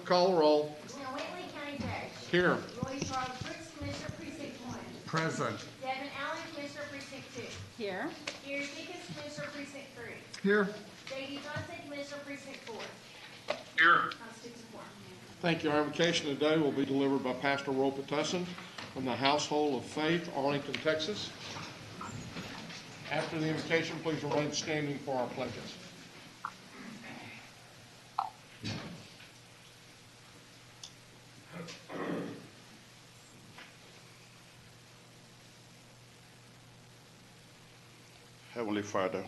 call the roll. Whitley, County Judge. Here. Roy Charles Brooks, Commissioner Precinct 1. Present. Devin Allen, Commissioner Precinct 2. Here. Gary Dickens, Commissioner Precinct 3. Here. J.D. Johnson, Commissioner Precinct 4. Here. Constitution 4. Thank you. Our invocation today will be delivered by Pastor Roy Petussin from the Household of Faith, Arlington, Texas. After the invocation, please remain standing for our pledges. Heavenly Father,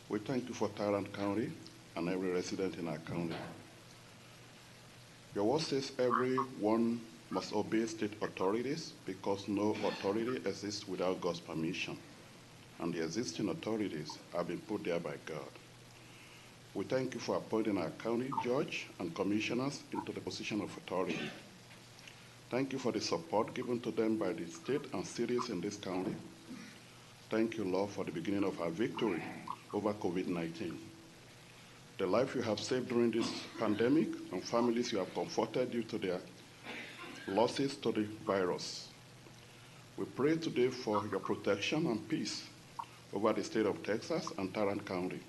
we thank you for Tarrant County and every resident in our county. Your word says everyone must obey state authorities because no authority exists without God's permission, and the existing authorities have been put there by God. We thank you for appointing our county judge and commissioners into the position of authority. Thank you for the support given to them by the state and cities in this county. Thank you, Lord, for the beginning of our victory over COVID-19. The life you have saved during this pandemic and families you have comforted due to their losses to the virus. We pray today for your protection and peace over the state of Texas and Tarrant County.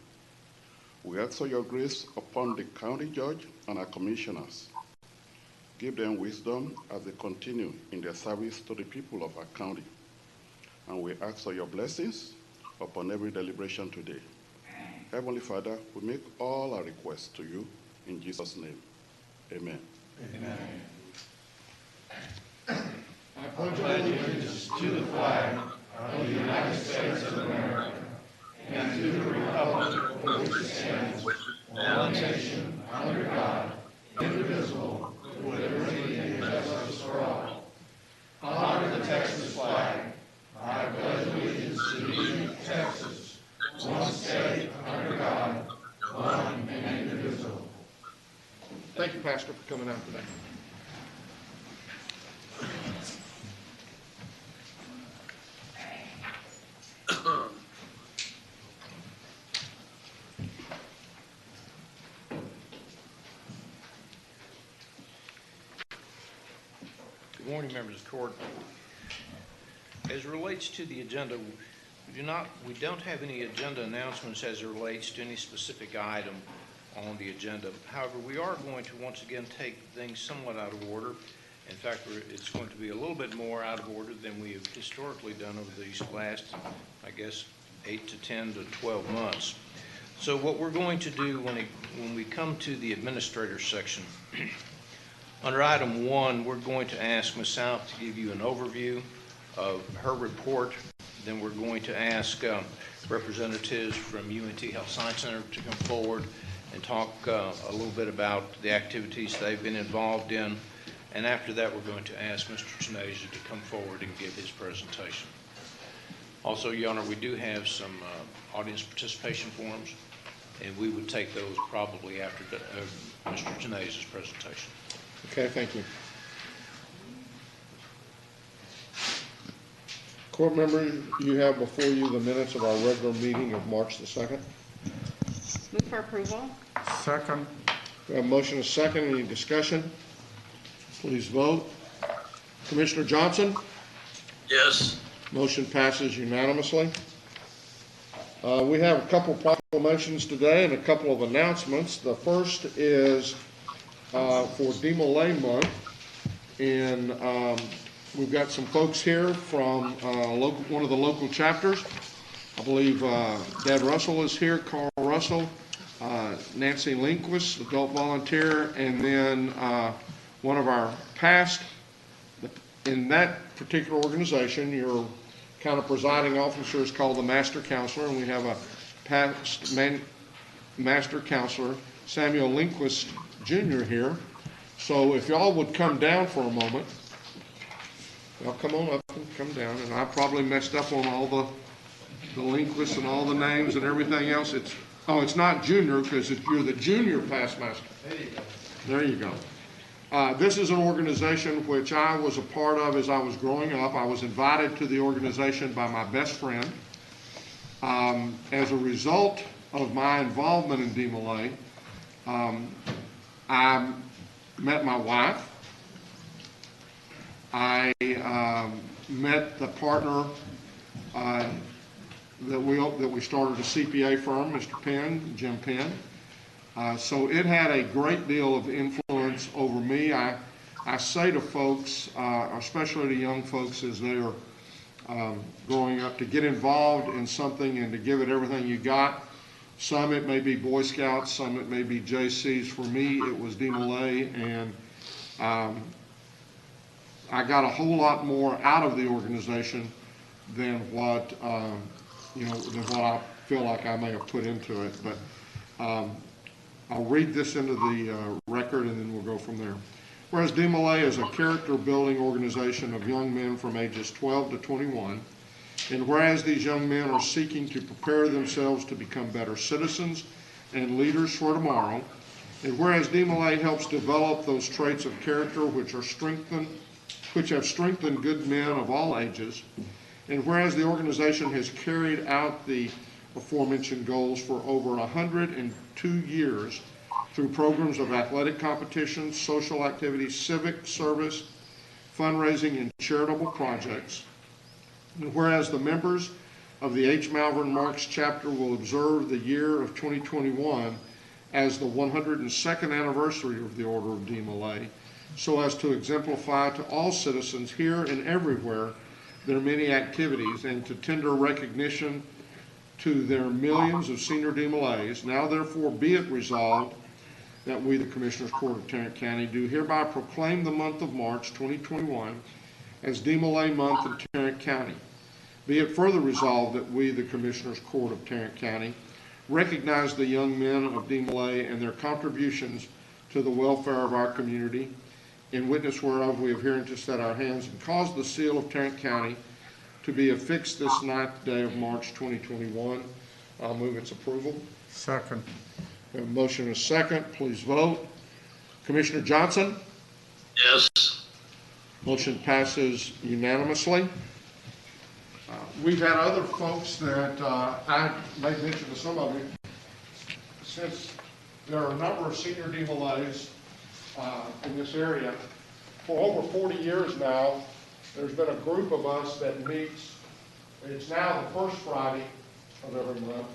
We ask for your grace upon the county judge and our commissioners. Give them wisdom as they continue in their service to the people of our county. And we ask for your blessings upon every deliberation today. Heavenly Father, we make all our requests to you in Jesus' name. Amen. Amen. I pledge allegiance To the flag of the United States of America and to the republic for which it stands, one nation, under God, indivisible, with liberty and justice for all. Honor the Texas flag. I pledge allegiance to thee, Texas, one state, under God, one and indivisible. Thank you, Pastor, for coming out today. Good morning, members of the court. As it relates to the agenda, we don't have any agenda announcements as it relates to any specific item on the agenda. However, we are going to once again take things somewhat out of order. In fact, it's going to be a little bit more out of order than we have historically done over these last, I guess, 8 to 10 to 12 months. So what we're going to do when we come to the administrator section, under item 1, we're going to ask Ms. South to give you an overview of her report. Then we're going to ask representatives from UNT Health Science Center to come forward and talk a little bit about the activities they've been involved in. And after that, we're going to ask Mr. Tenasia to come forward and give his presentation. Also, Your Honor, we do have some audience participation forms, and we would take those probably after Mr. Tenasia's presentation. Okay, thank you. Court member, you have before you the minutes of our regular meeting of March the 2nd. Move for approval. Second. We have a motion and a second. Any discussion? Please vote. Commissioner Johnson? Yes. Motion passes unanimously. We have a couple proclamations today and a couple of announcements. The first is for DeMolay Month, and we've got some folks here from one of the local chapters. I believe Dad Russell is here, Carl Russell, Nancy Lindquist, adult volunteer, and then one of our past, in that particular organization, your kind of presiding officer is called the Master Counselor, and we have a past Master Counselor, Samuel Lindquist Jr. here. So if y'all would come down for a moment. Well, come on up and come down. And I probably messed up on all the Lindquist and all the names and everything else. It's not junior because you're the junior past master. There you go. This is an organization which I was a part of as I was growing up. I was invited to the organization by my best friend. As a result of my involvement in DeMolay, I met my wife. I met the partner that we started a CPA firm, Mr. Penn, Jim Penn. So it had a great deal of influence over me. I say to folks, especially to young folks as they are growing up, to get involved in something and to give it everything you got. Some it may be Boy Scouts, some it may be JCs. For me, it was DeMolay, and I got a whole lot more out of the organization than what than what I feel like I may have put into it. But I'll read this into the record, and then we'll go from there. Whereas DeMolay is a character-building organization of young men from ages 12 to 21, and whereas these young men are seeking to prepare themselves to become better citizens and leaders for tomorrow, and whereas DeMolay helps develop those traits of character which have strengthened good men of all ages, and whereas the organization has carried out the aforementioned goals for over 102 years through programs of athletic competitions, social activities, civic service, fundraising, and charitable projects. And whereas the members of the H. Malvern Marks chapter will observe the year of 2021 as the 102nd anniversary of the Order of DeMolay, so as to exemplify to all citizens here and everywhere their many activities, and to tender recognition to their millions of senior DeMolays, now therefore be it resolved that we, the Commissioners Court of Tarrant County, do hereby proclaim the month of March 2021 as DeMolay Month in Tarrant County. Be it further resolved that we, the Commissioners Court of Tarrant County, recognize the young men of DeMolay and their contributions to the welfare of our community, in witness whereof we have hereunto set our hands and caused the seal of Tarrant County to be affixed this 9th day of March 2021. I'll move its approval. Second. We have a motion and a second. Please vote. Commissioner Johnson? Yes. Motion passes unanimously. We've had other folks that I made mention to some of you. Since there are a number of senior DeMolays in this area, for over 40 years now, there's been a group of us that meets. It's now the first Friday of every month,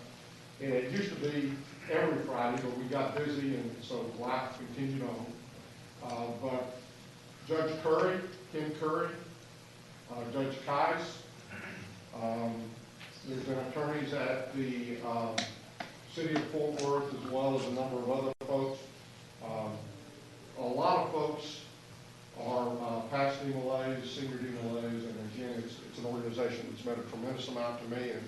and it used to be every Friday, but we got busy, and so life continued on. But Judge Curry, Ken Curry, Judge Kais, there's been attorneys at the City of Fort Worth, as well as a number of other folks. A lot of folks are past DeMolays, senior DeMolays, and again, it's an organization that's meant a tremendous amount to me, and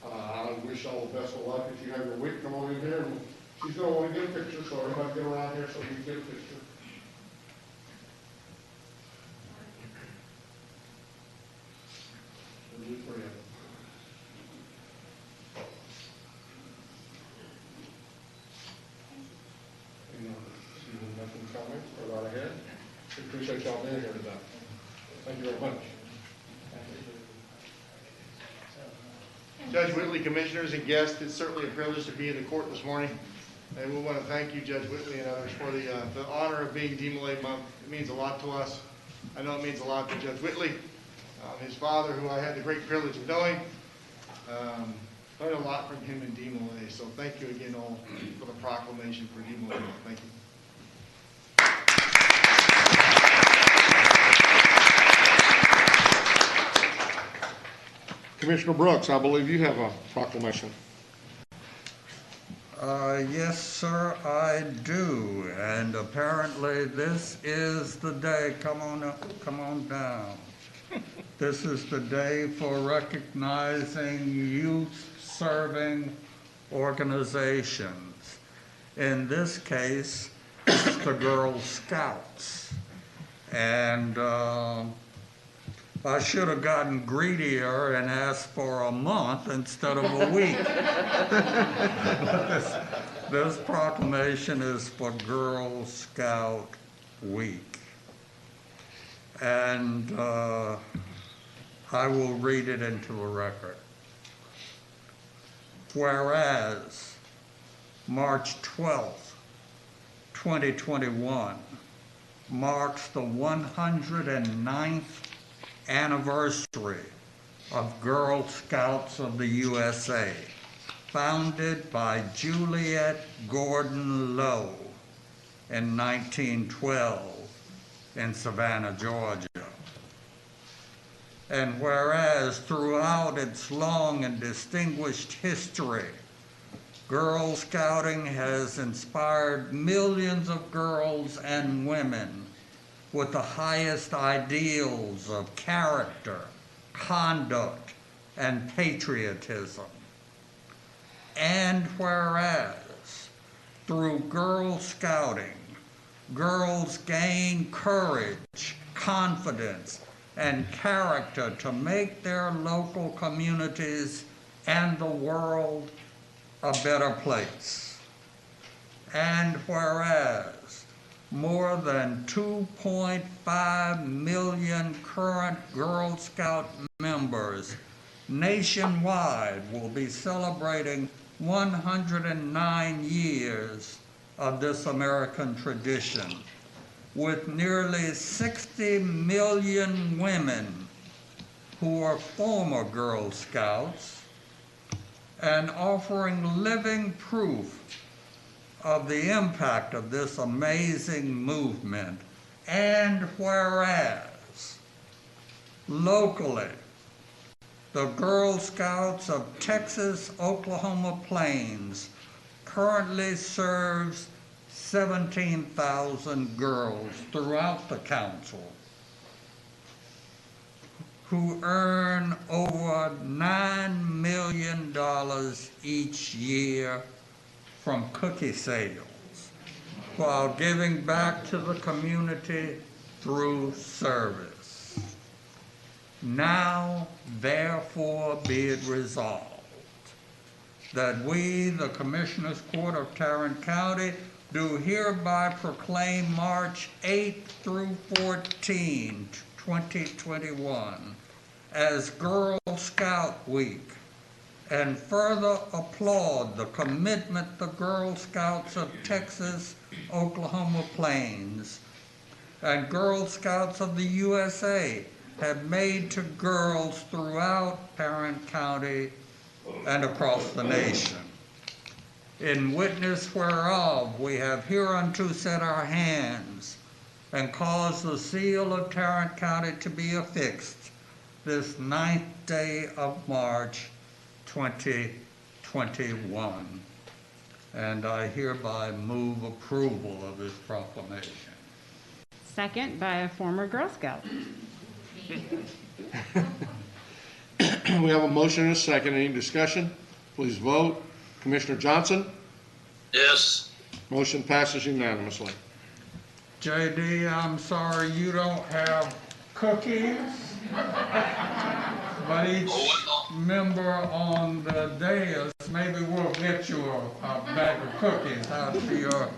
I wish all the best of luck as you have your week. Come on in here, and she's going to want to get a picture, so everybody get around here so we can get a picture. We'll do it for you. Nothing coming, go right ahead. We appreciate y'all being here today. Thank you very much. Judge Whitley, commissioners and guests, it's certainly a privilege to be in the court this morning. And we want to thank you, Judge Whitley, and others for the honor of being DeMolay Month. It means a lot to us. I know it means a lot to Judge Whitley, his father, who I had the great privilege of knowing. Learned a lot from him in DeMolay. So thank you again all for the proclamation for DeMolay Month. Thank you. Commissioner Brooks, I believe you have a proclamation. Yes, sir, I do. And apparently this is the day. Come on up, come on down. This is the day for recognizing youth-serving organizations. In this case, it's the Girl Scouts. And I should have gotten greedier and asked for a month instead of a week. This proclamation is for Girl Scout Week. And I will read it into the record. Whereas March 12th, 2021 marks the 109th anniversary of Girl Scouts of the USA, founded by Juliet Gordon Lowe in 1912 in Savannah, Georgia. And whereas throughout its long and distinguished history, Girl Scouting has inspired millions of girls and women with the highest ideals of character, conduct, and patriotism. And whereas through Girl Scouting, girls gain courage, confidence, and character to make their local communities and the world a better place. And whereas more than 2.5 million current Girl Scout members nationwide will be celebrating 109 years of this American tradition, with nearly 60 million women who are former Girl Scouts, and offering living proof of the impact of this amazing movement. And whereas locally, the Girl Scouts of Texas, Oklahoma Plains currently serves 17,000 girls throughout the council, who earn over $9 million each year from cookie sales, while giving back to the community through service. Now, therefore, be it resolved that we, the Commissioners Court of Tarrant County, do hereby proclaim March 8 through 14, 2021, as Girl Scout Week, and further applaud the commitment the Girl Scouts of Texas, Oklahoma Plains, and Girl Scouts of the USA have made to girls throughout Tarrant County and across the nation. In witness whereof, we have hereunto set our hands and caused the seal of Tarrant County to be affixed this 9th day of March, 2021. And I hereby move approval of this proclamation. Second by a former Girl Scout. We have a motion and a second. Any discussion? Please vote. Commissioner Johnson? Yes. Motion passes unanimously. JD, I'm sorry you don't have cookies, but each member on the dais, maybe we'll get you a bag of cookies out to your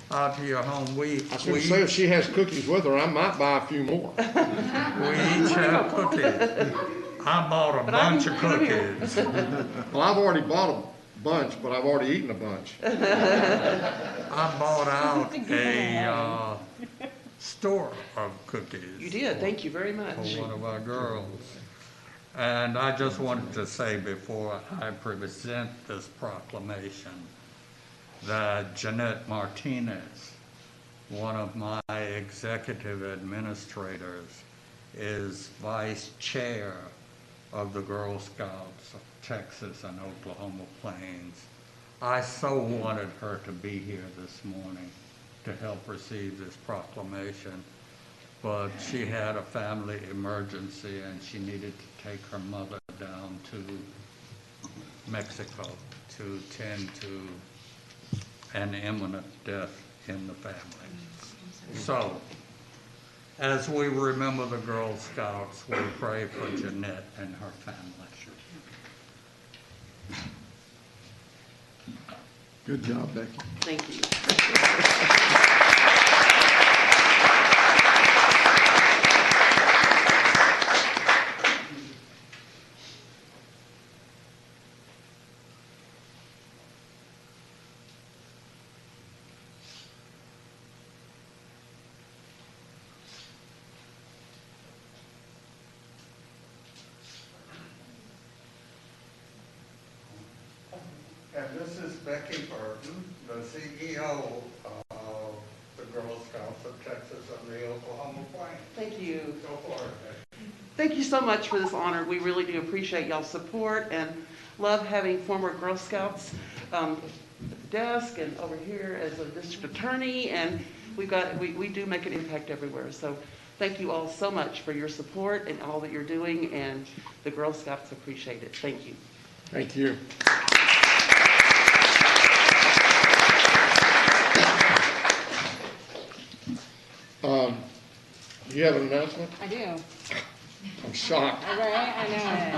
home. I was going to say, if she has cookies with her, I might buy a few more. We each have cookies. I bought a bunch of cookies. Well, I've already bought a bunch, but I've already eaten a bunch. I bought out a store of cookies. You did, thank you very much. For one of our girls. And I just wanted to say before I present this proclamation that Jeanette Martinez, one of my executive administrators, is vice chair of the Girl Scouts of Texas and Oklahoma Plains. I so wanted her to be here this morning to help receive this proclamation, but she had a family emergency and she needed to take her mother down to Mexico to tend to an imminent death in the family. So, as we remember the Girl Scouts, we pray for Jeanette and her family. Good job, Becky. Thank you. And this is Becky Burton, the CEO of the Girl Scouts of Texas and the Oklahoma Plains. Thank you. Go for it, Becky. Thank you so much for this honor. We really do appreciate y'all's support and love having former Girl Scouts at the desk and over here as a district attorney. And we do make an impact everywhere. So thank you all so much for your support and all that you're doing. And the Girl Scouts appreciate it. Thank you. Thank you. Do you have an announcement? I do. I'm shocked. All right, I know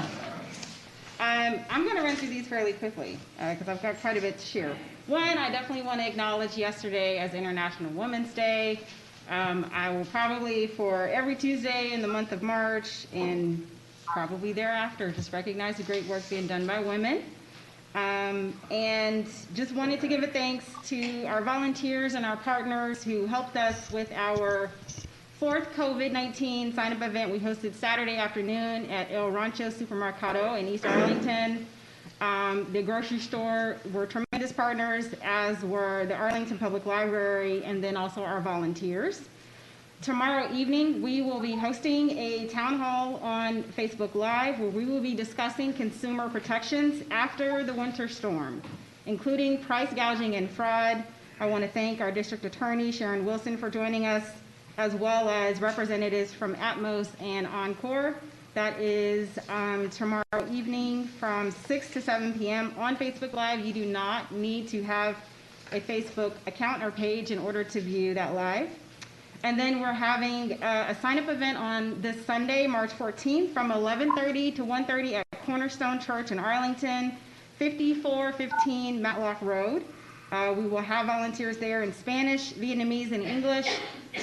it. I'm going to run through these fairly quickly because I've got quite a bit to share. One, I definitely want to acknowledge yesterday as International Women's Day. I will probably, for every Tuesday in the month of March and probably thereafter, just recognize the great work being done by women. And just wanted to give a thanks to our volunteers and our partners who helped us with our fourth COVID-19 sign-up event we hosted Saturday afternoon at El Rancho Supermercado in East Arlington. The grocery store were tremendous partners, as were the Arlington Public Library, and then also our volunteers. Tomorrow evening, we will be hosting a town hall on Facebook Live where we will be discussing consumer protections after the winter storm, including price gouging and fraud. I want to thank our district attorney, Sharon Wilson, for joining us, as well as representatives from Atmos and Encore. That is tomorrow evening from 6 to 7 p.m. on Facebook Live. You do not need to have a Facebook account or page in order to view that live. And then we're having a sign-up event on this Sunday, March 14th, from 11:30 to 1:30 at Cornerstone Church in Arlington, 5415 Matlock Road. We will have volunteers there in Spanish, Vietnamese, and English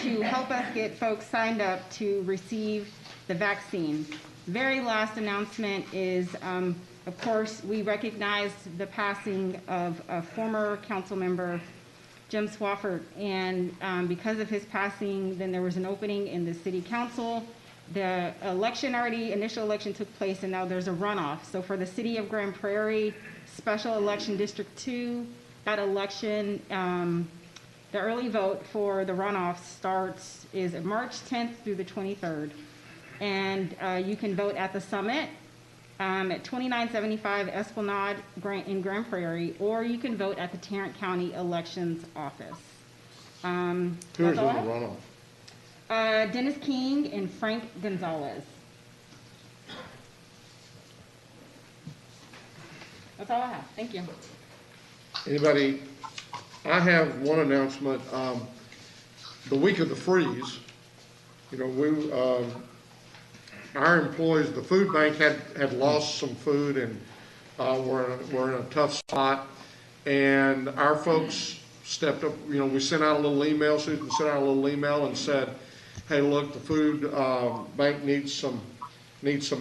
to help us get folks signed up to receive the vaccine. Very last announcement is, of course, we recognized the passing of a former council member, Jim Swafford, and because of his passing, then there was an opening in the city council. The initial election took place, and now there's a runoff. So for the city of Grand Prairie, special election District 2, that election, the early vote for the runoff is March 10th through the 23rd. And you can vote at the summit at 2975 Esplanade in Grand Prairie, or you can vote at the Tarrant County Elections Office. Who is in the runoff? Dennis King and Frank Gonzalez. That's all I have. Thank you. Anybody? I have one announcement. The week of the freeze, our employees, the food bank had lost some food and we're in a tough spot. And our folks stepped up. We sent out a little email. Susan sent out a little email and said, "Hey, look, the food bank needs some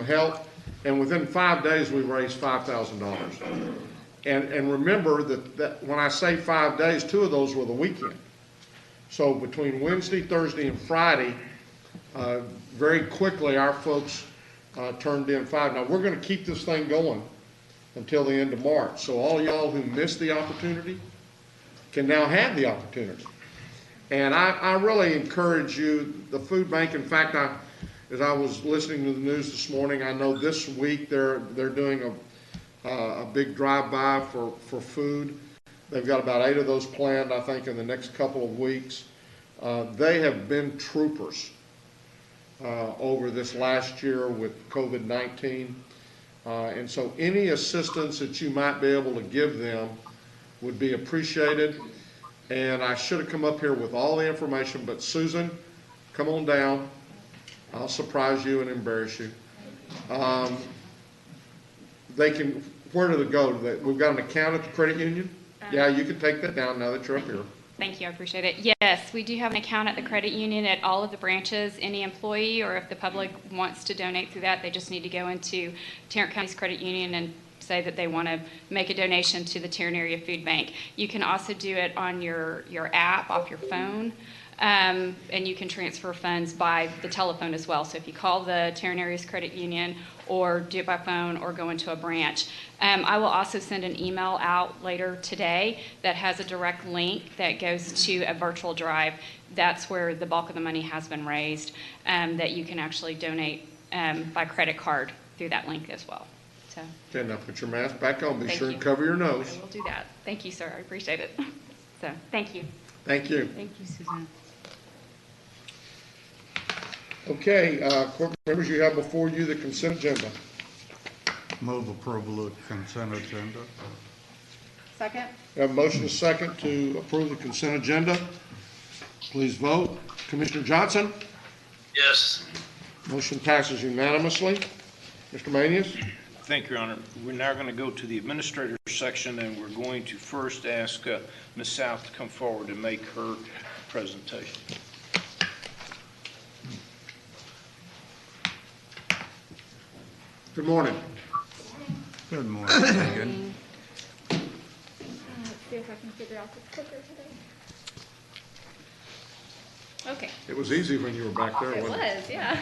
help." And within 5 days, we raised $5,000. And remember that when I say 5 days, 2 of those were the weekend. So between Wednesday, Thursday, and Friday, very quickly our folks turned in 5. Now we're going to keep this thing going until the end of March. So all y'all who missed the opportunity can now have the opportunity. And I really encourage you, the food bank, in fact, as I was listening to the news this morning, I know this week they're doing a big drive-by for food. They've got about 8 of those planned, I think, in the next couple of weeks. They have been troopers over this last year with COVID-19. And so any assistance that you might be able to give them would be appreciated. And I should have come up here with all the information, but Susan, come on down. I'll surprise you and embarrass you. Where do they go? We've got an account at the credit union? Yeah, you can take that down now that you're up here. Thank you, I appreciate it. Yes, we do have an account at the credit union at all of the branches. Any employee, or if the public wants to donate through that, they just need to go into Tarrant County's credit union and say that they want to make a donation to the Tarrant Area Food Bank. You can also do it on your app off your phone. And you can transfer funds by the telephone as well. So if you call the Tarrant Areas Credit Union or do it by phone or go into a branch. I will also send an email out later today that has a direct link that goes to a virtual drive. That's where the bulk of the money has been raised, that you can actually donate by credit card through that link as well. So, Okay, now put your mask back on. Be Thank sure you. and cover your nose. I will do that. Thank you, sir. I appreciate it. So, thank you. Thank you. Thank you, Suzanne. Okay, court members, you have before you the consent agenda. Move approval of consent agenda. Second? We have a motion and a second to approve the consent agenda. Please vote. Commissioner Johnson? Yes. Motion passes unanimously. Mr. Manius? Thank you, Your Honor. We're now going to go to the administrator section, and we're going to first ask Ms. South to come forward and make her presentation. Good morning. Good morning, Megan. Let's see if I can figure out the clicker today. Okay, It was easy when you were back there, it wasn't it? was, yeah.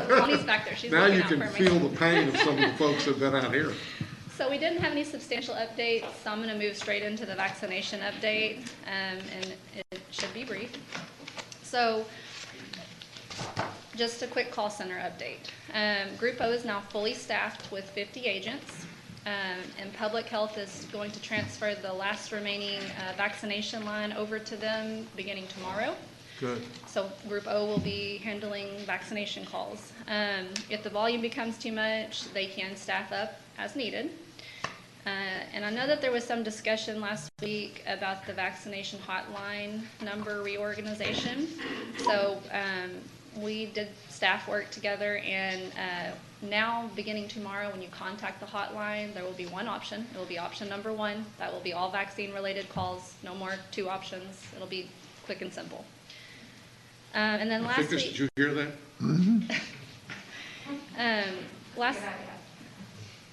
Bonnie's back there, she's Now looking you out can for me. feel the pain of some of the folks that have been out here. So we didn't have any substantial updates, so I'm gonna move straight into the vaccination update, and it should be brief. So, just a quick call center update. Group O is now fully staffed with 50 agents, and Public Health is going to transfer the last remaining vaccination line over to them beginning tomorrow. Good. So Group O will be handling vaccination calls. If the volume becomes too much, they can staff up as needed. And I know that there was some discussion last week about the vaccination hotline number reorganization. So we did staff work together, and now beginning tomorrow, when you contact the hotline, there will be one option. It will be option number 1. That will be all vaccine-related calls, no more 2 options. It'll be quick and simple. And then last Did week, you hear that? last,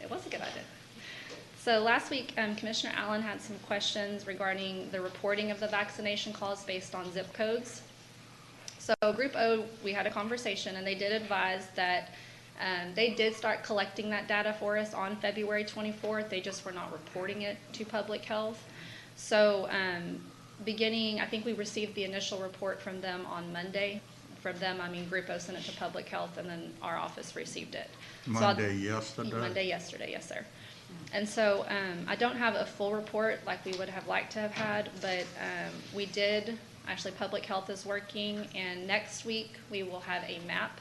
it was a good idea. So last week, Commissioner Allen had some questions regarding the reporting of the vaccination calls based on zip codes. So Group O, we had a conversation, and they did advise that they did start collecting that data for us on February 24th. They just were not reporting it to Public Health. So beginning, I think we received the initial report from them on Monday. From them, I mean Group O sent it to Public Health, and then our office received it. Monday yesterday? Monday yesterday, yes, sir. And so I don't have a full report like we would have liked to have had, but we did, actually Public Health is working, and next week we will have a map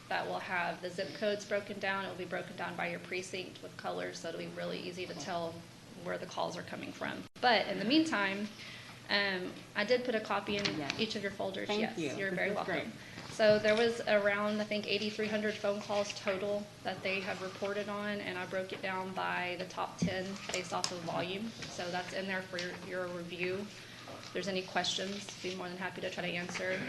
that will have the zip codes broken down. It will be broken down by your precinct with colors, so it'll be really easy to tell where the calls are coming from. But in the meantime, I did put a copy in each of your folders. Thank Yes, you. you're very This is welcome. great. So there was around, I think, 8,300 phone calls total that they have reported on, and I broke it down by the top 10 based off of volume. So that's in there for your review. If there's any questions, be more than happy to try to answer.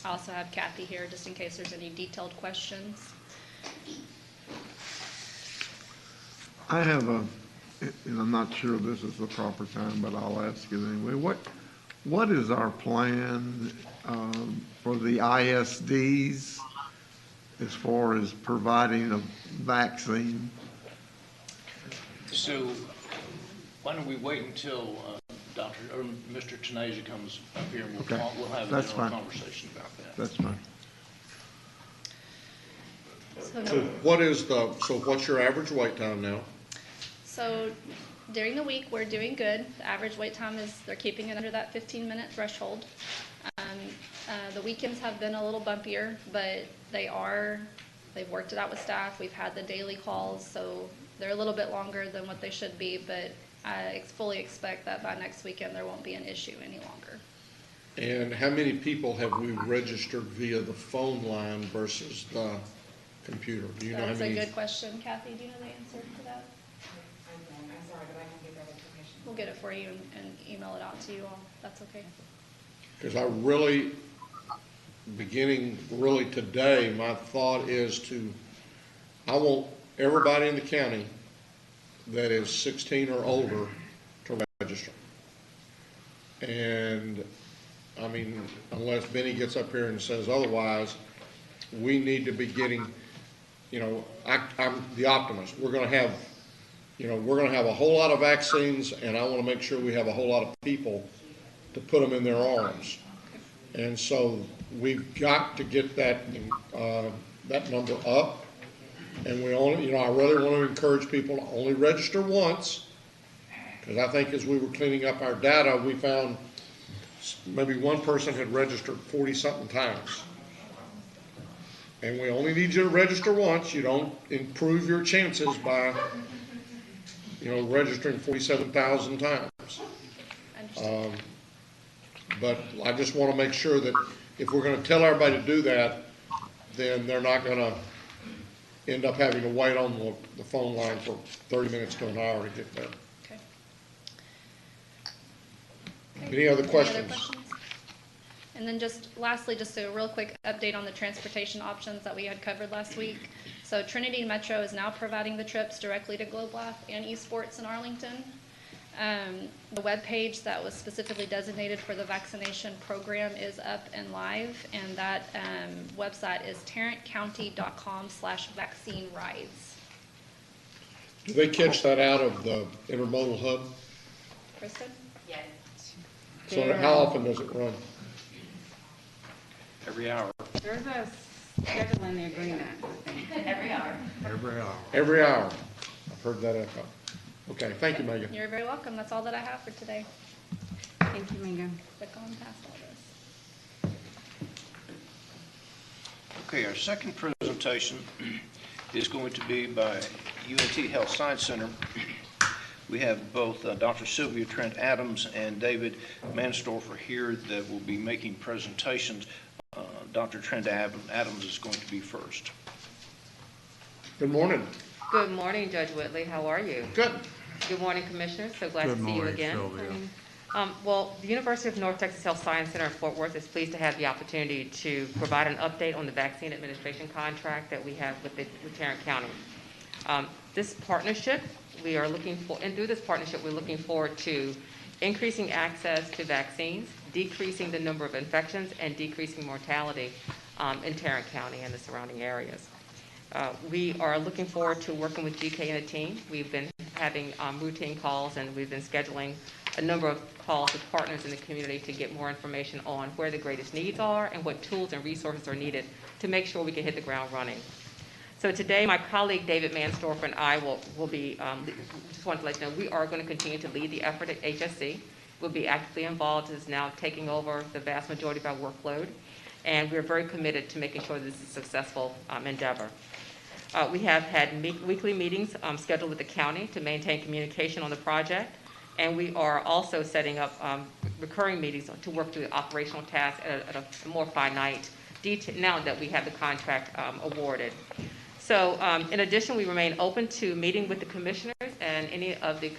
I also have Kathy here just in case there's any detailed questions. I have a, and I'm not sure this is the proper time, but I'll ask it anyway. What is our plan for the ISDs as far as providing a vaccine? So why don't we wait until Dr. or Mr. Tenasia comes up here, and Okay. we'll have a That's general fine. conversation about that. That's fine. So what's your average wait time now? So during the week, we're doing good. The average wait time is, they're keeping it under that 15-minute threshold. The weekends have been a little bumpier, but they've worked it out with staff. We've had the daily calls, so they're a little bit longer than what they should be, but I fully expect that by next weekend, there won't be an issue any longer. And how many people have we registered via the phone line versus the computer? Do you know how That's a many? good question. Kathy, do you know the answer to that? I'm sorry, but I can get that information. We'll get it for you and email it out to you all. That's okay. Because I really, beginning really today, my thought is I want everybody in the county that is 16 or older to register. And I'm mean, unless Benny gets up here and says otherwise, we need to be getting, you know, I'm the optimist. We're gonna have, you know, we're gonna have a whole lot of vaccines, and I wanna make sure we have a whole lot of people to put them in their arms. And so we've got to get that, that number up. And we only, you know, I really want to encourage people to only register once, because I think as we were cleaning up our data, we found maybe one person had registered 40-something times. And we only need you to register once. You don't improve your chances by, you know, registering 47,000 times. But I just want to make sure that if we're going to tell everybody to do that, then they're not going to end up having to wait on the phone line for 30 minutes to an hour to get there. Okay. Any other questions? And then just lastly, just a real quick update on the transportation options that we had covered last week. So Trinity Metro is now providing the trips directly to Globe Life and Esports in Arlington. The webpage that was specifically designated for the vaccination program is up and live, and that website is tarrantcounty.com/vaccine rides. Do they catch that out of the intermodal hub? Kristen? Yes. So how often does it run? Every hour. There's a schedule in the agreement, I think. Every hour. Every hour. I've heard that echo. Okay, thank you, Megan. You're very welcome. That's all that I have for today. Thank you, Megan. Click on past all this. Okay, our second presentation is going to be by UNT Health Science Center. We have both Dr. Sylvia Trent Adams and David Mansdorfer here that will be making presentations. Dr. Trent Adams is going to be first. Good morning. Good morning, Judge Whitley. How are you? Good. Good morning, Commissioners. So glad to see you again. Well, the University of North Texas Health Science Center in Fort Worth is pleased to have the opportunity to provide an update on the vaccine administration contract that we have with Tarrant County. This partnership, we are looking for, and through this partnership, we're looking forward to increasing access to vaccines, decreasing the number of infections, and decreasing mortality in Tarrant County and the surrounding areas. We are looking forward to working with GK and the team. We've been having routine calls, and we've been scheduling a number of calls with partners in the community to get more information on where the greatest needs are and what tools and resources are needed to make sure we can hit the ground running. So today, my colleague David Mansdorfer and I will be, just wanted to let you know, we are going to continue to lead the effort at HSC. We'll be actively involved as now taking over the vast majority of our workload, and we're very committed to making sure this is a successful endeavor. We have had weekly meetings scheduled with the county to maintain communication on the project, and we are also setting up recurring meetings to work through the operational tasks at a more finite detail now that we have the contract awarded. So in addition, we remain open to meeting with the commissioners and any of the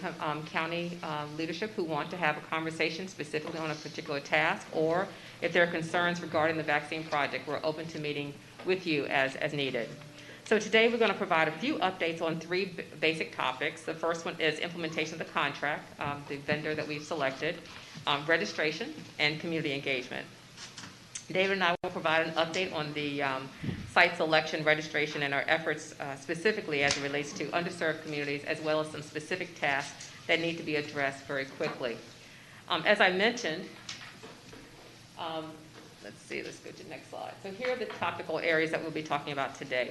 county leadership who want to have a conversation specifically on a particular task, or if there are concerns regarding the vaccine project, we're open to meeting with you as needed. So today we're going to provide a few updates on three basic topics. The first one is implementation of the contract, the vendor that we've selected, registration, and community engagement. David and I will provide an update on the site selection, registration, and our efforts specifically as it relates to underserved communities, as well as some specific tasks that need to be addressed very quickly. As I mentioned, let's see, let's go to the next slide. So here are the topical areas that we'll be talking about today.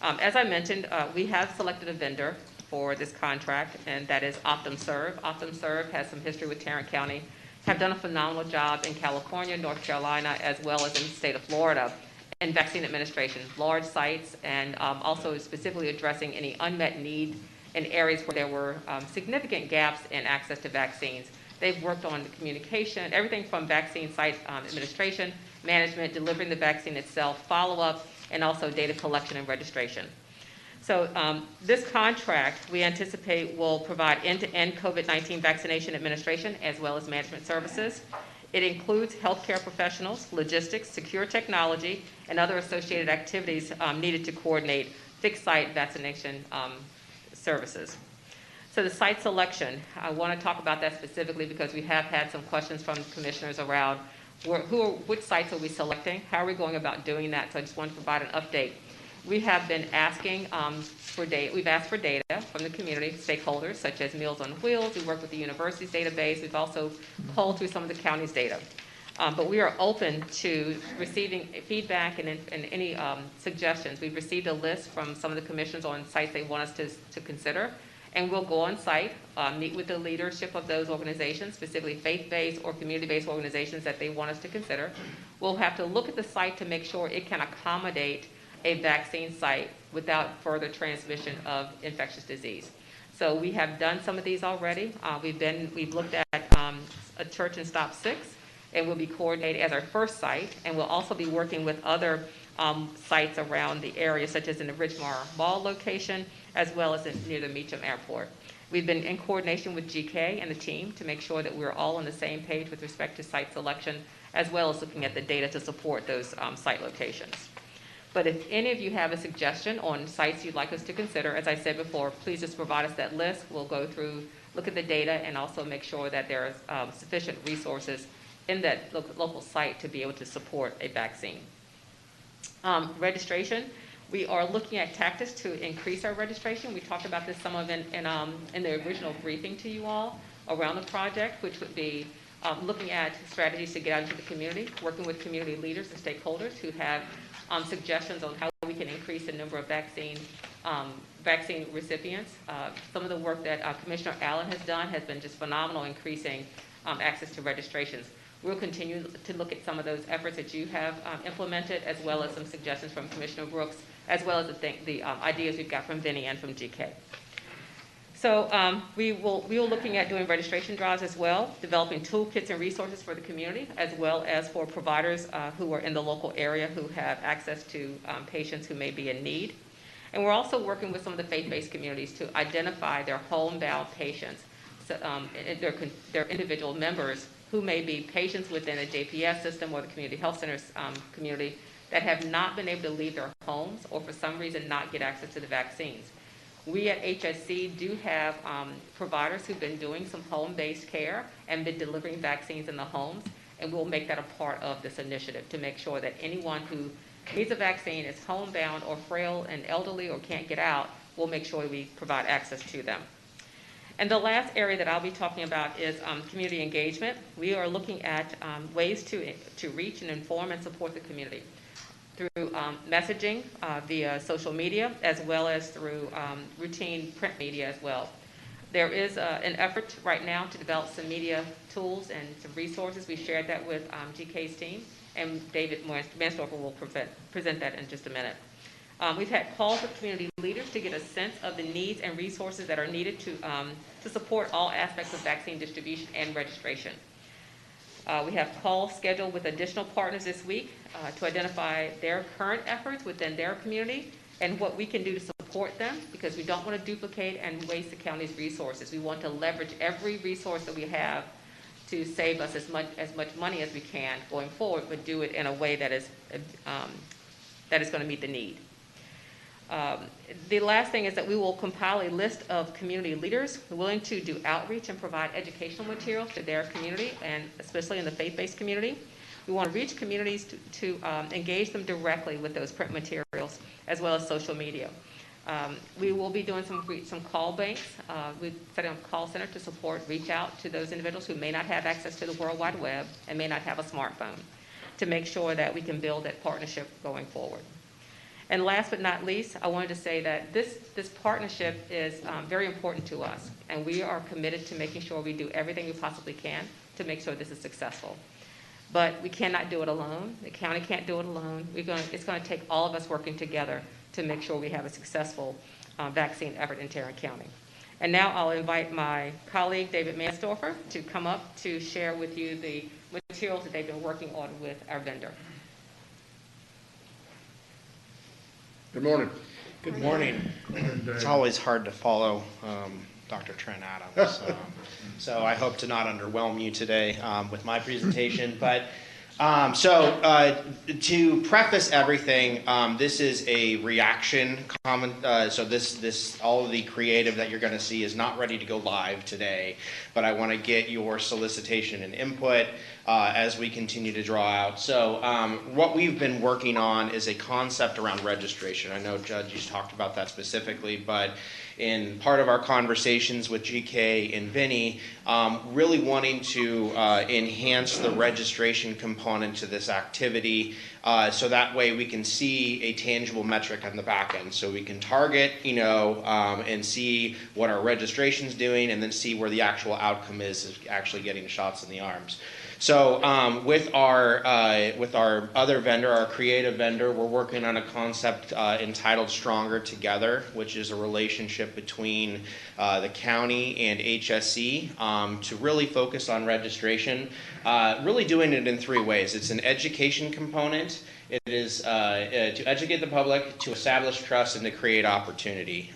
As I mentioned, we have selected a vendor for this contract, and that is OptumServe. OptumServe has some history with Tarrant County, have done a phenomenal job in California, North Carolina, as well as in the state of Florida in vaccine administration, large sites, and also specifically addressing any unmet need in areas where there were significant gaps in access to vaccines. They've worked on communication, everything from vaccine site administration, management, delivering the vaccine itself, follow-up, and also data collection and registration. So this contract, we anticipate, will provide end-to-end COVID-19 vaccination administration as well as management services. It includes healthcare professionals, logistics, secure technology, and other associated activities needed to coordinate fixed site vaccination services. So the site selection, I want to talk about that specifically because we have had some questions from commissioners around which sites are we selecting? How are we going about doing that? So I just wanted to provide an update. We have been asking for data. We've asked for data from the community stakeholders, such as Meals on Wheels. We work with the university's database. We've also culled through some of the county's data. But we are open to receiving feedback and any suggestions. We've received a list from some of the commissions on sites they want us to consider. And we'll go on site, meet with the leadership of those organizations, specifically faith-based or community-based organizations that they want us to consider. We'll have to look at the site to make sure it can accommodate a vaccine site without further transmission of infectious disease. So we have done some of these already. We've looked at a church in Stop 6, and we'll be coordinating as our first site, and we'll also be working with other sites around the area, such as in the Ridgemar Mall location, as well as near the Meacham Airport. We've been in coordination with GK and the team to make sure that we're all on the same page with respect to site selection, as well as looking at the data to support those site locations. But if any of you have a suggestion on sites you'd like us to consider, as I said before, please just provide us that list. We'll go through, look at the data, and also make sure that there are sufficient resources in that local site to be able to support a vaccine. Registration. We are looking at tactics to increase our registration. We talked about this some of in the original briefing to you all around the project, which would be looking at strategies to get out into the community, working with community leaders and stakeholders who have suggestions on how we can increase the number of vaccine recipients. Some of the work that Commissioner Allen has done has been just phenomenal, increasing access to registrations. We'll continue to look at some of those efforts that you have implemented, as well as some suggestions from Commissioner Brooks, as well as the ideas we've got from Vinnie and from GK. So we will looking at doing registration drives as well, developing toolkits and resources for the community, as well as for providers who are in the local area who have access to patients who may be in need. And we're also working with some of the faith-based communities to identify their homebound patients, so, their individual members who may be patients within a JPS system or the community health centers community that have not been able to leave their homes or for some reason not get access to the vaccines. We at HSC do have providers who've been doing some home-based care and been delivering vaccines in the homes, and we'll make that a part of this initiative to make sure that anyone who needs a vaccine, is homebound or frail and elderly or can't get out, we'll make sure we provide access to them. And the last area that I'll be talking about is community engagement. We are looking at ways to reach and inform and support the community through messaging via social media, as well as through routine print media as well. There is an effort right now to develop some media tools and some resources. We shared that with GK's team, and David Mansdorfer will present that in just a minute. We've had calls with community leaders to get a sense of the needs and resources that are needed to support all aspects of vaccine distribution and registration. We have calls scheduled with additional partners this week to identify their current efforts within their community and what we can do to support them, because we don't want to duplicate and waste the county's resources. We want to leverage every resource that we have to save us as much money as we can going forward, but do it in a way that is going to meet the need. The last thing is that we will compile a list of community leaders willing to do outreach and provide educational materials to their community, and especially in the faith-based community. We want to reach communities to engage them directly with those print materials, as well as social media. We will be doing some call banks. We've set up a call center to support, reach out to those individuals who may not have access to the World Wide Web and may not have a smartphone, to make sure that we can build that partnership going forward. And last but not least, I wanted to say that this partnership is very important to us, and we are committed to making sure we do everything we possibly can to make sure this is successful. But we cannot do it alone. The county can't do it alone. It's going to take all of us working together to make sure we have a successful vaccine effort in Tarrant County. And now I'll invite my colleague, David Mansdorfer, to come up to share with you the materials that they've been working on with our vendor. Good morning. Good morning. It's always hard to follow Dr. Trent Adams. So I hope to not underwhelm you today with my presentation. But To preface everything, this is a reaction comment. So all of the creative that you're going to see is not ready to go live today, but I want to get your solicitation and input as we continue to draw out. So what we've been working on is a concept around registration. I know, Judge, you talked about that specifically, but in part of our conversations with GK and Vinny, really wanting to enhance the registration component to this activity, so that way we can see a tangible metric on the back end. So we can target, and see what our registration's doing, and then see where the actual outcome is actually getting shots in the arms. So with our other vendor, our creative vendor, we're working on a concept entitled Stronger Together, which is a relationship between the county and HSC to really focus on registration, really doing it in 3 ways. It's an education component. It is to educate the public, to establish trust, and to create opportunity.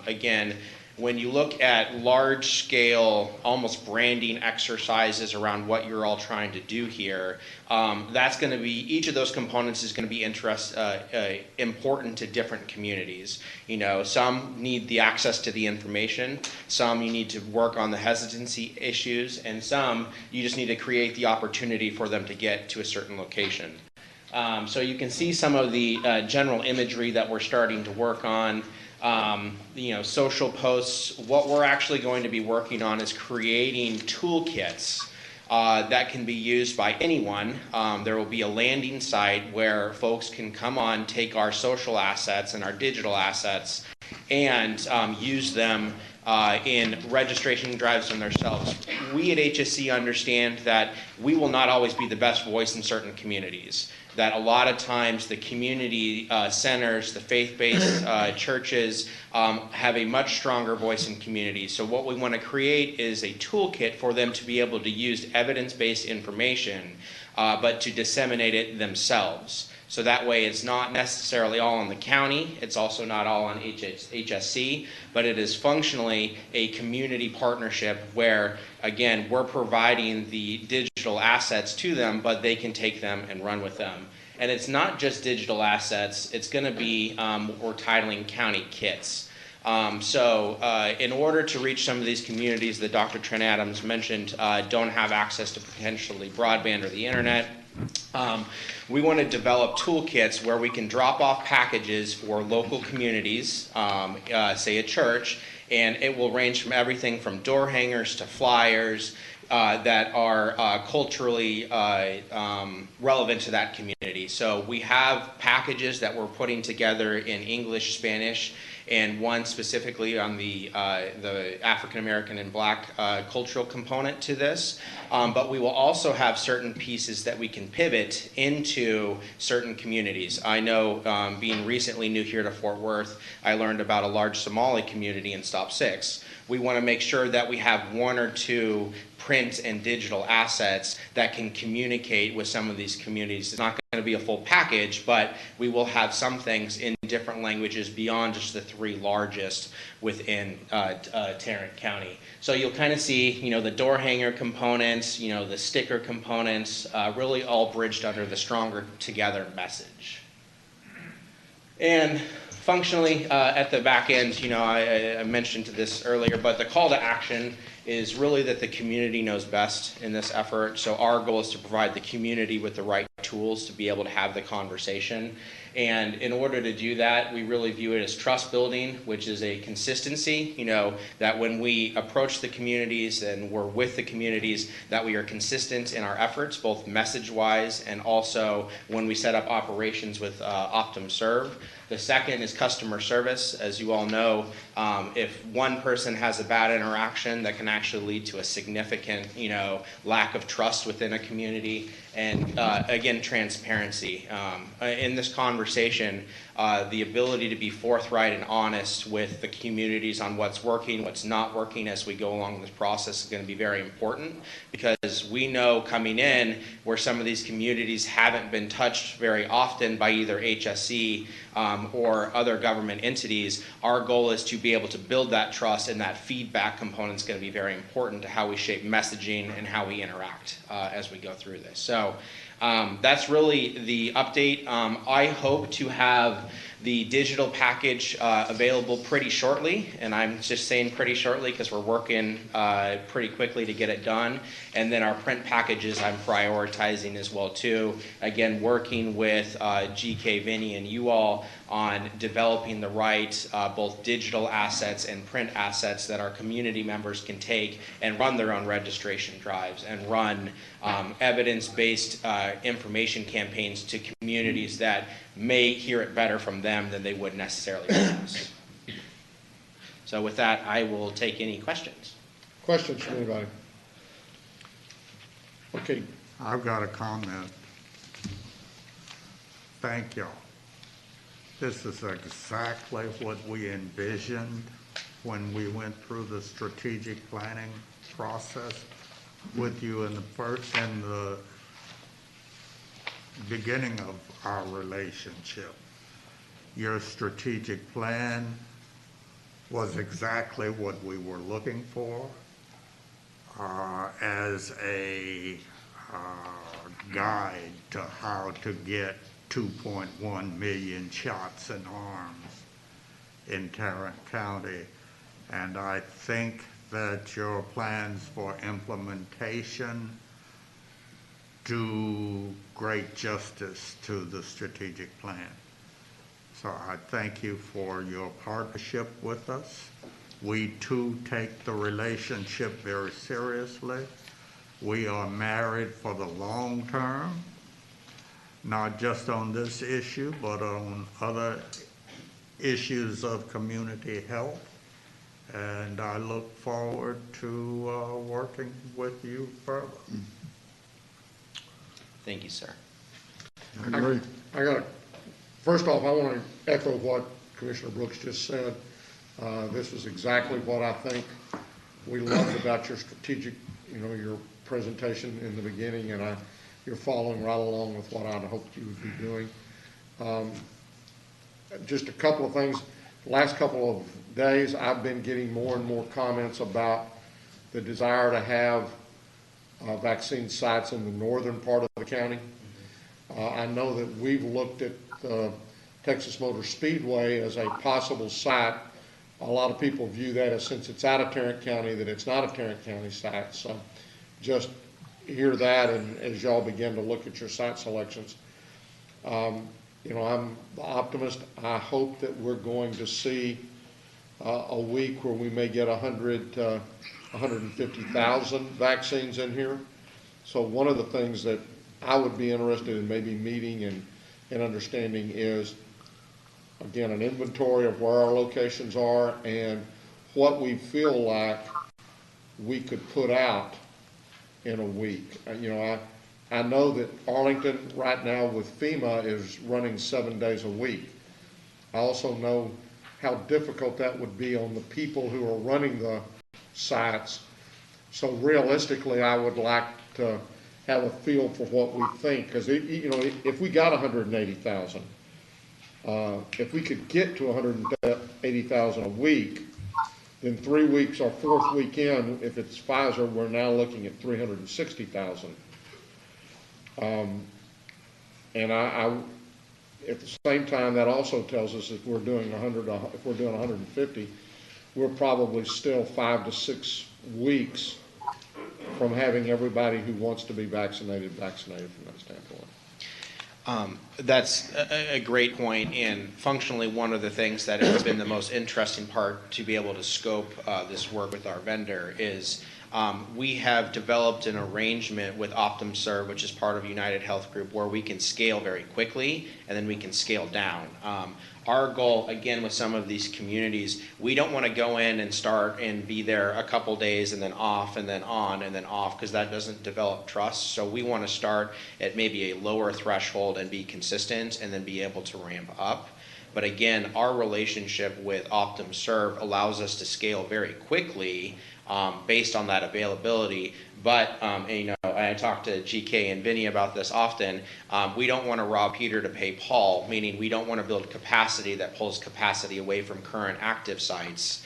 Again, when you look at large-scale, almost branding exercises around what you're all trying to do here, that's going to be, each of those components is going to be important to different communities. Some need the access to the information, some you need to work on the hesitancy issues, and some you just need to create the opportunity for them to get to a certain location. So you can see some of the general imagery that we're starting to work on. Social posts. What we're actually going to be working on is creating toolkits that can be used by anyone. There will be a landing site where folks can come on, take our social assets and our digital assets, and use them in registration drives on themselves. We at HSC understand that we will not always be the best voice in certain communities, that a lot of times the community centers, the faith-based churches have a much stronger voice in communities. So what we want to create is a toolkit for them to be able to use evidence-based information, but to disseminate it themselves. So that way it's not necessarily all on the county, it's also not all on HSC, but it is functionally a community partnership where, again, we're providing the digital assets to them, but they can take them and run with them. And it's not just digital assets, it's going to be what we're titling county kits. In order to reach some of these communities that Dr. Trent Adams mentioned don't have access to potentially broadband or the internet, we want to develop toolkits where we can drop off packages for local communities, say a church, and it will range from everything from door hangers to flyers that are culturally relevant to that community. So we have packages that we're putting together in English, Spanish, and one specifically on the African American and Black cultural component to this. But we will also have certain pieces that we can pivot into certain communities. I know, being recently new here to Fort Worth, I learned about a large Somali community in Stop 6. We want to make sure that we have 1 or 2 print and digital assets that can communicate with some of these communities. It's not going to be a full package, but we will have some things in different languages beyond just the 3 largest within Tarrant County. So you'll kind of see, the door hanger components, the sticker components, really all bridged under the Stronger Together message. And functionally, at the back end, I mentioned this earlier, but the call to action is really that the community knows best in this effort. So our goal is to provide the community with the right tools to be able to have the conversation. And in order to do that, we really view it as trust building, which is a consistency, that when we approach the communities and we're with the communities, that we are consistent in our efforts, both message-wise and also when we set up operations with OptumServe. The second is customer service. As you all know, if one person has a bad interaction, that can actually lead to a significant, lack of trust within a community. And again, transparency. In this conversation, the ability to be forthright and honest with the communities on what's working, what's not working as we go along this process is going to be very important, because we know coming in where some of these communities haven't been touched very often by either HSC or other government entities, our goal is to be able to build that trust, and that feedback component is going to be very important to how we shape messaging and how we interact as we go through this. So That's really the update. I hope to have the digital package available pretty shortly, and I'm just saying pretty shortly because we're working pretty quickly to get it done. And then our print packages I'm prioritizing as well too. Again, working with GK, Vinny, and you all on developing the right both digital assets and print assets that our community members can take and run their own registration drives and run evidence-based information campaigns to communities that may hear it better from them than they would necessarily from us. So with that, I will take any questions. Questions from anybody? Okay, I've got a comment. Thank y'all. This is exactly what we envisioned when we went through the strategic planning process with you in the beginning of our relationship. Your strategic plan was exactly what we were looking for as a guide to how to get 2.1 million shots in arms in Tarrant County. And I think that your plans for implementation do great justice to the strategic plan. So I thank you for your partnership with us. We too take the relationship very seriously. We are married for the long term, not just on this issue, but on other issues of community health. And I look forward to working with you further. Thank you, sir. I agree. First off, I want to echo what Commissioner Brooks just said. This is exactly what I think we loved about your strategic, your presentation in the beginning, and you're following right along with what I'd hoped you would be doing. Just a couple of things. The last couple of days, I've been getting more and more comments about the desire to have vaccine sites in the northern part of the county. I know that we've looked at Texas Motor Speedway as a possible site. A lot of people view that as, since it's out of Tarrant County, that it's not a Tarrant County site. So just hear that, and as y'all begin to look at your site selections. I'm the optimist. I hope that we're going to see a week where we may get 150,000 vaccines in here. So one of the things that I would be interested in maybe meeting and understanding is, again, an inventory of where our locations are and what we feel like we could put out in a week. I know that Arlington right now with FEMA is running 7 days a week. I also know how difficult that would be on the people who are running the sites. So realistically, I would like to have a feel for what we think, because if we got 180,000, if we could get to 180,000 a week, then 3 weeks, our fourth weekend, if it's Pfizer, we're now looking at 360,000. And at the same time, that also tells us if we're doing 150, we're probably still 5 to 6 weeks from having everybody who wants to be vaccinated from that standpoint. That's a great point, and functionally one of the things that has been the most interesting part to be able to scope this work with our vendor is we have developed an arrangement with OptumServe, which is part of United Health Group, where we can scale very quickly and then we can scale down. Our goal, again, with some of these communities, we don't want to go in and start and be there a couple days and then off and then on and then off, because that doesn't develop trust. So we want to start at maybe a lower threshold and be consistent and then be able to ramp up. But again, our relationship with OptumServe allows us to scale very quickly based on that availability. But, and, you know, I talk to GK and Vinny about this often, we don't want to rob Peter to pay Paul, meaning we don't want to build capacity that pulls capacity away from current active sites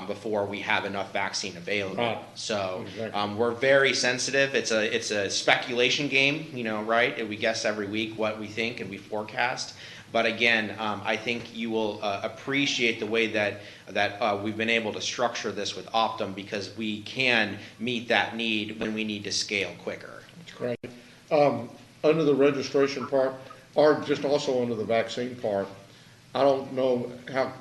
before we have enough vaccine available. Right. So Exactly. we're very sensitive. It's a speculation game, you know, right? And we guess every week what we think and we forecast. But again, I think you will appreciate the way that we've been able to structure this with Optum, because we can meet that need when we need to scale quicker. That's great. Under the registration part, or just also under the vaccine part, I don't know how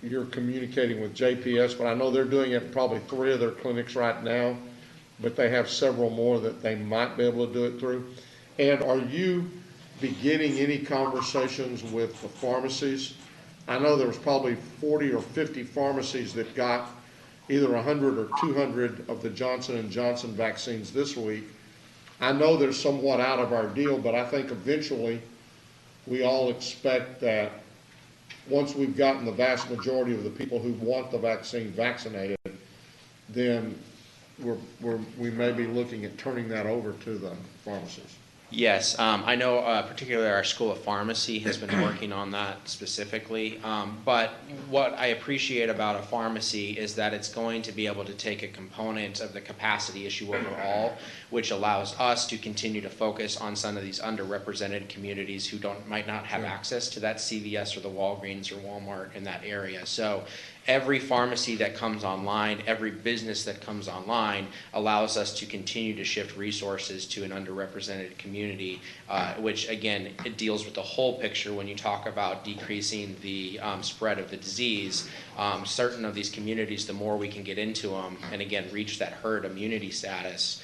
you're communicating with JPS, but I know they're doing it in probably 3 of their clinics right now, but they have several more that they might be able to do it through. And are you beginning any conversations with the pharmacies? I know there was probably 40 or 50 pharmacies that got either 100 or 200 of the Johnson & Johnson vaccines this week. I know they're somewhat out of our deal, but I think eventually we all expect that once we've gotten the vast majority of the people who want the vaccine vaccinated, then we may be looking at turning that over to the pharmacies. Yes, I know particularly our School of Pharmacy has been working on that specifically. But what I appreciate about a pharmacy is that it's going to be able to take a component of the capacity issue overall, which allows us to continue to focus on some of these underrepresented communities who might not have access to that CVS or the Walgreens or Walmart in that area. So every pharmacy that comes online, every business that comes online allows us to continue to shift resources to an underrepresented community, which again, it deals with the whole picture when you talk about decreasing the spread of the disease. Certain of these communities, the more we can get into them and again, reach that herd immunity status,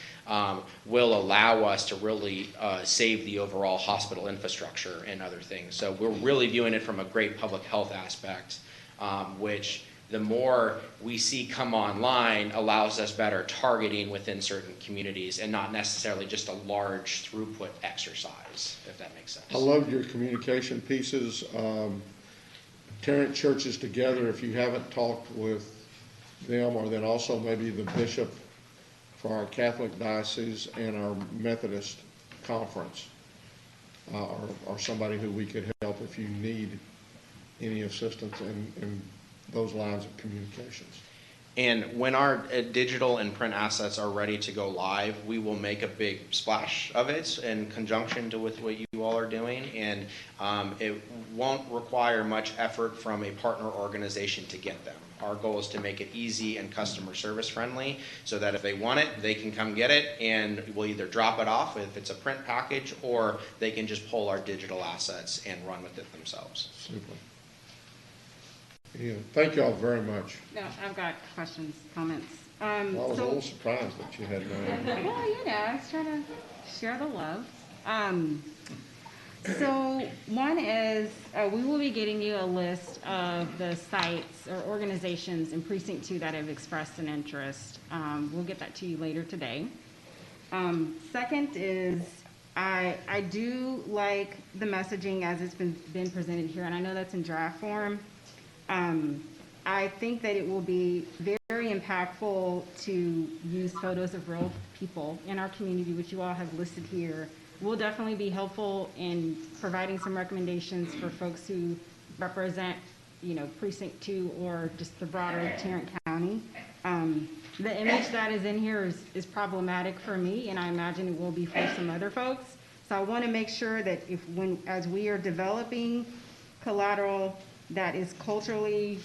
will allow us to really save the overall hospital infrastructure and other things. So we're really viewing it from a great public health aspect, which the more we see come online allows us better targeting within certain communities and not necessarily just a large throughput exercise, if that makes sense. I love your communication pieces. Parent churches together, if you haven't talked with them, or then also maybe the bishop for our Catholic diocese and our Methodist conference, or somebody who we could help if you need any assistance in those lines of communications. And when our digital and print assets are ready to go live, we will make a big splash of it in conjunction with what you all are doing. And it won't require much effort from a partner organization to get them. Our goal is to make it easy and customer service friendly so that if they want it, they can come get it, and we'll either drop it off if it's a print package, or they can just pull our digital assets and run with it themselves. Super. Yeah, thank you all very much. No, I've got questions, comments. Well, I was a little surprised that you had no. Well, you know, I was trying to share the love. So one is, we will be getting you a list of the sites or organizations in Precinct 2 that have expressed an interest. We'll get that to you later today. Second is, I do like the messaging as it's been presented here, and I know that's in draft form. I think that it will be very impactful to use photos of real people in our community, which you all have listed here. Will definitely be helpful in providing some recommendations for folks who represent, you know, Precinct 2 or just the broader Tarrant County. The image that is in here is problematic for me, and I imagine it will be for some other folks. So I want to make sure that as we are developing collateral that is culturally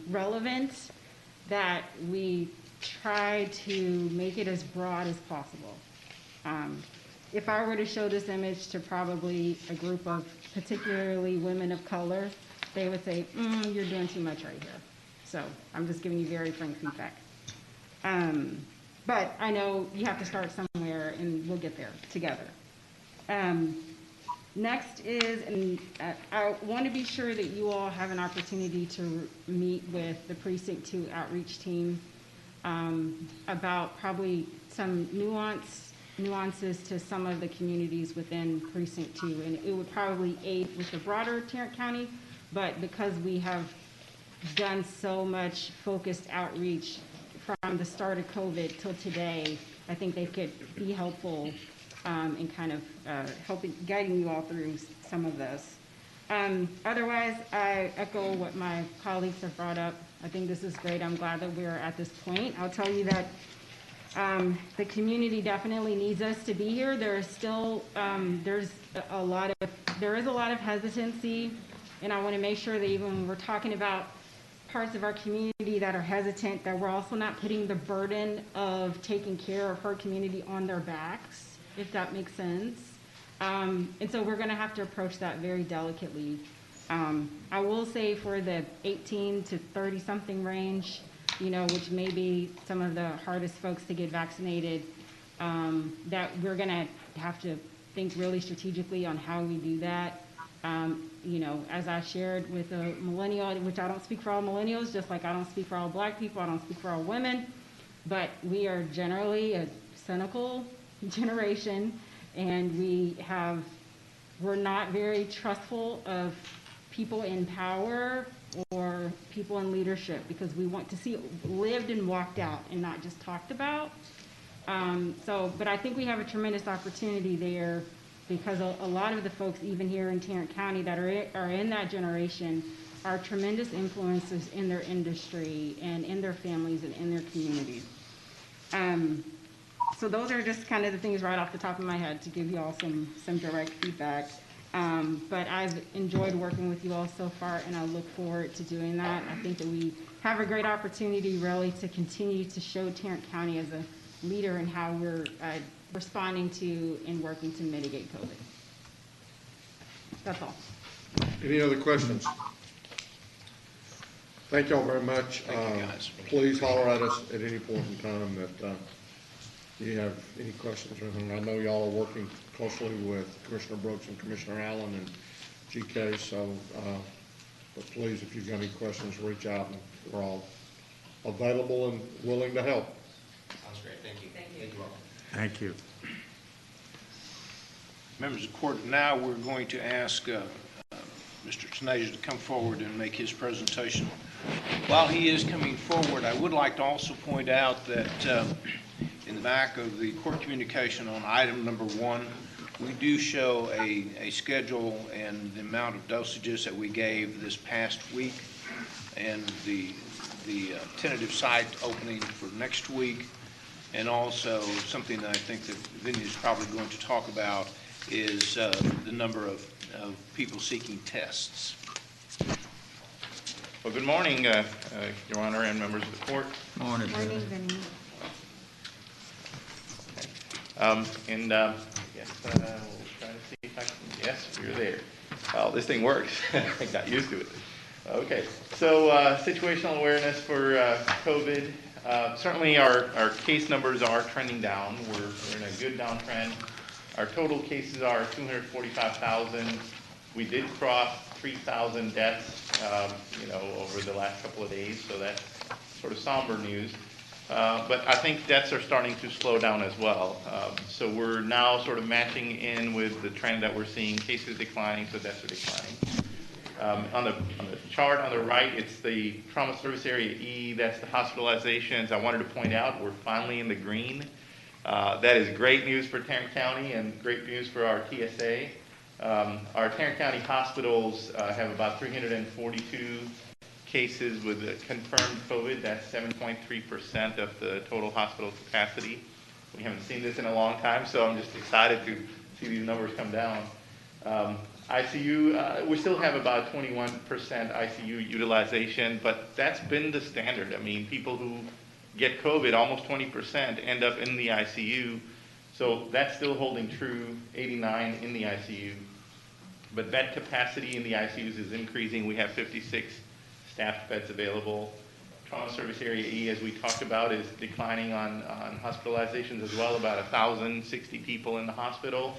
relevant, that we try to make it as broad as possible. If I were to show this image to probably a group of particularly women of color, they would say, you're doing too much right here. So I'm just giving you very frank feedback. But I know you have to start somewhere, and we'll get there together. Next is, and I want to be sure that you all have an opportunity to meet with the Precinct 2 outreach team about probably some nuances to some of the communities within Precinct 2. And it would probably aid with the broader Tarrant County, but because we have done so much focused outreach from the start of COVID till today, I think they could be helpful in kind of helping, guiding you all through some of this. Otherwise, I echo what my colleagues have brought up. I think this is great. I'm glad that we're at this point. I'll tell you that the community definitely needs us to be here. There is still, there is a lot of hesitancy, and I want to make sure that even when we're talking about parts of our community that are hesitant, that we're also not putting the burden of taking care of her community on their backs, if that makes sense. And so we're going to have to approach that very delicately. I will say for the 18 to 30 something range, you know, which may be some of the hardest folks to get vaccinated, that we're going to have to think really strategically on how we do that. You know, as I shared with a millennial, which I don't speak for all millennials, just like I don't speak for all black people, I don't speak for all women, but we are generally a cynical generation, and we're not very trustful of people in power or people in leadership, because we want to see it lived and walked out and not just talked about. But I think we have a tremendous opportunity there, because a lot of the folks, even here in Tarrant County, that are in that generation are tremendous influences in their industry and in their families and in their communities. So those are just kind of the things right off the top of my head to give you all some direct feedback. But I've enjoyed working with you all so far, and I look forward to doing that. I think that we have a great opportunity really to continue to show Tarrant County as a leader in how we're responding to and working to mitigate COVID. That's all. Any other questions? Thank y'all very much. Thank you, guys. Please holler at us at any point in time that you have any questions or anything. I know y'all are working closely with Commissioner Brooks and Commissioner Allen and GK, so, but please, if you've got any questions, reach out, and we're all available and willing to help. Sounds great. Thank you. Thank you. all. Thank you. Members of the court, now we're going to ask Mr. Tenasia to come forward and make his presentation. While he is coming forward, I would like to also point out that in the back of the court communication on item number 1, we do show a schedule and the amount of dosages that we gave this past week, and the tentative site opening for next week. And also something that I think that Vinny is probably going to talk about is the number of people seeking tests. Well, good morning, Your Honor and members of the court. Morning. Morning, Vinny. Yes, we'll try to see if I can, yes, you're there. Well, this thing works. I got used to it. Okay, so situational awareness for COVID. Certainly our case numbers are trending down. We're in a good downtrend. Our total cases are 245,000. We did cross 3,000 deaths, over the last couple of days, so that's sort of somber news. But I think deaths are starting to slow down as well. So we're now sort of matching in with the trend that we're seeing, cases declining, so deaths are declining. On the chart on the right, it's the trauma service area E, that's the hospitalizations. I wanted to point out we're finally in the green. That is great news for Tarrant County and great news for our TSA. Our Tarrant County hospitals have about 342 cases with confirmed COVID. That's 7.3% of the total hospital capacity. We haven't seen this in a long time, so I'm just excited to see these numbers come down. ICU, we still have about 21% ICU utilization, but that's been the standard. I mean, people who get COVID, almost 20% end up in the ICU. So that's still holding true, 89 in the ICU. But bed capacity in the ICUs is increasing. We have 56 staffed beds available. Trauma service area E, as we talked about, is declining on hospitalizations as well, about 1,060 people in the hospital.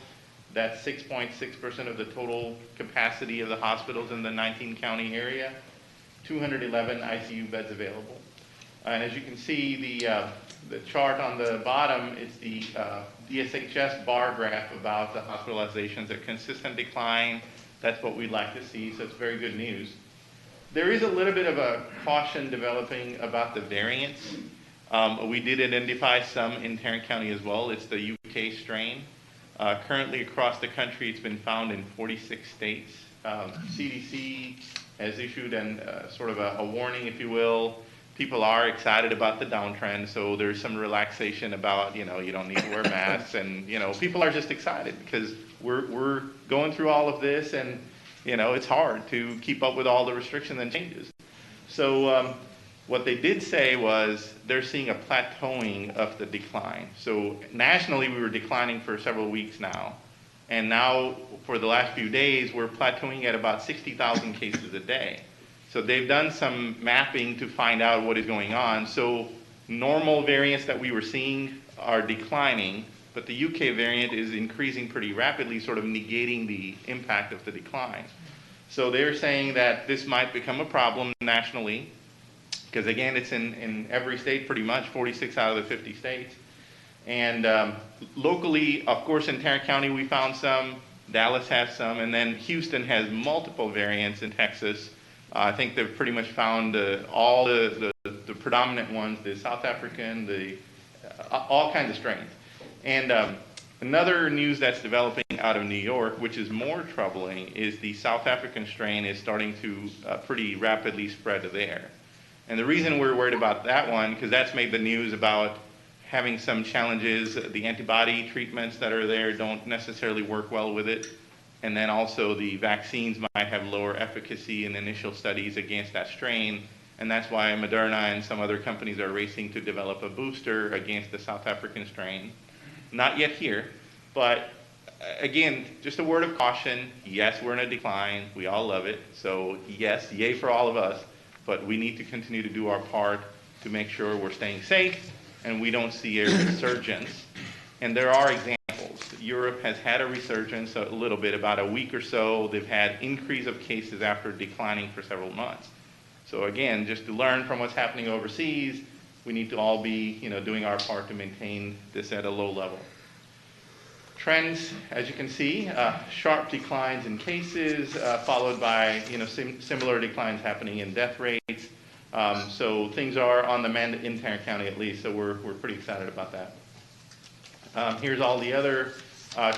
That's 6.6% of the total capacity of the hospitals in the 19-county area. 211 ICU beds available. And as you can see, the chart on the bottom is the DSHS bar graph about the hospitalizations, a consistent decline. That's what we'd like to see, so it's very good news. There is a little bit of a caution developing about the variants. We did identify some in Tarrant County as well. It's the UK strain. Currently across the country, it's been found in 46 states. CDC has issued sort of a warning, if you will. People are excited about the downtrend, so there's some relaxation about, you don't need to wear masks, and, people are just excited because we're going through all of this, and, it's hard to keep up with all the restrictions and changes. So what they did say was they're seeing a plateauing of the decline. So nationally, we were declining for several weeks now. And now, for the last few days, we're plateauing at about 60,000 cases a day. So they've done some mapping to find out what is going on. So normal variants that we were seeing are declining, but the UK variant is increasing pretty rapidly, sort of negating the impact of the decline. So they're saying that this might become a problem nationally, because again, it's in every state pretty much, 46 out of the 50 states. And locally, of course, in Tarrant County, we found some, Dallas has some, and then Houston has multiple variants in Texas. I think they've pretty much found all the predominant ones, the South African, all kinds of strains. And another news that's developing out of New York, which is more troubling, is the South African strain is starting to pretty rapidly spread there. And the reason we're worried about that one, because that's made the news about having some challenges, the antibody treatments that are there don't necessarily work well with it. And then also the vaccines might have lower efficacy in initial studies against that strain. And that's why Moderna and some other companies are racing to develop a booster against the South African strain. Not yet here, but again, just a word of caution. Yes, we're in a decline. We all love it. So yes, yay for all of us. But we need to continue to do our part to make sure we're staying safe and we don't see a resurgence. And there are examples. Europe has had a resurgence a little bit, about a week or so. They've had increase of cases after declining for several months. So again, just to learn from what's happening overseas, we need to all be doing our part to maintain this at a low level. Trends, as you can see, sharp declines in cases, followed by similar declines happening in death rates. So things are on the mend in Tarrant County at least, so we're pretty excited about that. Here's all the other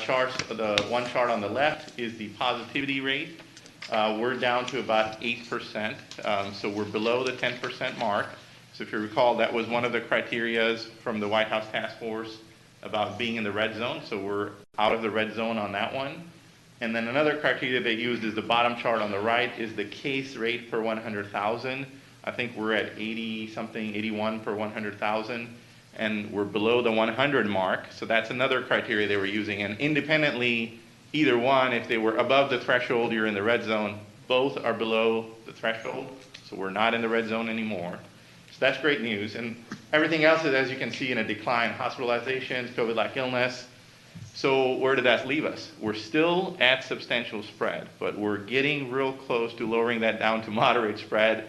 charts. The one chart on the left is the positivity rate. We're down to about 8%, so we're below the 10% mark. So if you recall, that was one of the criterias from the White House Task Force about being in the red zone, so we're out of the red zone on that one. And then another criteria they used is the bottom chart on the right is the case rate per 100,000. I think we're at 80-something, 81 per 100,000, and we're below the 100 mark, so that's another criteria they were using. And independently, either one, if they were above the threshold, you're in the red zone. Both are below the threshold, so we're not in the red zone anymore. So that's great news. And everything else is, as you can see, in a decline. Hospitalizations, COVID-like illness. So where did that leave us? We're still at substantial spread, but we're getting real close to lowering that down to moderate spread.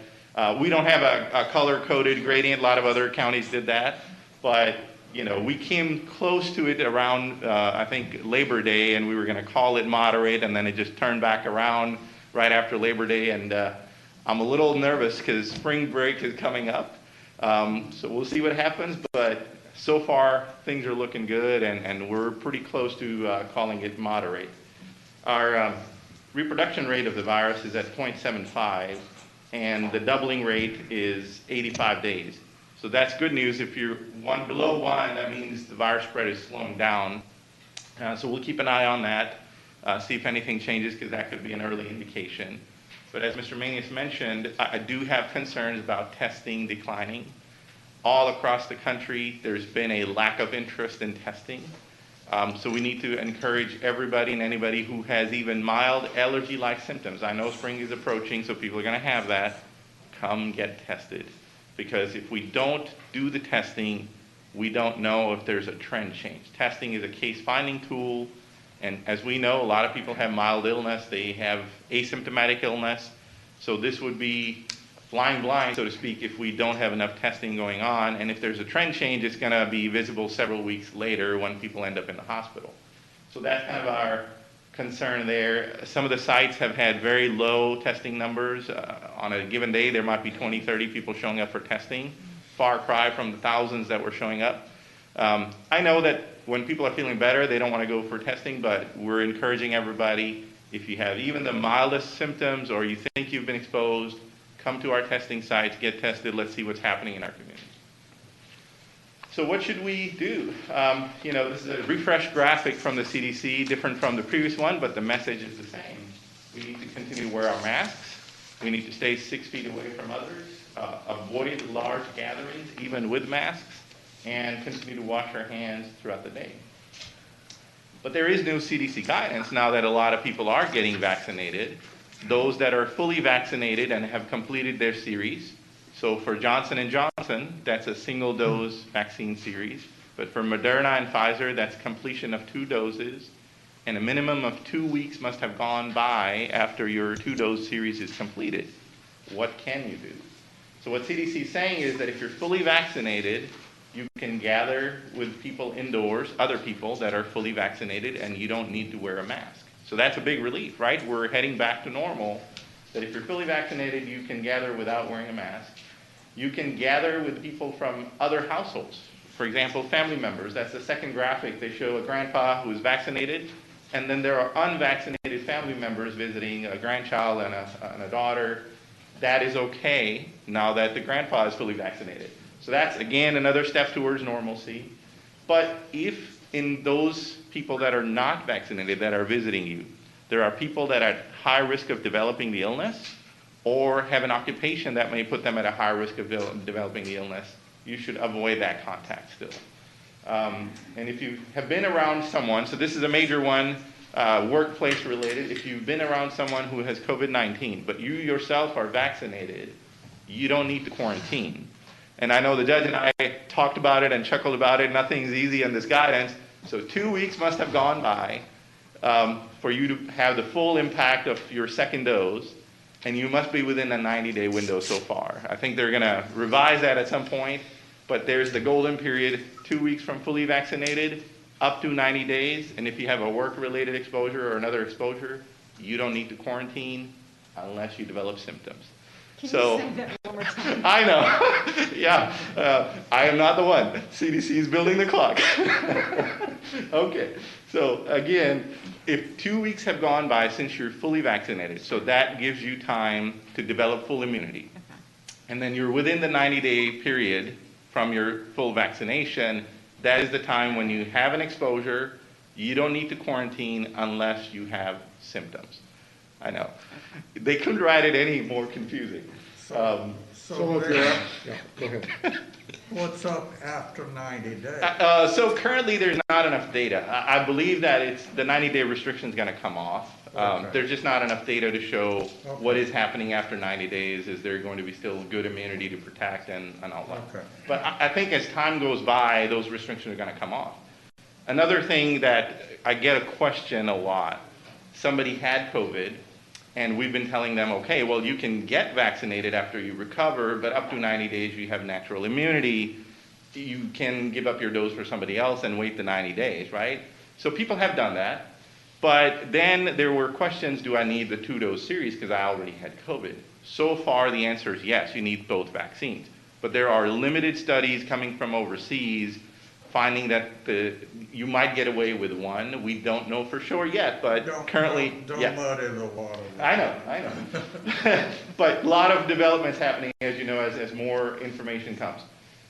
We don't have a color-coded gradient. A lot of other counties did that. But, we came close to it around, I think, Labor Day, and we were going to call it moderate, and then it just turned back around right after Labor Day. And I'm a little nervous because spring break is coming up. So we'll see what happens. But so far, things are looking good, and we're pretty close to calling it moderate. Our reproduction rate of the virus is at 0.75, and the doubling rate is 85 days. So that's good news. If you're below 1, that means the virus spread is slowing down. So we'll keep an eye on that, see if anything changes, because that could be an early indication. But as Mr. Manius mentioned, I do have concerns about testing declining. All across the country, there's been a lack of interest in testing. So we need to encourage everybody and anybody who has even mild allergy-like symptoms. I know spring is approaching, so people are going to have that. Come get tested. Because if we don't do the testing, we don't know if there's a trend change. Testing is a case-finding tool, and as we know, a lot of people have mild illness. They have asymptomatic illness. So this would be flying blind, so to speak, if we don't have enough testing going on. And if there's a trend change, it's going to be visible several weeks later when people end up in the hospital. So that's kind of our concern there. Some of the sites have had very low testing numbers. On a given day, there might be 20, 30 people showing up for testing. far cry from the thousands that were showing up. I know that when people are feeling better, they don't want to go for testing, but we're encouraging everybody, if you have even the mildest symptoms or you think you've been exposed, come to our testing sites, get tested, let's see what's happening in our community. So what should we do? This is a refreshed graphic from the CDC, different from the previous one, but the message is the same. We need to continue to wear our masks. We need to stay 6 feet away from others, avoid large gatherings, even with masks, and continue to wash our hands throughout the day. But there is new CDC guidance now that a lot of people are getting vaccinated. Those that are fully vaccinated and have completed their series. So for Johnson & Johnson, that's a single-dose vaccine series. But for Moderna and Pfizer, that's completion of 2 doses. And a minimum of 2 weeks must have gone by after your 2-dose series is completed. What can you do? So what CDC is saying is that if you're fully vaccinated, you can gather with people indoors, other people that are fully vaccinated, and you don't need to wear a mask. So that's a big relief, right? We're heading back to normal, that if you're fully vaccinated, you can gather without wearing a mask. You can gather with people from other households. For example, family members. That's the second graphic. They show a grandpa who is vaccinated, and then there are unvaccinated family members visiting a grandchild and a daughter. That is okay now that the grandpa is fully vaccinated. So that's, again, another step towards normalcy. But if in those people that are not vaccinated that are visiting you, there are people that are at high risk of developing the illness or have an occupation that may put them at a high risk of developing the illness, you should avoid that contact still. And if you have been around someone, so this is a major one, workplace related, if you've been around someone who has COVID-19, but you yourself are vaccinated, you don't need to quarantine. And I know the judge and I talked about it and chuckled about it. Nothing's easy in this guidance. So 2 weeks must have gone by for you to have the full impact of your second dose, and you must be within a 90-day window so far. I think they're going to revise that at some point, but there's the golden period, 2 weeks from fully vaccinated, up to 90 days, and if you have a work-related exposure or another exposure, you don't need to quarantine unless you develop symptoms. Can So, you say that one more time? I know. Yeah, I am not the one. CDC is building the clock. Okay. So again, if 2 weeks have gone by since you're fully vaccinated, so that gives you time to develop full immunity. And then you're within the 90-day period from your full vaccination, that is the time when you have an exposure, you don't need to quarantine unless you have symptoms. I know. They couldn't write it any more confusing. So if you're out, yeah, go ahead. What's up after 90 days? So currently there's not enough data. I believe that the 90-day restriction is going to come off. Okay. There's just not enough data to show what is happening after 90 days. Is there going to be still good immunity to protect and all that? Okay. But I think as time goes by, those restrictions are going to come off. Another thing that I get a question a lot, somebody had COVID, and we've been telling them, okay, well, you can get vaccinated after you recover, but up to 90 days you have natural immunity. You can give up your dose for somebody else and wait the 90 days, right? So people have done that. But then there were questions, do I need the 2-dose series because I already had COVID? So far, the answer is yes, you need both vaccines. But there are limited studies coming from overseas finding that you might get away with one. We don't know for sure yet, but currently, don't yeah. muddy the water. I know. But a lot of developments happening, as you know, as more information comes.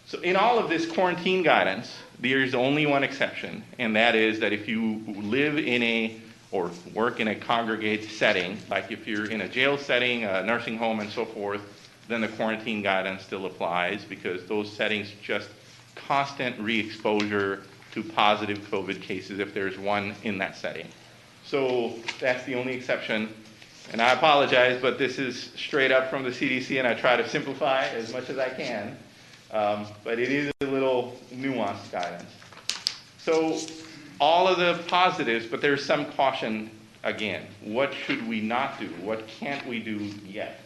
So in all of this quarantine guidance, there's only one exception, and that is that if you live in or work in a congregate setting, like if you're in a jail setting, a nursing home, and so forth, then the quarantine guidance still applies because those settings just constant re-exposure to positive COVID cases if there's one in that setting. So that's the only exception. And I apologize, but this is straight up from the CDC, and I try to simplify as much as I can. But it is a little nuanced guidance. So all of the positives, but there's some caution again. What should we not do? What can't we do yet?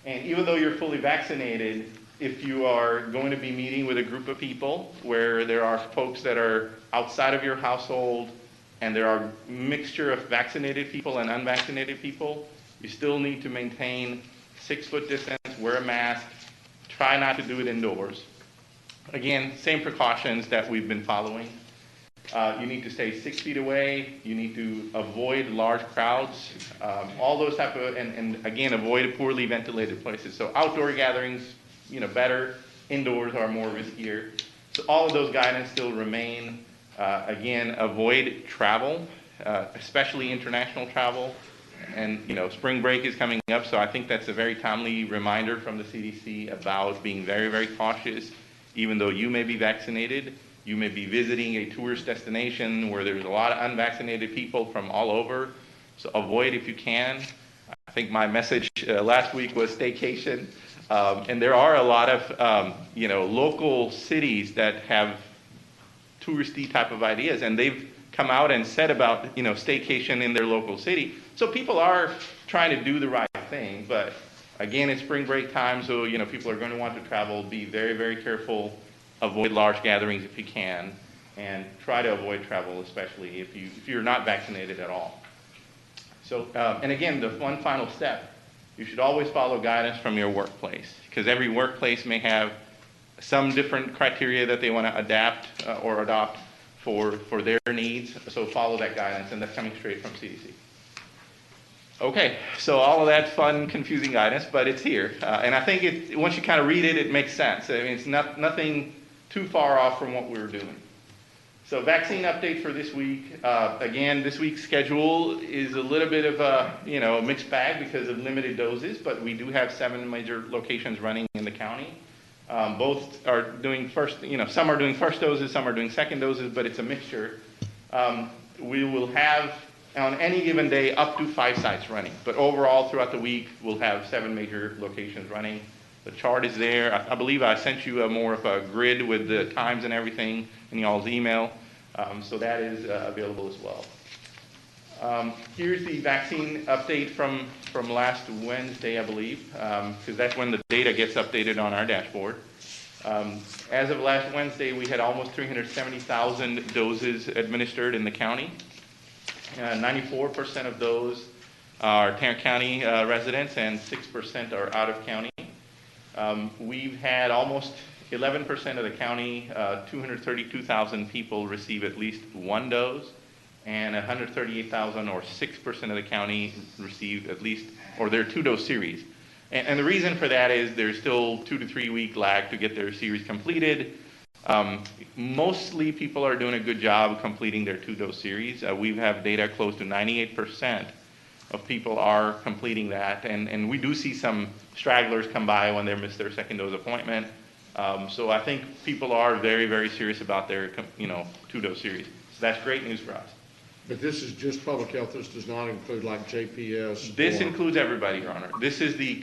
And even though you're fully vaccinated, if you are going to be meeting with a group of people where there are folks that are outside of your household and there are a mixture of vaccinated people and unvaccinated people, you still need to maintain 6-foot distance, wear a mask, try not to do it indoors. Again, same precautions that we've been following. You need to stay 6 feet away. You need to avoid large crowds. All those type of, and again, avoid poorly ventilated places. So outdoor gatherings, better. Indoors are more riskier. So all of those guidance still remain. Again, avoid travel, especially international travel. And, spring break is coming up, so I think that's a very timely reminder from the CDC about being very, very cautious. Even though you may be vaccinated, you may be visiting a tourist destination where there's a lot of unvaccinated people from all over. So avoid if you can. I think my message last week was staycation. And there are a lot of, local cities that have touristy type of ideas, and they've come out and said about, staycation in their local city. So people are trying to do the right thing, but again, it's spring break time, so, people are going to want to travel. Be very, very careful. Avoid large gatherings if you can, and try to avoid travel, especially if you're not vaccinated at all. So, and again, the one final step, you should always follow guidance from your workplace, because every workplace may have some different criteria that they want to adapt or adopt for their needs. So follow that guidance, and that's coming straight from CDC. Okay, so all of that fun, confusing guidance, but it's here. And I think once you kind of read it, it makes sense. I mean, it's nothing too far off from what we were doing. So vaccine update for this week. Again, this week's schedule is a little bit of a mixed bag because of limited doses, but we do have 7 major locations running in the county. Both are doing some are doing first doses, some are doing second doses, but it's a mixture. We will have on any given day up to 5 sites running, but overall throughout the week we'll have 7 major locations running. The chart is there. I believe I sent you more of a grid with the times and everything in y'all's email, so that is available as well. Here's the vaccine update from last Wednesday, I believe, because that's when the data gets updated on our dashboard. As of last Wednesday, we had almost 370,000 doses administered in the county. 94% of those are Tarrant County residents, and 6% are out of county. We've had almost 11% of the county, 232,000 people receive at least 1 dose, and 138,000 or 6% of the county receive at least, or their 2-dose series. And the reason for that is there's still 2 to 3 week lag to get their series completed. Mostly people are doing a good job completing their 2-dose series. We have data close to 98% of people are completing that, and we do see some stragglers come by when they miss their second dose appointment. So I think people are very, very serious about their 2-dose series. So that's great news for us. But this is just public health. This does not include like JPS. This includes everybody, Your Honor. This is the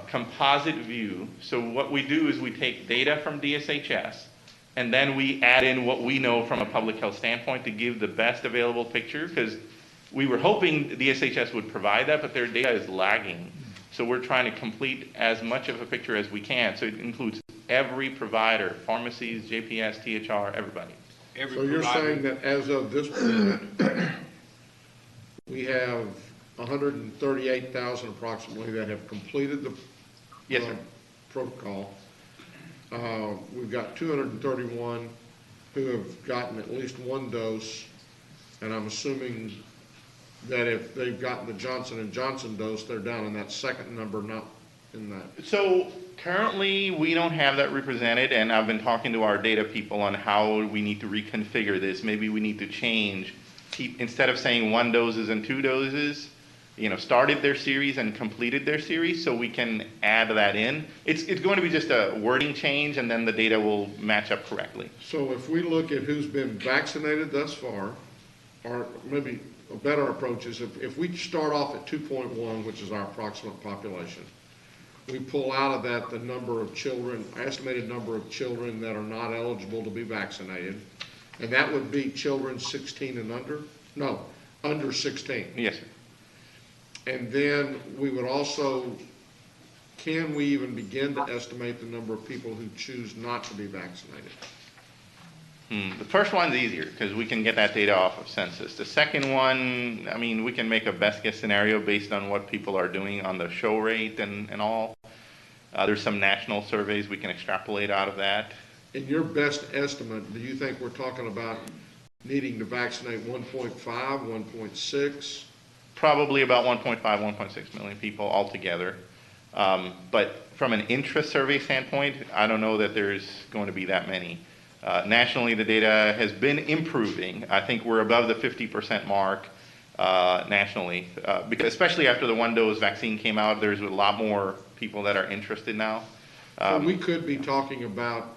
composite view. So what we do is we take data from DSHS, and then we add in what we know from a public health standpoint to give the best available picture, because we were hoping DSHS would provide that, but their data is lagging. So we're trying to complete as much of a picture as we can. So it includes every provider, pharmacies, JPS, THR, everybody. So you're saying that as of this point, we have 138,000 approximately that have completed the Yes, sir. protocol. We've got 231 who have gotten at least 1 dose, and I'm assuming that if they've gotten the Johnson & Johnson dose, they're down in that second number, not in that. So currently, we don't have that represented, and I've been talking to our data people on how we need to reconfigure this. Maybe we need to change, instead of saying 1 doses and 2 doses, started their series and completed their series, so we can add that in. It's going to be just a wording change, and then the data will match up correctly. So if we look at who's been vaccinated thus far, or maybe a better approach is if we start off at 2.1, which is our approximate population, we pull out of that the number of children, estimated number of children that are not eligible to be vaccinated, and that would be children 16 and under? No, under 16. Yes, sir. And then we would also, can we even begin to estimate the number of people who choose not to be vaccinated? The first one's easier because we can get that data off of census. The second one, I mean, we can make a best guess scenario based on what people are doing on the show rate and all. There's some national surveys we can extrapolate out of that. in your best estimate, do you think we're talking about needing to vaccinate 1.5, 1.6? Probably about 1.5, 1.6 million people altogether. But from an interest survey standpoint, I don't know that there's going to be that many. Nationally, the data has been improving. I think we're above the 50% mark nationally, because especially after the one-dose vaccine came out, there's a lot more people that are interested now. So we could be talking about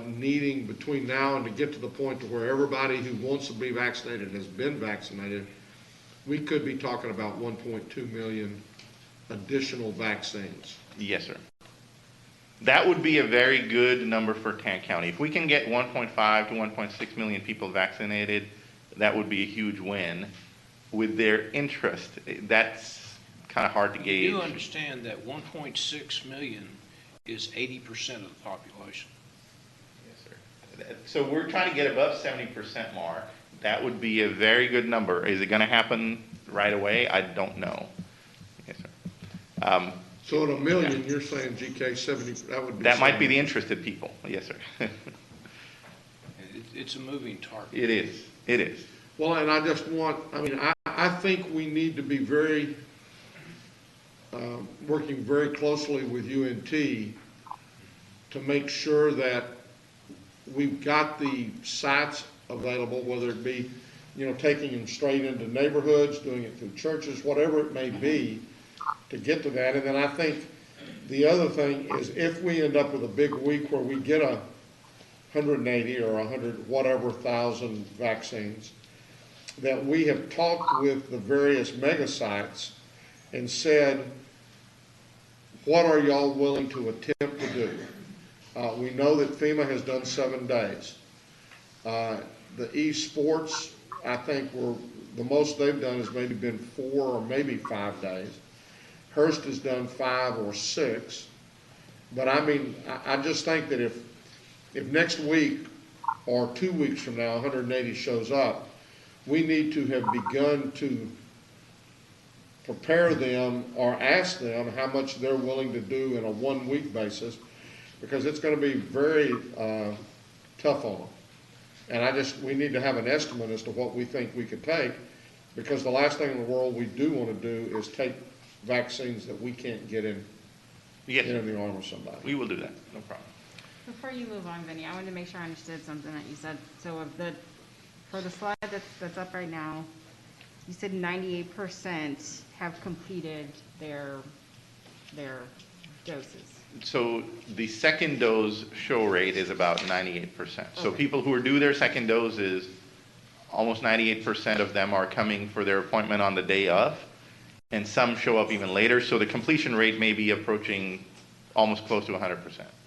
needing between now and to get to the point to where everybody who wants to be vaccinated has been vaccinated, we could be talking about 1.2 million additional vaccines. Yes, sir. That would be a very good number for Tarrant County. If we can get 1.5 to 1.6 million people vaccinated, that would be a huge win. With their interest, that's kind of hard to gauge. You understand that 1.6 million is 80% of the population. Yes, sir. So we're trying to get above 70% mark. That would be a very good number. Is it going to happen right away? I don't know. Yes, sir. So at a million, you're saying GK 70, that would be. That might be the interested people. Yes, sir. It's a moving target. It is. It is. Well, and I just want, I think we need to be very, working very closely with UNT to make sure that we've got the sites available, whether it be, taking them straight into neighborhoods, doing it through churches, whatever it may be, to get to that. And then I think the other thing is if we end up with a big week where we get 180 or 100 whatever thousand vaccines, that we have talked with the various mega sites and said, what are y'all willing to attempt to do? We know that FEMA has done 7 days. The esports, I think the most they've done has maybe been 4 or maybe 5 days. Hearst has done 5 or 6. But I just think that if next week or 2 weeks from now 180 shows up, we need to have begun to prepare them or ask them how much they're willing to do in a 1-week basis, because it's going to be very tough on them. And we need to have an estimate as to what we think we could take, because the last thing in the world we do want to do is take vaccines that we can't get in the arm of somebody. We will do that. No problem. Before you move on, Vinny, I wanted to make sure I understood something that you said. So for the slide that's up right now, you said 98% have completed their doses. So the second dose show rate is about 98%. So people who are due their second doses, almost 98% of them are coming for their appointment on the day of, and some show up even later. So the completion rate may be approaching almost close to 100%.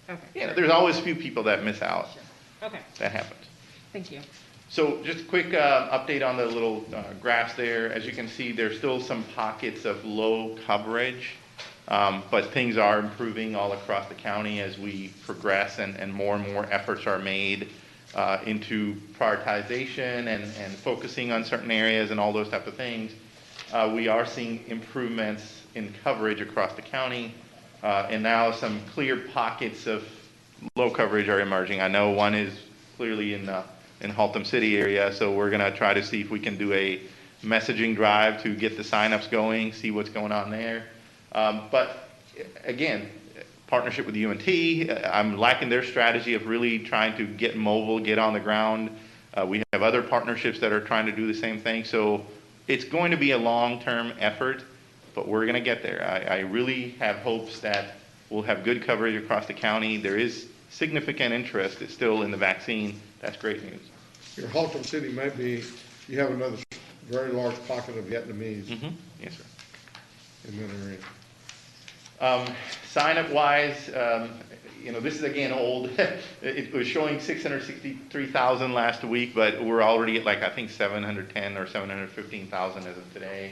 Okay. Yeah, there's always a few people that miss out. Sure. Okay. That happens. Thank you. So just a quick update on the little graphs there. As you can see, there's still some pockets of low coverage, but things are improving all across the county as we progress and more efforts are made into prioritization and focusing on certain areas and all those type of things. We are seeing improvements in coverage across the county, and now some clear pockets of low coverage are emerging. I know one is clearly in Haltom City area, so we're going to try to see if we can do a messaging drive to get the signups going, see what's going on there. But again, partnership with UNT, I'm liking their strategy of really trying to get mobile, get on the ground. We have other partnerships that are trying to do the same thing. So it's going to be a long-term effort, but we're going to get there. I really have hopes that we'll have good coverage across the county. There is significant interest still in the vaccine. That's great news. Your Haltom City may be, you have another very large pocket of Vietnamese. Mm-hmm. Yes, sir. In that area. Sign-up wise, this is again old. It was showing 663,000 last week, but we're already at I think 710 or 715,000 as of today.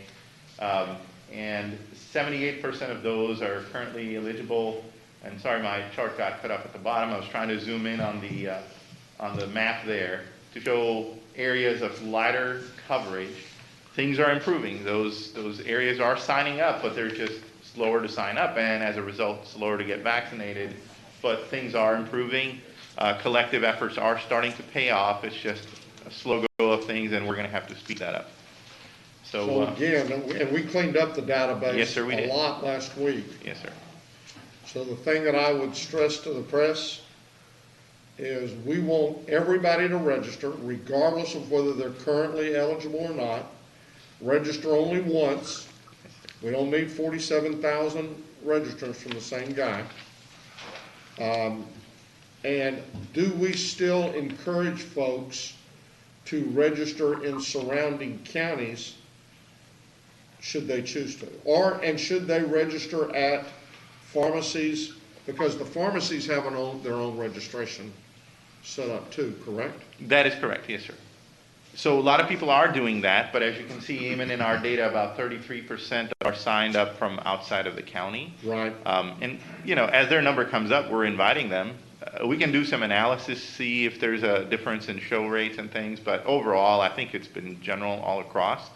And 78% of those are currently eligible. And sorry, my chart got cut off at the bottom. I was trying to zoom in on the map there to show areas of lighter coverage. Things are improving. Those areas are signing up, but they're just slower to sign up, and as a result, slower to get vaccinated. but things are improving. Collective efforts are starting to pay off. It's just a slow go of things, and we're going to have to speed that up. So again, and we cleaned up the database Yes, sir, we did. a lot last week. Yes, sir. So the thing that I would stress to the press is we want everybody to register, regardless of whether they're currently eligible or not. Register only once. We don't need 47,000 registrants from the same guy. And do we still encourage folks to register in surrounding counties should they choose to? And should they register at pharmacies? Because the pharmacies have their own registration set up too, correct? That is correct, yes, sir. So a lot of people are doing that, but as you can see, even in our data, about 33% are signed up from outside of the county. Right. And, as their number comes up, we're inviting them. We can do some analysis, see if there's a difference in show rates and things, but overall, I think it's been general all across.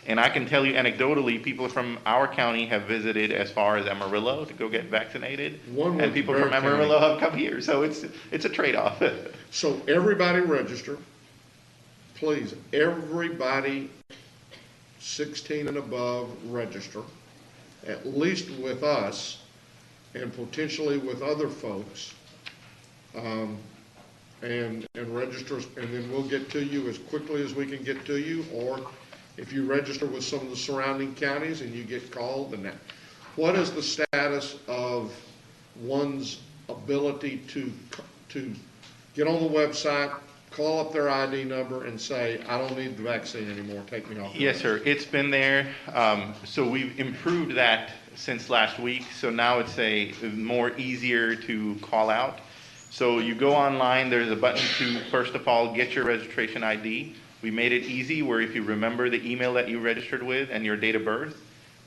And I can tell you anecdotally, people from our county have visited as far as Amarillo to go get vaccinated, and people from Amarillo have come here, so it's a trade-off. So everybody register. Please, everybody 16 and above register, at least with us and potentially with other folks, and register, and then we'll get to you as quickly as we can get to you, or if you register with some of the surrounding counties and you get called, then that. What is the status of one's ability to get on the website, call up their ID number and say, I don't need the vaccine anymore, take me off? Yes, sir. It's been there. So we've improved that since last week. So now it's more easier to call out. So you go online, there's a button to, first of all, get your registration ID. We made it easy where if you remember the email that you registered with and your date of birth,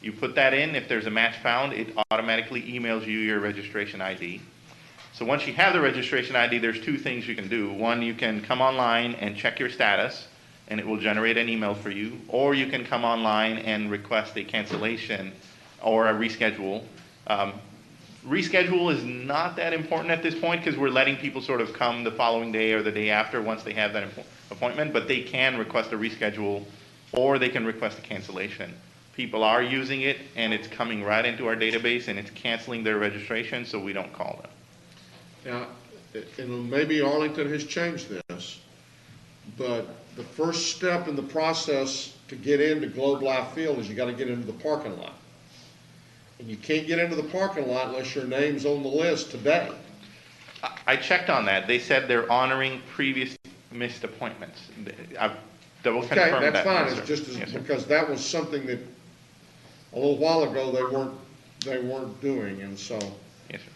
you put that in. If there's a match found, it automatically emails you your registration ID. So once you have the registration ID, there's two things you can do. One, you can come online and check your status, and it will generate an email for you. Or you can come online and request a cancellation or a reschedule. Reschedule is not that important at this point because we're letting people sort of come the following day or the day after once they have that appointment, but they can request a reschedule or they can request a cancellation. People are using it, and it's coming right into our database, and it's canceling their registration, so we don't call them. Now, and maybe Arlington has changed this, but the first step in the process to get into Globe Life Field is you got to get into the parking lot. And you can't get into the parking lot unless your name's on the list today. I checked on that. They said they're honoring previous missed appointments. I've double confirmed that. Okay, that's fine. Yes, It's just yes, because that was something that a little while ago they weren't doing, and so. Yes, sir.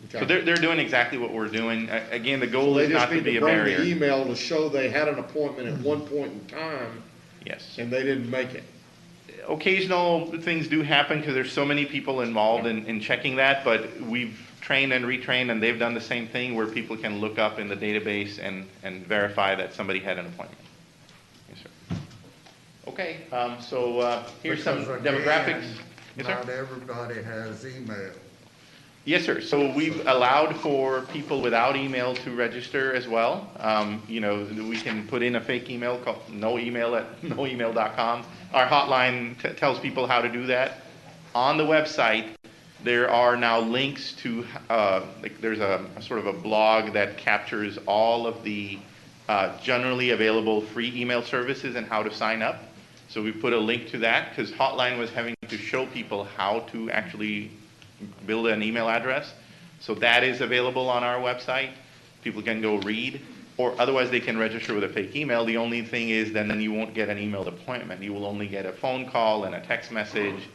Okay. So they're doing exactly what we're doing. Again, the goal is not to be a barrier. They just need to bring the email to show they had an appointment at one point in time. Yes. And they didn't make it. Occasional things do happen because there's so many people involved in checking that, but we've trained and retrained, and they've done the same thing where people can look up in the database and verify that somebody had an appointment. Yes, sir. Okay, so here's some demographics. Yes, sir. Not everybody has email. Yes, sir. So we've allowed for people without email to register as well. We can put in a fake email called noemail@noemail.com. Our hotline tells people how to do that. On the website, there are now links to, there's a sort of a blog that captures all of the generally available free email services and how to sign up. So we put a link to that because Hotline was having to show people how to actually build an email address. So that is available on our website. People can go read, or otherwise they can register with a fake email. The only thing is then you won't get an emailed appointment. You will only get a phone call and a text message.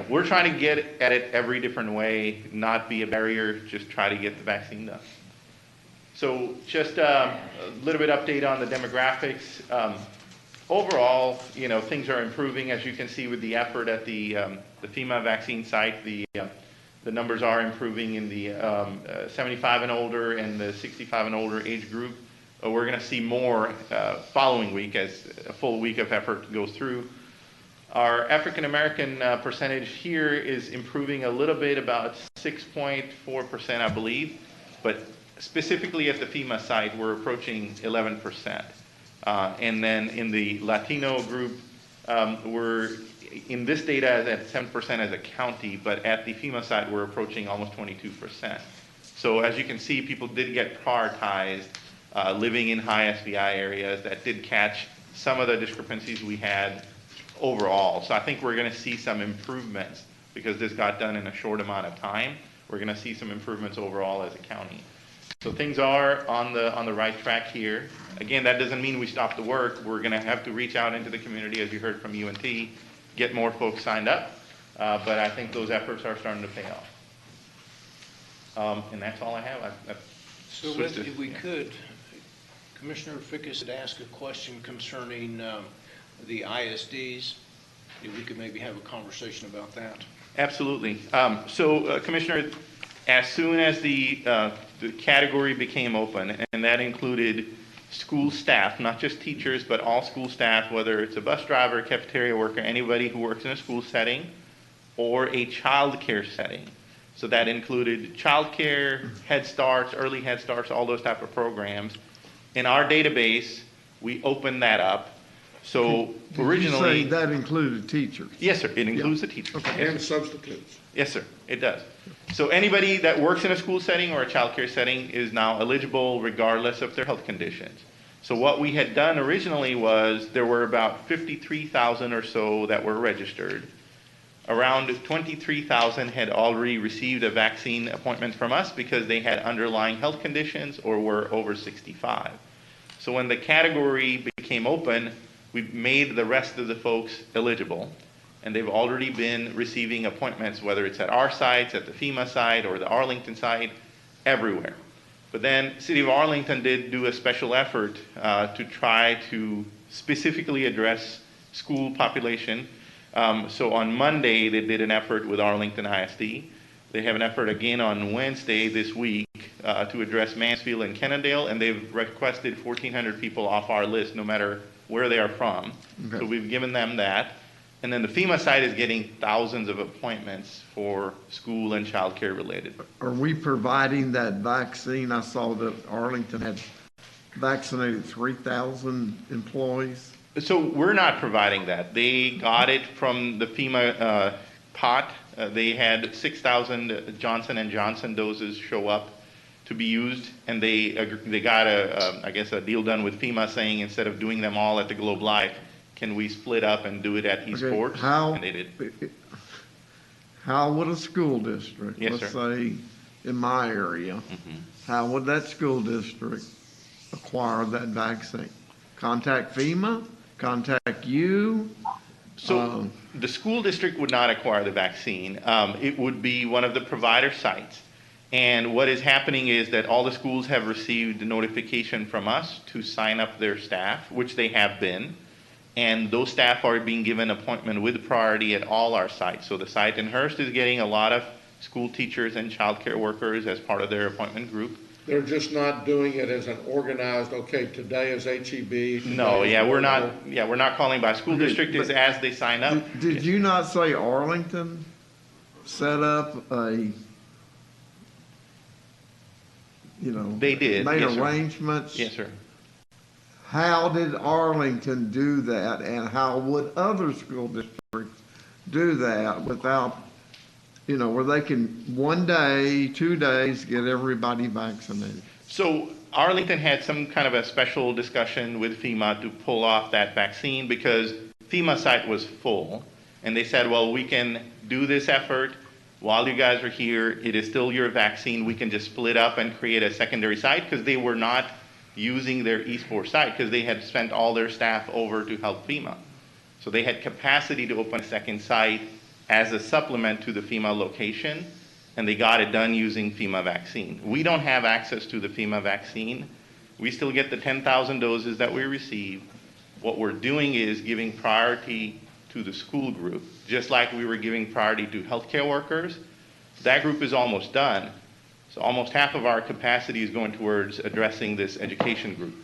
We're trying to get at it every different way, not be a barrier, just try to get the vaccine done. So just a little bit update on the demographics. Overall, things are improving, as you can see with the effort at the FEMA vaccine site. The numbers are improving in the 75 and older and the 65 and older age group. We're going to see more following week as a full week of effort goes through. Our African American percentage here is improving a little bit, about 6.4%, I believe, but specifically at the FEMA site, we're approaching 11%. And then in the Latino group, we're in this data at 7% as a county, but at the FEMA site, we're approaching almost 22%. So as you can see, people did get prioritized living in high SVI areas. That did catch some of the discrepancies we had overall. So I think we're going to see some improvements because this got done in a short amount of time. We're going to see some improvements overall as a county. So things are on the right track here. Again, that doesn't mean we stop the work. We're going to have to reach out into the community, as you heard from UNT, get more folks signed up. But I think those efforts are starting to pay off. And that's all I have. So if we could, Commissioner Fickus had asked a question concerning the ISDs. If we could maybe have a conversation about that. Absolutely. Commissioner, as soon as the category became open, and that included school staff, not just teachers, but all school staff, whether it's a bus driver, cafeteria worker, anybody who works in a school setting, or a child care setting. So that included child care, Head Starts, early Head Starts, all those type of programs. In our database, we opened that up. So originally... Did you say that included teachers? Yes, sir. It includes the teachers. Okay. And substitutes. Yes, sir. It does. So anybody that works in a school setting or a child care setting is now eligible regardless of their health conditions. So what we had done originally was there were about 53,000 or so that were registered. Around 23,000 had already received a vaccine appointment from us because they had underlying health conditions or were over 65. So when the category became open, we made the rest of the folks eligible, and they've already been receiving appointments, whether it's at our sites, at the FEMA site, or the Arlington site, everywhere. But then City of Arlington did do a special effort to try to specifically address school population. So on Monday, they did an effort with Arlington ISD. They have an effort again on Wednesday this week to address Mansfield and Kennedale, and they've requested 1,400 people off our list, no matter where they are from. Okay. So we've given them that. And then the FEMA site is getting thousands of appointments for school and child care related. Are we providing that vaccine? I saw that Arlington had vaccinated 3,000 employees. So we're not providing that. They got it from the FEMA pot. They had 6,000 Johnson & Johnson doses show up to be used, and they got a deal done with FEMA saying instead of doing them all at the Globe Life, can we split up and do it at East Sports? And they did. How would a school district, yes, let's sir. say in my area, how would that school district acquire that vaccine? Contact FEMA? Contact you? So the school district would not acquire the vaccine. It would be one of the provider sites. And what is happening is that all the schools have received a notification from us to sign up their staff, which they have been. And those staff are being given appointment with priority at all our sites. So the site in Hearst is getting a lot of school teachers and child care workers as part of their appointment group. They're just not doing it as an organized, okay, today is HEB. No, we're not calling by school district. It's as they sign up. Did you not say Arlington set up they did. Made yes, arrangements? Sir. Yes, sir. How did Arlington do that, and how would other school districts do that without, where they can 1 day, 2 days get everybody vaccinated? So Arlington had some kind of a special discussion with FEMA to pull off that vaccine because FEMA site was full, and they said, well, we can do this effort while you guys are here. It is still your vaccine. We can just split up and create a secondary site because they were not using their eSports site because they had spent all their staff over to help FEMA. So they had capacity to open a second site as a supplement to the FEMA location, and they got it done using FEMA vaccine. We don't have access to the FEMA vaccine. We still get the 10,000 doses that we receive. What we're doing is giving priority to the school group, just like we were giving priority to healthcare workers. That group is almost done. So almost half of our capacity is going towards addressing this education group.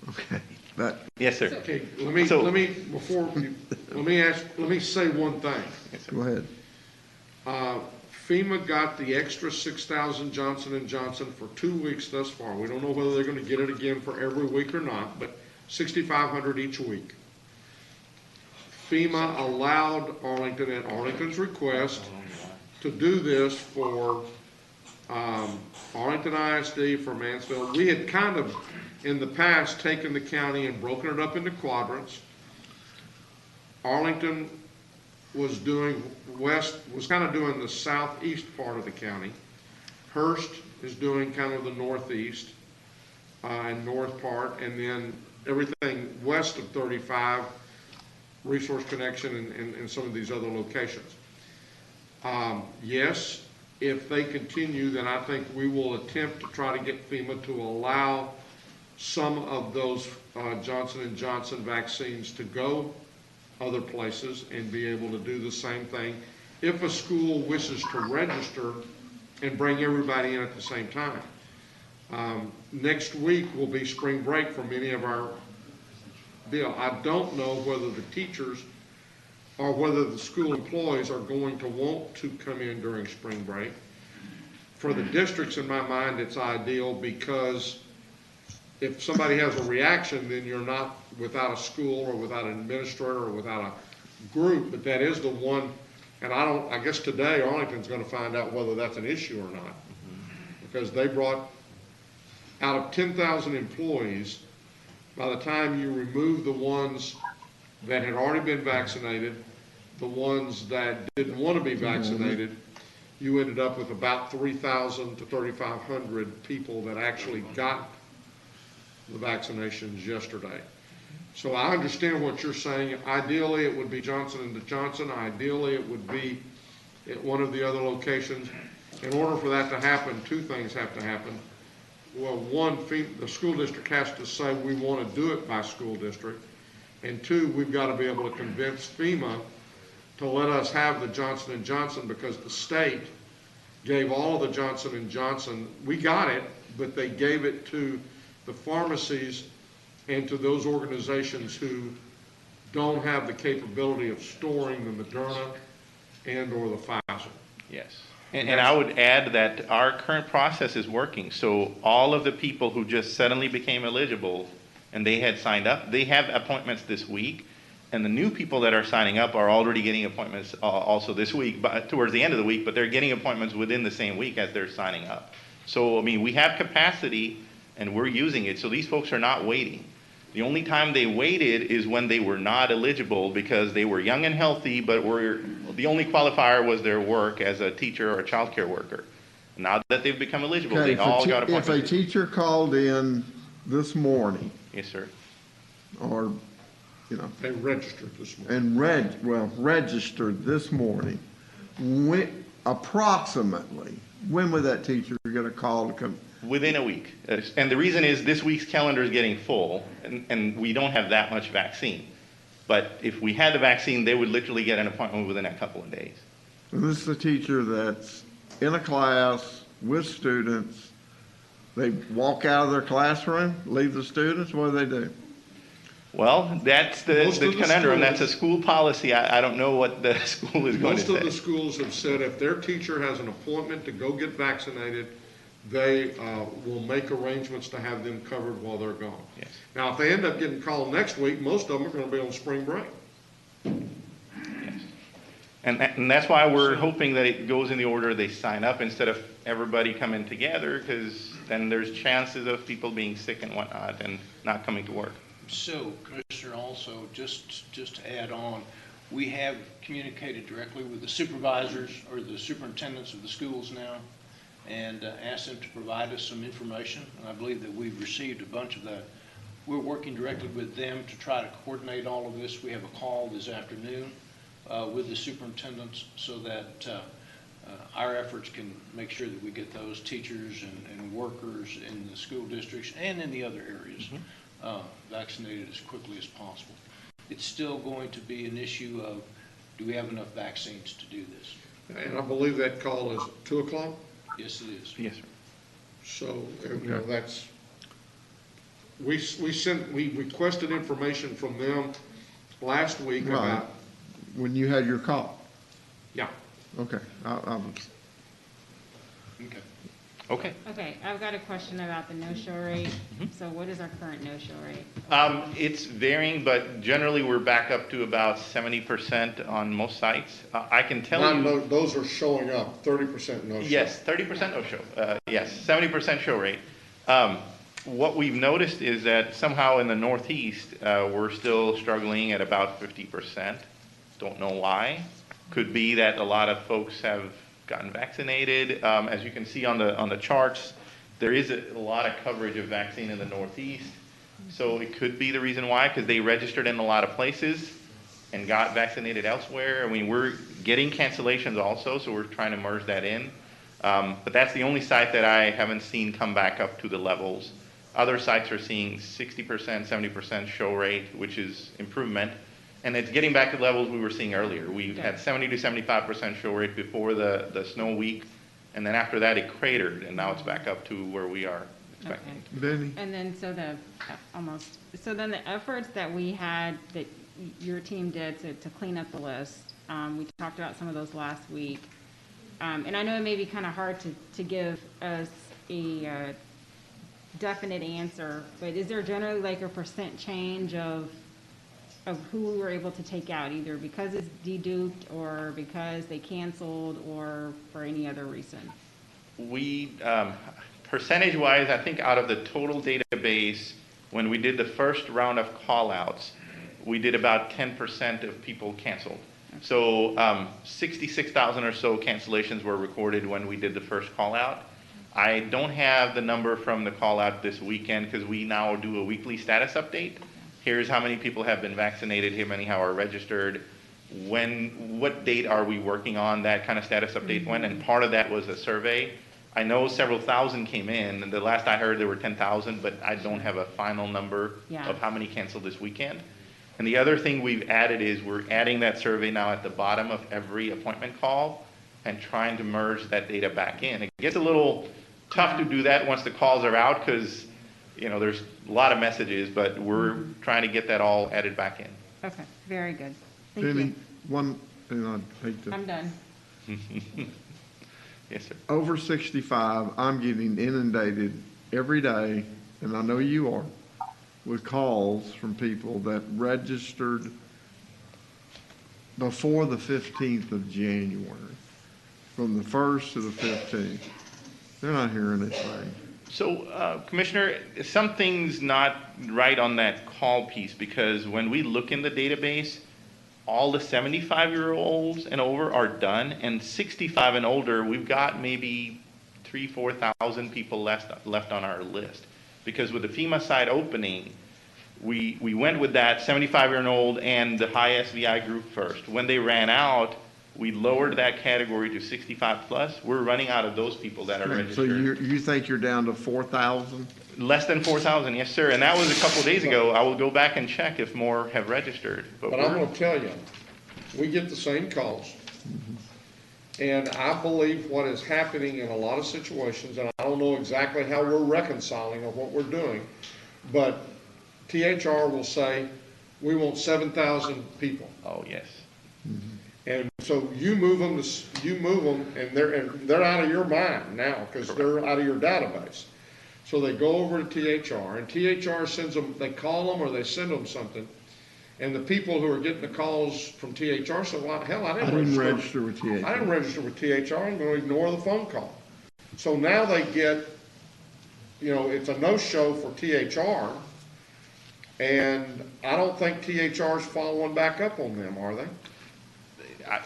Okay, That, Yes, sir. Okay, So- let me say one thing. go ahead. FEMA got the extra 6,000 Johnson & Johnson for 2 weeks thus far. We don't know whether they're gonna get it again for every week or not, but 6,500 each week. FEMA allowed Arlington, at Arlington's request, to do this for Arlington ISD, for Mansfield. We had kind of, in the past, taken the county and broken it up into quadrants. Arlington was doing kind of doing the southeast part of the county. Hearst is doing kind of the northeast and north part, and then everything west of 35, Resource Connection and some of these other locations. Yes, if they continue, then I think we will attempt to try to get FEMA to allow some of those Johnson & Johnson vaccines to go other places and be able to do the same thing if a school wishes to register and bring everybody in at the same time. Next week will be spring break for many of our deal. I don't know whether the teachers or whether the school employees are going to want to come in during spring break. For the districts, in my mind, it's ideal because if somebody has a reaction, then you're not without a school or without an administrator or without a group, but that is the one, and I guess today Arlington's gonna find out whether that's an issue or not. Because they brought, out of 10,000 employees, by the time you remove the ones that had already been vaccinated, the ones that didn't want to be vaccinated, you ended up with about 3,000 to 3,500 people that actually got the vaccinations yesterday. So I understand what you're saying. Ideally, it would be Johnson & Johnson. Ideally, it would be at one of the other locations. In order for that to happen, two things have to happen. Well, one, the school district has to say we want to do it by school district. And two, we've got to be able to convince FEMA to let us have the Johnson & Johnson, because the state gave all of the Johnson & Johnson. We got it, but they gave it to the pharmacies and to those organizations who don't have the capability of storing the Moderna and or the Pfizer. Yes. And I would add that our current process is working. So all of the people who just suddenly became eligible and they had signed up, they have appointments this week. And the new people that are signing up are already getting appointments also this week, but towards the end of the week, but they're getting appointments within the same week as they're signing up. So, I mean, we have capacity and we're using it. So these folks are not waiting. The only time they waited is when they were not eligible because they were young and healthy, but the only qualifier was their work as a teacher or a child care worker. Now that they've become eligible, Okay, they all got appointments. if a teacher called in this morning, Yes, sir. or, you know, They registered this morning. and registered this morning, approximately, when would that teacher get a call to come? Within a week. And the reason is this week's calendar is getting full, and we don't have that much vaccine. But if we had the vaccine, they would literally get an appointment within a couple of days. And this is a teacher that's in a class with students. They walk out of their classroom, leave the students, what do they do? Well, that's the conundrum. That's a school policy. I don't know what the school is going to say. Most of the schools have said if their teacher has an appointment to go get vaccinated, they will make arrangements to have them covered while they're gone. Yes. Now, if they end up getting called next week, most of them are going to be on spring break. Yes. And that's why we're hoping that it goes in the order they sign up instead of everybody coming together, because then there's chances of people being sick and whatnot and not coming to work. So, Commissioner, also, just to add on, we have communicated directly with the supervisors or the superintendents of the schools now and asked them to provide us some information, and I believe that we've received a bunch of that. We're working directly with them to try to coordinate all of this. We have a call this afternoon with the superintendents so that our efforts can make sure that we get those teachers and workers in the school districts and in the other areas vaccinated as quickly as possible. It's still going to be an issue of, do we have enough vaccines to do this? And I believe that call is 2 o'clock? Yes, it is. Yes, sir. So, you know, that's, we requested information from them last week Right. about, When you had your call? yeah. Okay, I was, Okay. Okay. Okay, I've got a question about the no-show rate. So what is our current no-show rate? It's varying, but generally we're back up to about 70% on most sites. I can tell Not you. no, those are showing up, 30% no show. Yes, 30% no show. Yes, 70% show rate. What we've noticed is that somehow in the Northeast, we're still struggling at about 50%. Don't know why. Could be that a lot of folks have gotten vaccinated. As you can see on the charts, there is a lot of coverage of vaccine in the Northeast. So it could be the reason why, because they registered in a lot of places and got vaccinated elsewhere. I mean, we're getting cancellations also, so we're trying to merge that in. But that's the only site that I haven't seen come back up to the levels. Other sites are seeing 60%, 70% show rate, which is improvement. And it's getting back to levels we were seeing earlier. We had 70 to 75% show rate before the snow week, and then after that it cratered, and now it's back up to where we are expecting. Denny? And then so then the efforts that we had, that your team did to clean up the list, we talked about some of those last week. And I know it may be kind of hard to give us a definite answer, but is there generally like a percent change of who we were able to take out, either because it's deduped or because they canceled or for any other reason? We, percentage-wise, I think out of the total database, when we did the first round of call-outs, we did about 10% of people canceled. So 66,000 or so cancellations were recorded when we did the first call-out. I don't have the number from the call-out this weekend because we now do a weekly status update. Here's how many people have been vaccinated, how many how are registered, what date are we working on, that kind of status update when, and part of that was a survey. I know several thousand came in, and the last I heard there were 10,000, but I don't have a final number of how many canceled this weekend. And the other thing we've added is we're adding that survey now at the bottom of every appointment call and trying to merge that data back in. It gets a little tough to do that once the calls are out because there's a lot of messages, but we're trying to get that all added back in. Okay, very good. Thank Denny, you. one thing I'd hate to. I'm done. Yes, sir. Over 65, I'm getting inundated every day, and I know you are, with calls from people that registered before the 15th of January, from the 1st to the 15th. They're not hearing anything. So, Commissioner, something's not right on that call piece because when we look in the database, all the 75-year-olds and over are done, and 65 and older, we've got maybe 3,000-4,000 people left on our list. Because with the FEMA side opening, we went with that 75-year-old and the high SVI group first. When they ran out, we lowered that category to 65 plus. We're running out of those people that are registered. So you think you're down to 4,000? Less than 4,000, yes, sir. And that was a couple of days ago. I will go back and check if more have registered. But I'm going to tell you, we get the same calls. And I believe what is happening in a lot of situations, and I don't know exactly how we're reconciling or what we're doing, but THR will say, we want 7,000 people. Oh, yes. And so you move them, and they're out of your mind now because they're out of your database. So they go over to THR, and THR sends them, they call them or they send them something. And the people who are getting the calls from THR say, well, hell, I didn't register with THR. I didn't register with THR. I'm going to ignore the phone call. So now they get, it's a no-show for THR. And I don't think THR's following back up on them, are they?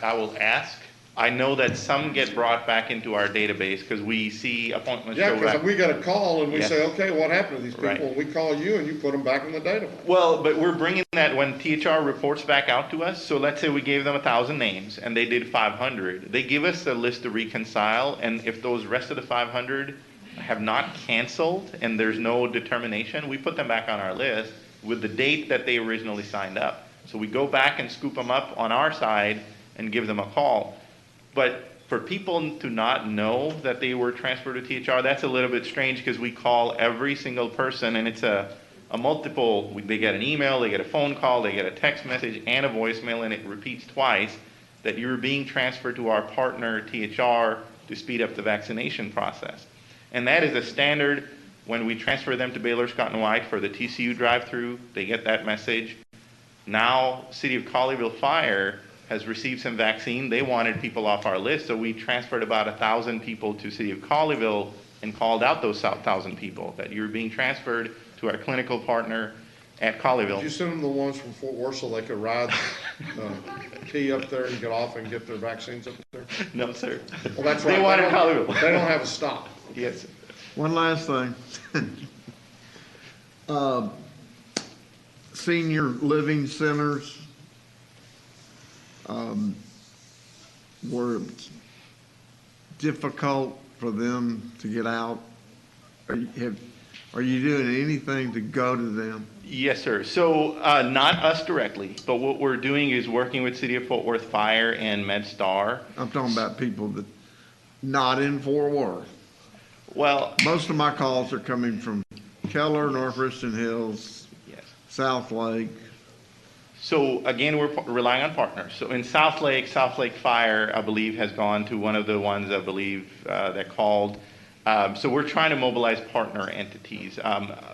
I will ask. I know that some get brought back into our database because we see appointments Yeah, show because back. we get a call and we Yes. say, okay, what happened to these people? Right. And we call you and you put them back in the database. Well, but we're bringing that when THR reports back out to us. So let's say we gave them 1,000 names and they did 500. They give us a list to reconcile, and if those rest of the 500 have not canceled and there's no determination, we put them back on our list with the date that they originally signed up. So we go back and scoop them up on our side and give them a call. But for people to not know that they were transferred to THR, that's a little bit strange because we call every single person, and it's a they get an email, they get a phone call, they get a text message and a voicemail, and it repeats twice that you're being transferred to our partner, THR, to speed up the vaccination process. And that is a standard when we transfer them to Baylor Scott and White for the TCU drive-through. They get that message. Now, City of Colleyville Fire has received some vaccine. They wanted people off our list, so we transferred about 1,000 people to City of Colleyville and called out those 1,000 people that you're being transferred to our clinical partner at Colleyville. Did you send them the ones from Fort Worth so they could ride T up there and get off and get their vaccines up there? No, sir. Well, that's right. They wanted Colleyville. They don't have a stop. Yes. One last thing. Senior living centers, were difficult for them to get out. Are you doing anything to go to them? Yes, sir. So not us directly, but what we're doing is working with City of Fort Worth Fire and MedStar. I'm talking about people that not in Fort Worth. Well, most of my calls are coming from Keller, North Richland Hills, yes, South Lake. So again, we're relying on partners. So in South Lake Fire, I believe, has gone to one of the ones, I believe, that called. So we're trying to mobilize partner entities.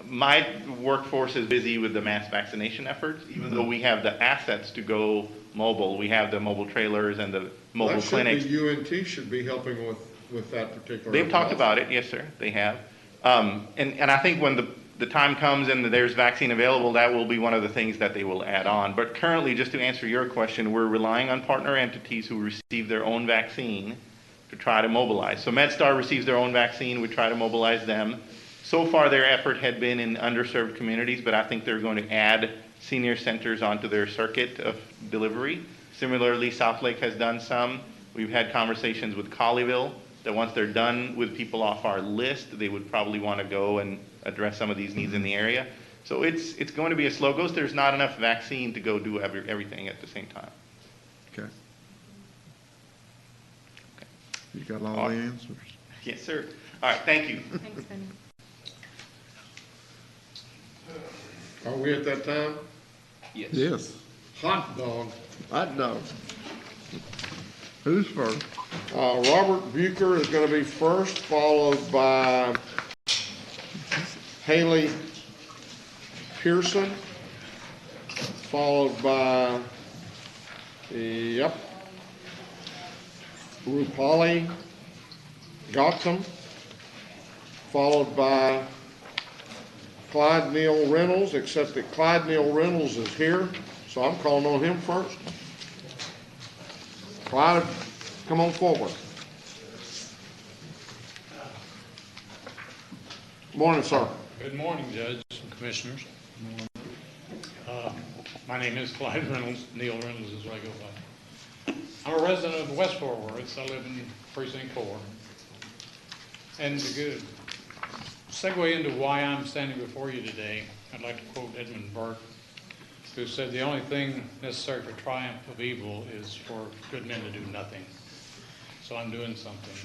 My workforce is busy with the mass vaccination efforts, even though we have the assets to go mobile. We have the mobile trailers and the mobile clinics. UNT should be helping with that particular. They've talked about it, yes, sir. They have. And I think when the time comes and there's vaccine available, that will be one of the things that they will add on. But currently, just to answer your question, we're relying on partner entities who receive their own vaccine to try to mobilize. So MedStar receives their own vaccine. We try to mobilize them. So far, their effort had been in underserved communities, but I think they're going to add senior centers onto their circuit of delivery. Similarly, South Lake has done some. We've had conversations with Colleyville that once they're done with people off our list, they would probably want to go and address some of these needs in the area. So it's going to be a slow go. There's not enough vaccine to go do everything at the same time. Okay. You got all the answers? Yes, sir. All right, thank you. Thanks, Benny. Are we at that time? Yes. Yes. Hot dog. Hot dog. Who's first? Robert Bucher is going to be first, followed by Haley Pearson, followed by, Rupali Gautam, followed by Clyde Neal Reynolds, except that Clyde Neal Reynolds is here, so I'm calling on him first. Clyde, come on forward. Morning, sir. Good morning, Judge and Commissioners. My name is Clyde Reynolds. Neil Reynolds is what I go by. I'm a resident of West Fort Worth. I live in Precinct 4. And to go segue into why I'm standing before you today, I'd like to quote Edmund Burke, who said, "The only thing necessary for triumph of evil is for good men to do nothing." So I'm doing something,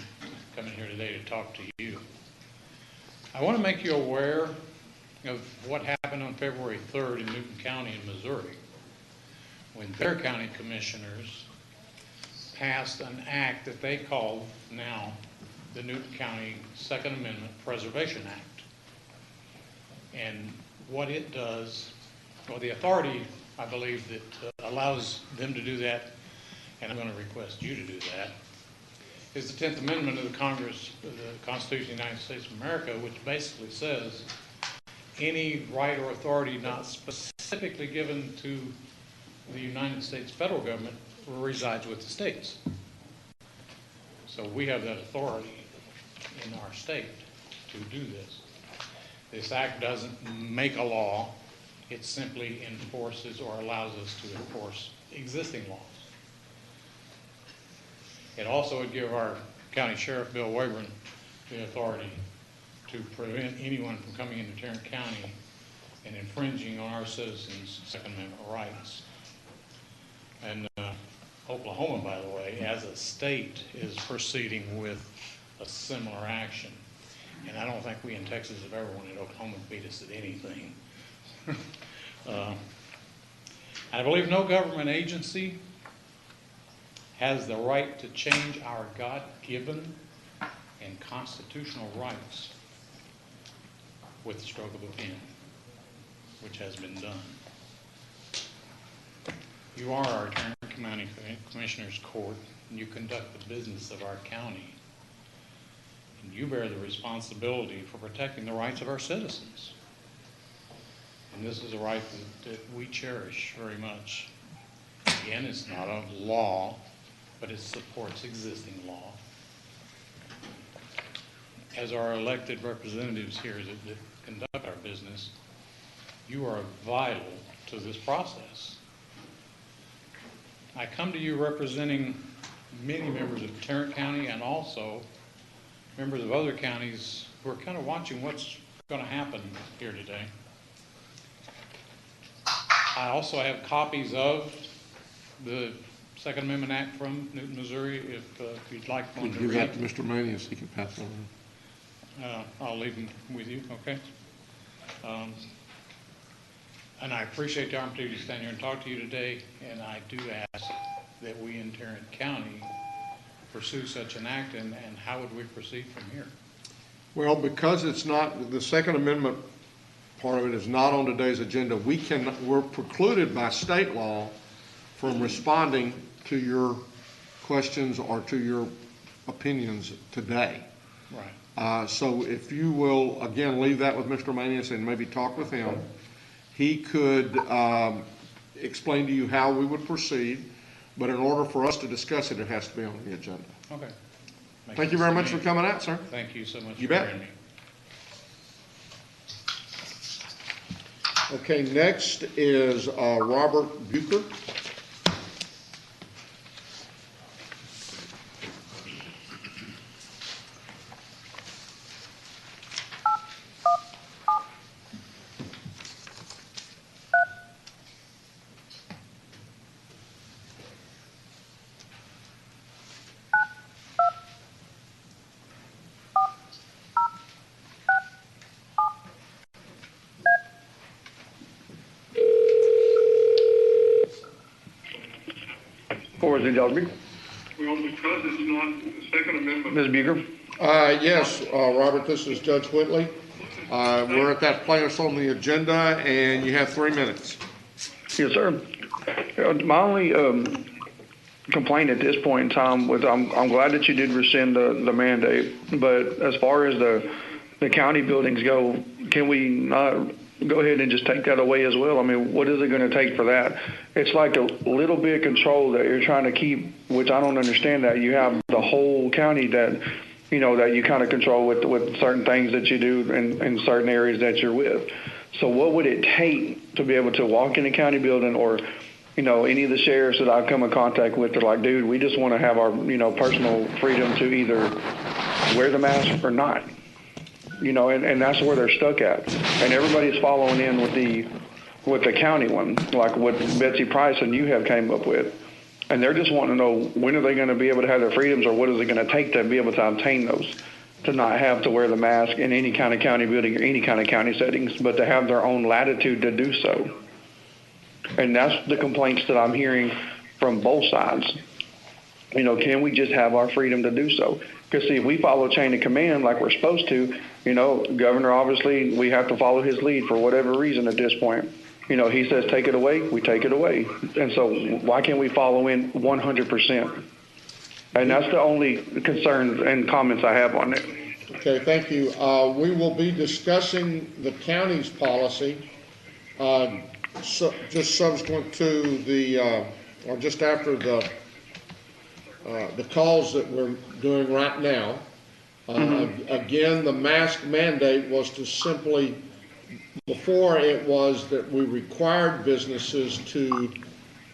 coming here today to talk to you. I want to make you aware of what happened on February 3rd in Newton County in Missouri, when their county commissioners passed an act that they called now the Newton County Second Amendment Preservation Act. And what it does, well, the authority, I believe, that allows them to do that, and I'm going to request you to do that, is the 10th Amendment of the Constitution of the United States of America, which basically says any right or authority not specifically given to the United States federal government resides with the states. So we have that authority in our state to do this. This act doesn't make a law, it simply enforces or allows us to enforce existing laws. It also would give our County Sheriff, Bill Wayburn, the authority to prevent anyone from coming into Tarrant County and infringing on our citizens' Second Amendment rights. And Oklahoma, by the way, as a state, is proceeding with a similar action. And I don't think we in Texas have ever wanted Oklahoma to beat us at anything. I believe no government agency has the right to change our God-given and constitutional rights with the stroke of a pen, which has been done. You are our Tarrant County Commissioners Court, and you conduct the business of our county. And you bear the responsibility for protecting the rights of our citizens. And this is a right that we cherish very much. Again, it's not a law, but it supports existing law. As our elected representatives here that conduct our business, you are vital to this process. I come to you representing many members of Tarrant County and also members of other counties who are kind of watching what's going to happen here today. I also have copies of the Second Amendment Act from Newton, Missouri, if you'd like one to Give read. that to Mr. Manius, he can pass it on. I'll leave them with you, okay? And I appreciate the opportunity to stand here and talk to you today, and I do ask that we in Tarrant County pursue such an act, and how would we proceed from here? Well, because it's not, the Second Amendment part of it is not on today's agenda, we're precluded by state law from responding to your questions or to your opinions today. Right. So if you will, again, leave that with Mr. Manius and maybe talk with him, he could explain to you how we would proceed, but in order for us to discuss it, it has to be on the agenda. Okay. Thank you very much for coming out, sir. Thank you so much You for bet. hearing me. Okay, next is Robert Bucher. Or is it Delby? Well, because it's not the Second Amendment. Ms. Buger? Yes, Robert, this is Judge Whitley. We're at that place on the agenda, and you have 3 minutes. Yes, sir. My only complaint at this point in time was I'm glad that you did rescind the mandate, but as far as the county buildings go, can we not go ahead and just take that away as well? I mean, what is it going to take for that? It's like a little bit of control that you're trying to keep, which I don't understand that. You have the whole county that, you know, that you kind of control with certain things that you do in certain areas that you're with. So what would it take to be able to walk in a county building, or, you know, any of the sheriffs that I've come in contact with, they're like, dude, we just want to have our, you know, personal freedom to either wear the mask or not. You know, and that's where they're stuck at. And everybody's following in with the county one, like what Betsy Price and you have came up with. And they're just wanting to know, when are they going to be able to have their freedoms, or what is it going to take to be able to obtain those, to not have to wear the mask in any kind of county building or any kind of county settings, but to have their own latitude to do so. And that's the complaints that I'm hearing from both sides. You know, can we just have our freedom to do so? Because, see, if we follow chain of command like we're supposed to, you know, Governor, obviously, we have to follow his lead for whatever reason at this point. You know, he says take it away, we take it away. And so why can't we follow in 100%? And that's the only concerns and comments I have on it. Okay, thank you. We will be discussing the county's policy just subsequent to the, or just after the calls that we're doing right now. Again, the mask mandate was to simply, before it was that we required businesses to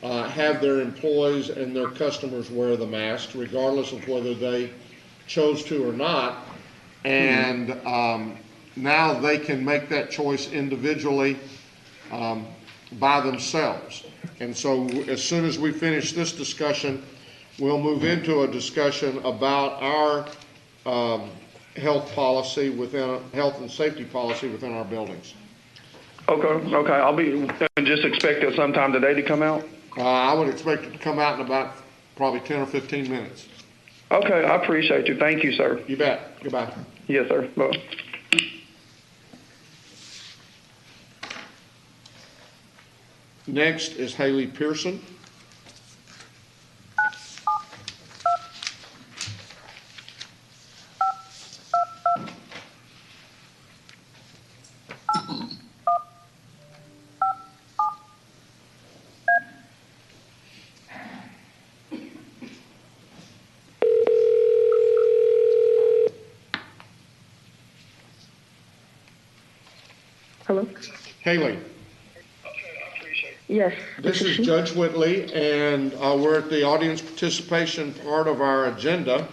have their employees and their customers wear the mask, regardless of whether they chose to or not. And now they can make that choice individually by themselves. And so as soon as we finish this discussion, we'll move into a discussion about our health policy within, health and safety policy within our buildings. Okay, I'll be, and just expect it sometime today to come out? I would expect it to come out in about probably 10 or 15 minutes. Okay, I appreciate you. Thank you, sir. You bet. Goodbye. Yes, sir. Bye. Next is Haley Pearson. Hello? Haley, Yes. this is Judge Whitley, and we're at the audience participation part of our agenda.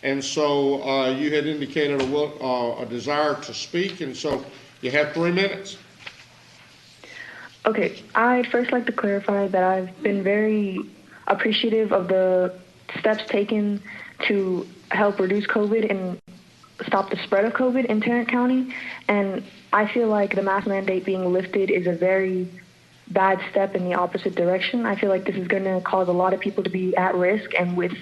And so you had indicated a desire to speak, and so you have 3 minutes. Okay, I'd first like to clarify that I've been very appreciative of the steps taken to help reduce COVID and stop the spread of COVID in Tarrant County. And I feel like the mask mandate being lifted is a very bad step in the opposite direction. I feel like this is going to cause a lot of people to be at risk, and with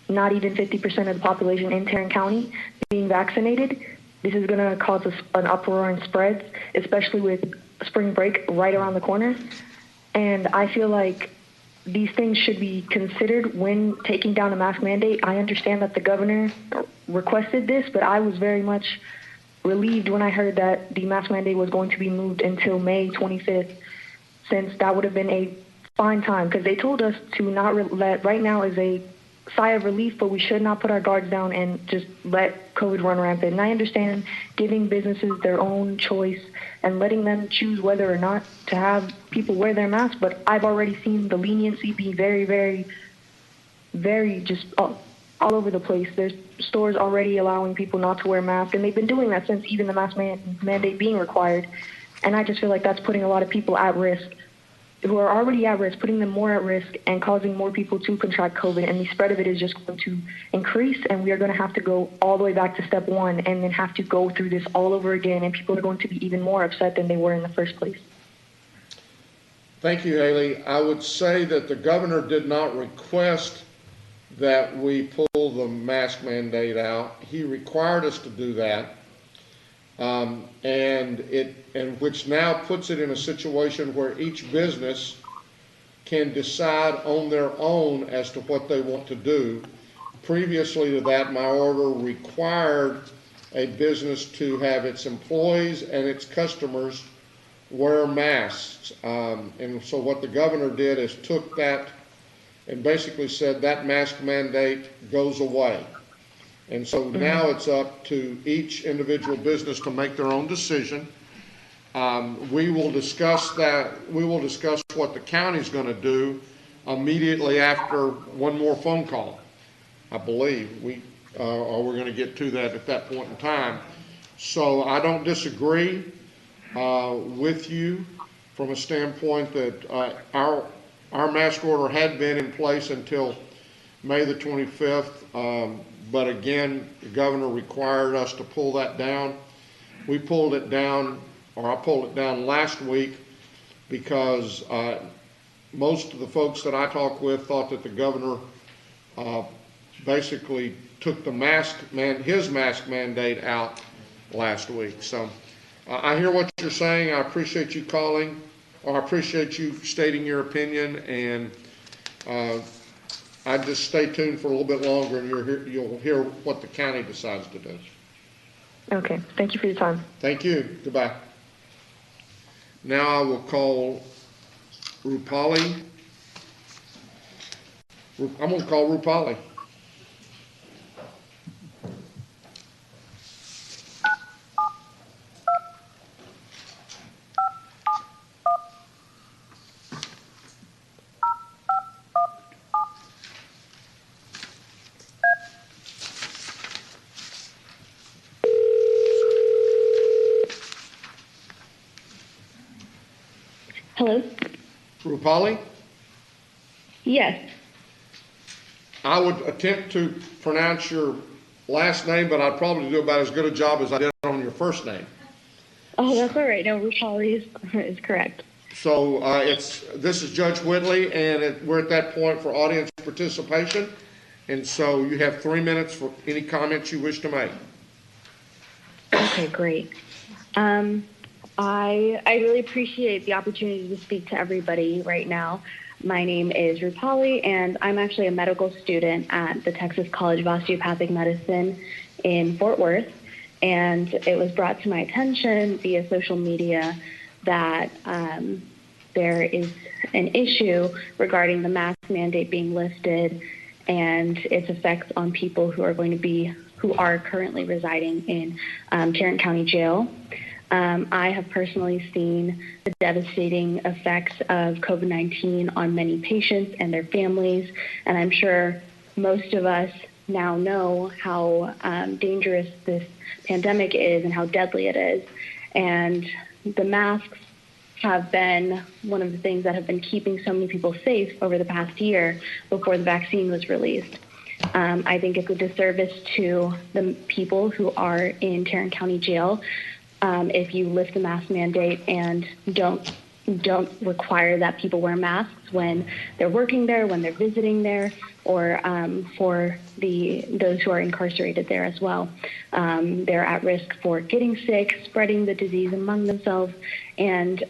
not even 50% of the population in Tarrant County being vaccinated, this is going to cause an uproar in spreads, especially with spring break right around the corner. And I feel like these things should be considered when taking down a mask mandate. I understand that the governor requested this, but I was very much relieved when I heard that the mask mandate was going to be moved until May 25th, since that would have been a fine time, because they told us to not let, right now is a sigh of relief, but we should not put our guards down and just let COVID run rampant. And I understand giving businesses their own choice and letting them choose whether or not to have people wear their masks, but I've already seen the leniency be very, very, very just all over the place. There's stores already allowing people not to wear masks, and they've been doing that since even the mask mandate being required. And I just feel like that's putting a lot of people at risk, who are already at risk, putting them more at risk and causing more people to contract COVID. And the spread of it is just going to increase, and we are going to have to go all the way back to step one and then have to go through this all over again, and people are going to be even more upset than they were in the first place. Thank you, Haley. I would say that the governor did not request that we pull the mask mandate out. He required us to do that. And which now puts it in a situation where each business can decide on their own as to what they want to do. Previously to that, my order required a business to have its employees and its customers wear masks. And so what the governor did is took that and basically said that mask mandate goes away. And so now it's up to each individual business to make their own decision. We will discuss that. We will discuss what the county's going to do immediately after one more phone call, I believe. Or we're going to get to that at that point in time. So I don't disagree with you from a standpoint that our mask order had been in place until May the 25th. But again, the governor required us to pull that down. We pulled it down, or I pulled it down last week because most of the folks that I talked with thought that the governor basically took his mask mandate out last week. So I hear what you're saying. I appreciate you calling, or I appreciate you stating your opinion, and I'd just stay tuned for a little bit longer, and you'll hear what the county decides to do. Okay, thank you for your time. Thank you. Goodbye. Now I will call Rupali. I'm going to call Rupali. Hello? Rupali? Yes. I would attempt to pronounce your last name, but I'd probably do about as good a job as I did on your first name. Oh, that's all right. No, Rupali is correct. So this is Judge Whitley, and we're at that point for audience participation. And so you have 3 minutes for any comments you wish to make. Okay, great. I really appreciate the opportunity to speak to everybody right now. My name is Rupali, and I'm actually a medical student at the Texas College of Osteopathic Medicine in Fort Worth. And it was brought to my attention via social media that there is an issue regarding the mask mandate being lifted and its effects on people who are currently residing in Tarrant County Jail. I have personally seen the devastating effects of COVID-19 on many patients and their families, and I'm sure most of us now know how dangerous this pandemic is and how deadly it is. And the masks have been one of the things that have been keeping so many people safe over the past year before the vaccine was released. I think it's a disservice to the people who are in Tarrant County Jail if you lift the mask mandate and don't require that people wear masks when they're working there, when they're visiting there, or for those who are incarcerated there as well. They're at risk for getting sick, spreading the disease among themselves, and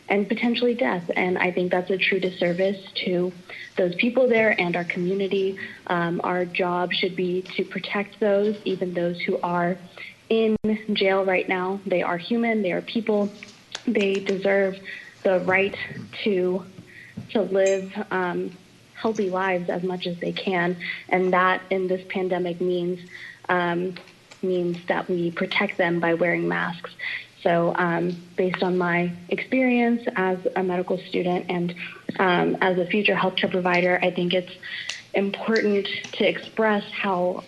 potentially death. And I think that's a true disservice to those people there and our community. Our job should be to protect those, even those who are in jail right now. They are human, they are people. They deserve the right to live healthy lives as much as they can, and that in this pandemic means that we protect them by wearing masks. So based on my experience as a medical student and as a future healthcare provider, I think it's important to express how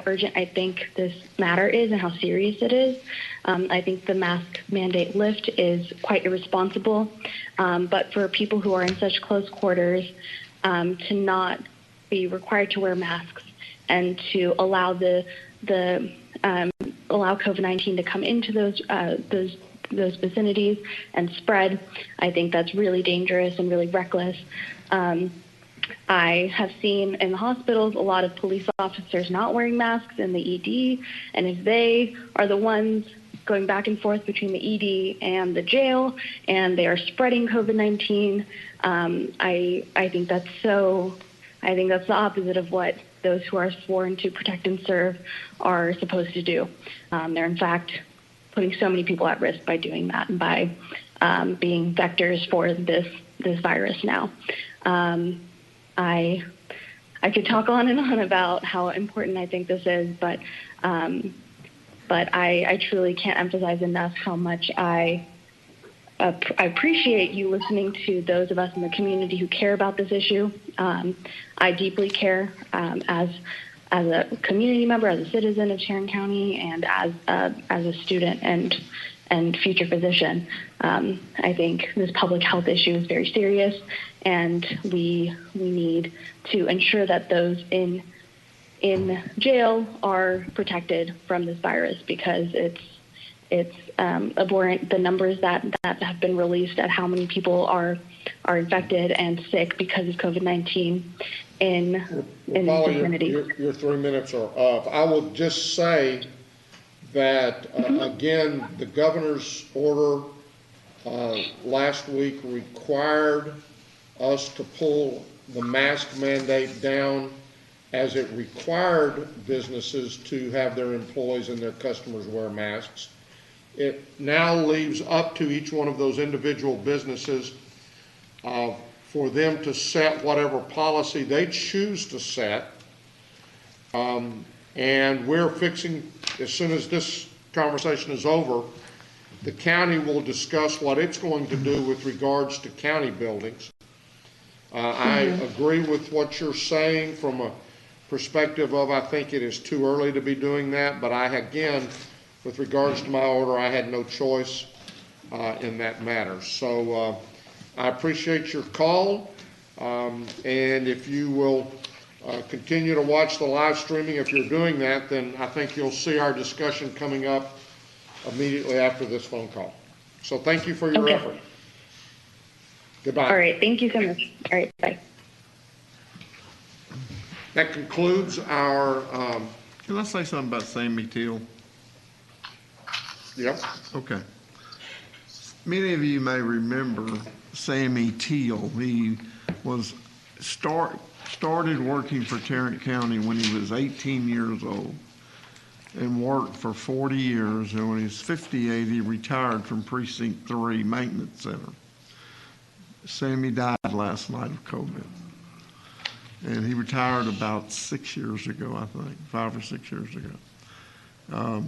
urgent I think this matter is and how serious it is. I think the mask mandate lift is quite irresponsible, but for people who are in such close quarters, to not be required to wear masks and to allow allow COVID-19 to come into those vicinities and spread, I think that's really dangerous and really reckless. I have seen in the hospitals a lot of police officers not wearing masks in the ED, and if they are the ones going back and forth between the ED and the jail, and they are spreading COVID-19, I think that's the opposite of what those who are sworn to protect and serve are supposed to do. They're in fact putting so many people at risk by doing that and by being vectors for this virus now. I could talk on and on about how important I think this is, but I truly can't emphasize enough how much I appreciate you listening to those of us in the community who care about this issue. I deeply care as a community member, as a citizen of Tarrant County, and as a student and future physician. I think this public health issue is very serious, and we need to ensure that those in jail are protected from this virus, because it's abhorrent, the numbers that have been released at how many people are infected and sick because of COVID-19 in the vicinity. Your 3 minutes are up. I will just say that, again, the governor's order last week required us to pull the mask mandate down, as it required businesses to have their employees and their customers wear masks. It now leaves up to each one of those individual businesses for them to set whatever policy they choose to set. And we're fixing, as soon as this conversation is over, the county will discuss what it's going to do with regards to county buildings. I agree with what you're saying from a perspective of, I think it is too early to be doing that, but again, with regards to my order, I had no choice in that matter. So I appreciate your call, and if you will continue to watch the live streaming, if you're doing that, then I think you'll see our discussion coming up immediately after this phone call. So thank you for your Okay. effort. Goodbye. All right. Thank you so much. All right. Bye. That concludes our, Can I say something about Sammy Teal? yep. Okay. Many of you may remember Sammy Teal. He was started working for Tarrant County when he was 18 years old and worked for 40 years. And when he was 58, he retired from Precinct 3 Maintenance Center. Sammy died last night of COVID. And he retired about 6 years ago, I think, 5 or 6 years ago.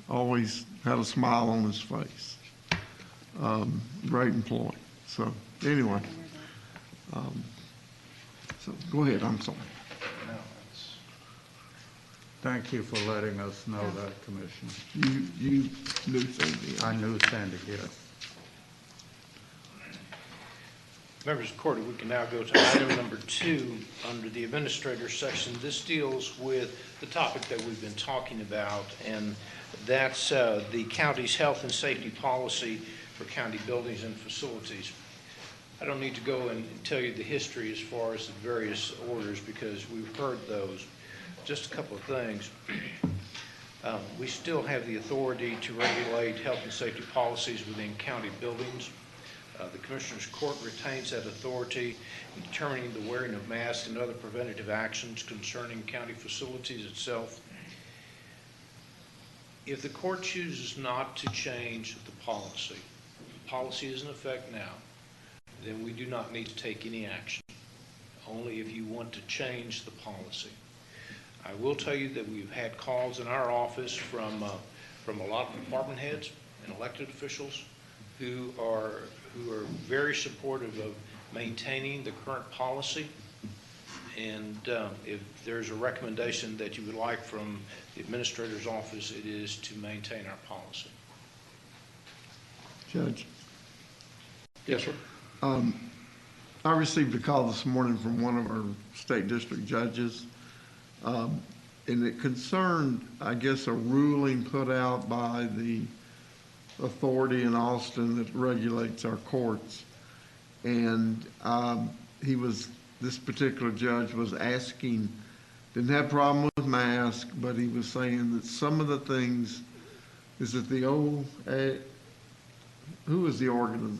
Always had a smile on his face. Great employee. So anyway, so go ahead, I'm sorry. Thank you for letting us know that, Commissioner. You knew Sandy. I knew Sandy, yes. Members of the court, we can now go to item number 2 under the administrator section. This deals with the topic that we've been talking about, and that's the county's health and safety policy for county buildings and facilities. I don't need to go and tell you the history as far as the various orders because we've heard those. Just a couple of things. We still have the authority to regulate health and safety policies within county buildings. The Commissioner's Court retains that authority in determining the wearing of masks and other preventative actions concerning county facilities itself. If the court chooses not to change the policy is in effect now, then we do not need to take any action, only if you want to change the policy. I will tell you that we've had calls in our office from a lot of department heads and elected officials who are very supportive of maintaining the current policy. And if there's a recommendation that you would like from the administrator's office, it is to maintain our policy. Judge? Yes, sir. I received a call this morning from one of our state district judges, and it concerned, I guess, a ruling put out by the authority in Austin that regulates our courts. And this particular judge was asking, didn't have a problem with masks, but he was saying that some of the things, is it the who is the organ?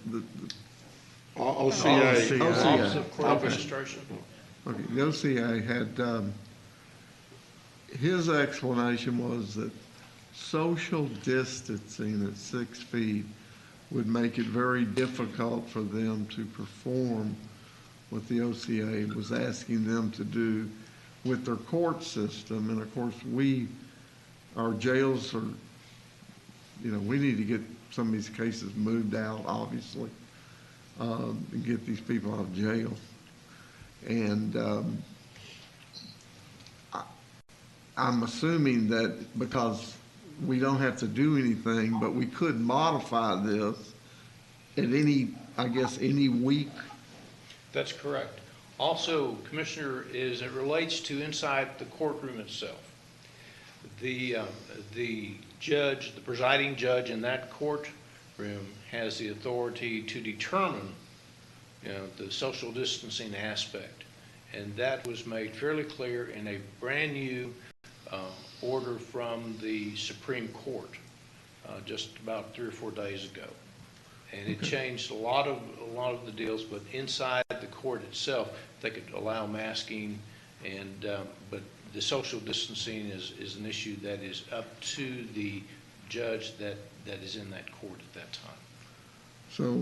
OCA. Office of Court Administration. Okay, the OCA had, his explanation was that social distancing at 6 feet would make it very difficult for them to perform what the OCA was asking them to do with their court system. And of course, our jails are, we need to get some of these cases moved out, obviously, and get these people out of jail. And I'm assuming that because we don't have to do anything, but we could modify this at any week. That's correct. Also, Commissioner, as it relates to inside the courtroom itself, the judge, the presiding judge in that courtroom has the authority to determine, the social distancing aspect. And that was made fairly clear in a brand new order from the Supreme Court just about 3 or 4 days ago. And it changed a lot of the deals, but inside the court itself, they could allow masking, and but the social distancing is an issue that is up to the judge that is in that court at that time. So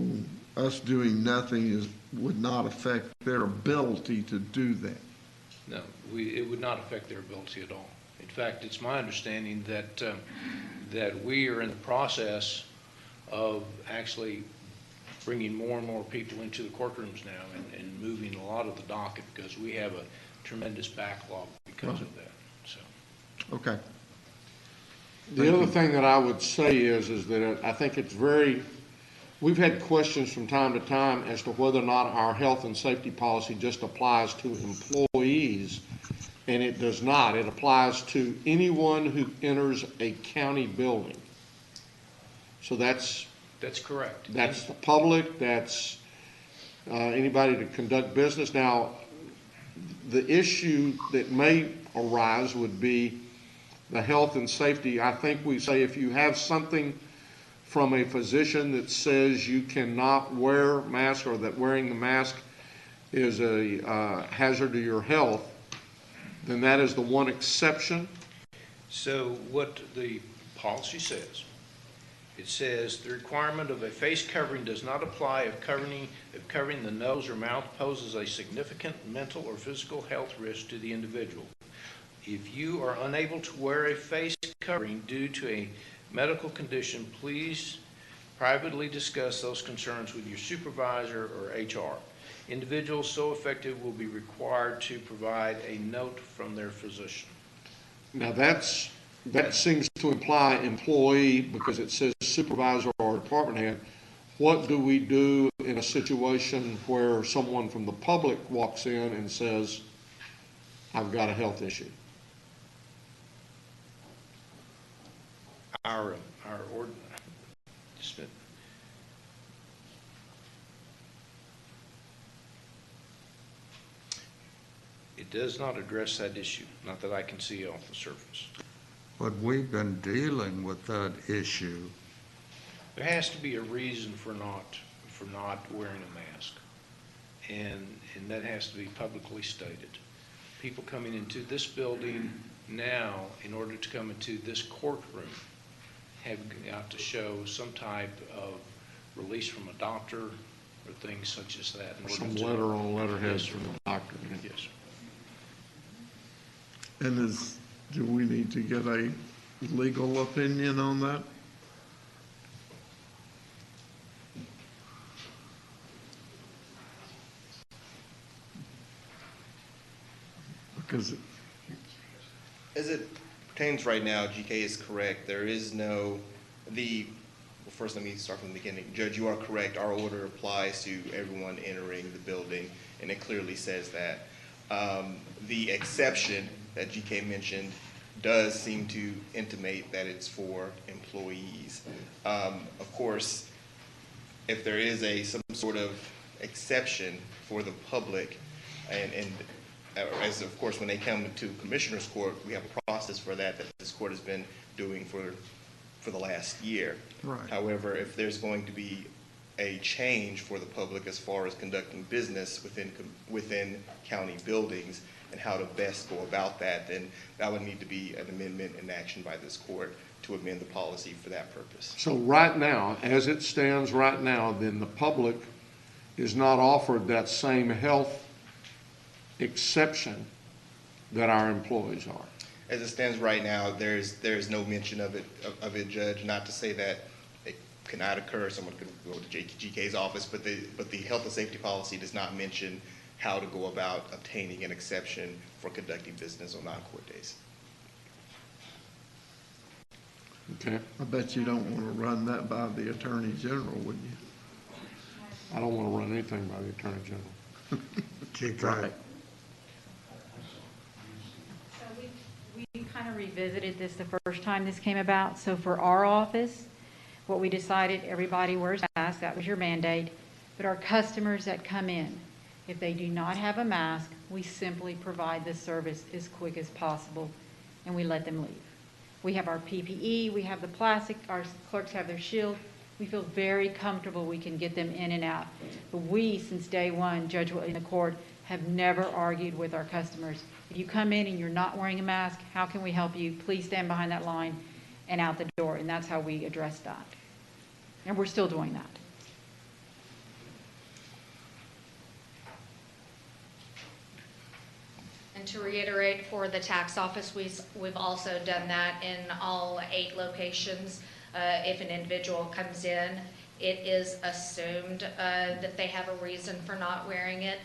us doing nothing would not affect their ability to do that? No, it would not affect their ability at all. In fact, it's my understanding that we are in the process of actually bringing more and more people into the courtrooms now and moving a lot of the docket because we have a tremendous backlog because of that. So. Okay. The other thing that I would say is that I think we've had questions from time to time as to whether or not our health and safety policy just applies to employees, and it does not. It applies to anyone who enters a county building. So that's correct. That's the public, that's anybody to conduct business. Now, the issue that may arise would be the health and safety. I think we say if you have something from a physician that says you cannot wear a mask or that wearing the mask is a hazard to your health, then that is the one exception. So what the policy says, it says the requirement of a face covering does not apply if covering the nose or mouth poses a significant mental or physical health risk to the individual. If you are unable to wear a face covering due to a medical condition, please privately discuss those concerns with your supervisor or HR. Individuals so affected will be required to provide a note from their physician. Now that seems to imply employee because it says supervisor or department head. What do we do in a situation where someone from the public walks in and says, I've got a health issue? Our ordinance, it does not address that issue, not that I can see off the surface. But we've been dealing with that issue. There has to be a reason for not wearing a mask, and that has to be publicly stated. People coming into this building now, in order to come into this courtroom, have got to show some type of release from a doctor or things such as that. Some letter on letterhead from the doctor. Yes. And do we need to get a legal opinion on that? Because as it pertains right now, GK is correct. There is no, well, first let me start from the beginning. Judge, you are correct. Our order applies to everyone entering the building, and it clearly says that. The exception that GK mentioned does seem to intimate that it's for employees. Of course, if there is some sort of exception for the public, and as of course when they come to Commissioner's Court, we have a process for that this court has been doing for the last year. Right. However, if there's going to be a change for the public as far as conducting business within county buildings and how to best go about that, then that would need to be an amendment in action by this court to amend the policy for that purpose. So right now, as it stands right now, then the public is not offered that same health exception that our employees are. As it stands right now, there's no mention of it, Judge. Not to say that it cannot occur. Someone could go to GK's office, but the health and safety policy does not mention how to go about obtaining an exception for conducting business on non-court days. Okay. I bet you don't want to run that by the Attorney General, would you? I don't want to run anything by the Attorney General. Right. So we kind of revisited this the first time this came about. So for our office, what we decided, everybody wears masks, that was your mandate. But our customers that come in, if they do not have a mask, we simply provide this service as quick as possible, and we let them leave. We have our PPE, we have the plastic, our clerks have their shield. We feel very comfortable we can get them in and out. But we, since day one, Judge Whitley in the court, have never argued with our customers. If you come in and you're not wearing a mask, how can we help you? Please stand behind that line and out the door. And that's how we address that. And we're still doing that. And to reiterate, for the tax office, we've also done that in all 8 locations. If an individual comes in, it is assumed that they have a reason for not wearing it.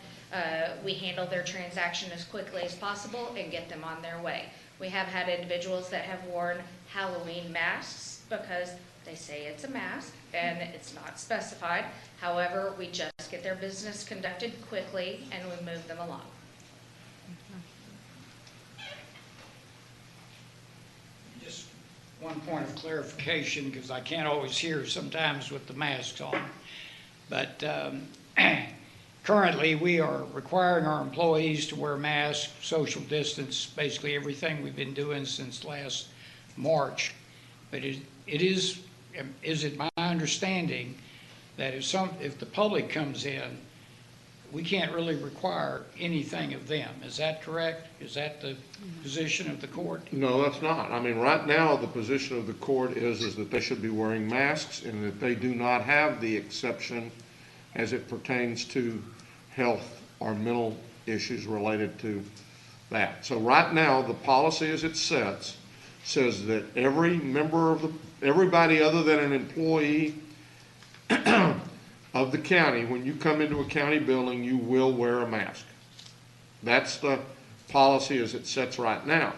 We handle their transaction as quickly as possible and get them on their way. We have had individuals that have worn Halloween masks because they say it's a mask and it's not specified. However, we just get their business conducted quickly and we move them along. one point of clarification, because I can't always hear sometimes with the masks on. But currently, we are requiring our employees to wear masks, social distance, basically everything we've been doing since last March. But is it my understanding that if the public comes in, we can't really require anything of them? Is that correct? Is that the position of the court? No, that's not. I mean, right now, the position of the court is that they should be wearing masks and that they do not have the exception as it pertains to health or mental issues related to that. So right now, the policy as it sets says that every member of everybody other than an employee of the county, when you come into a county building, you will wear a mask. That's the policy as it sets right now.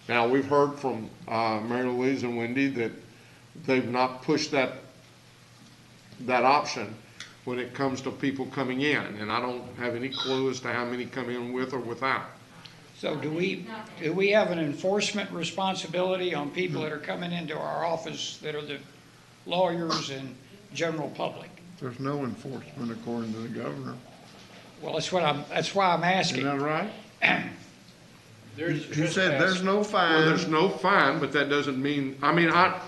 Now, we've heard from Mary Louise and Wendy that they've not pushed that option when it comes to people coming in, and I don't have any clue as to how many come in with or without. So do we have an enforcement responsibility on people that are coming into our office that are the lawyers and general public? There's no enforcement according to the governor. Well, that's why I'm asking. Isn't that right? He said there's no fine. Well, there's no fine, but that doesn't mean, I mean, I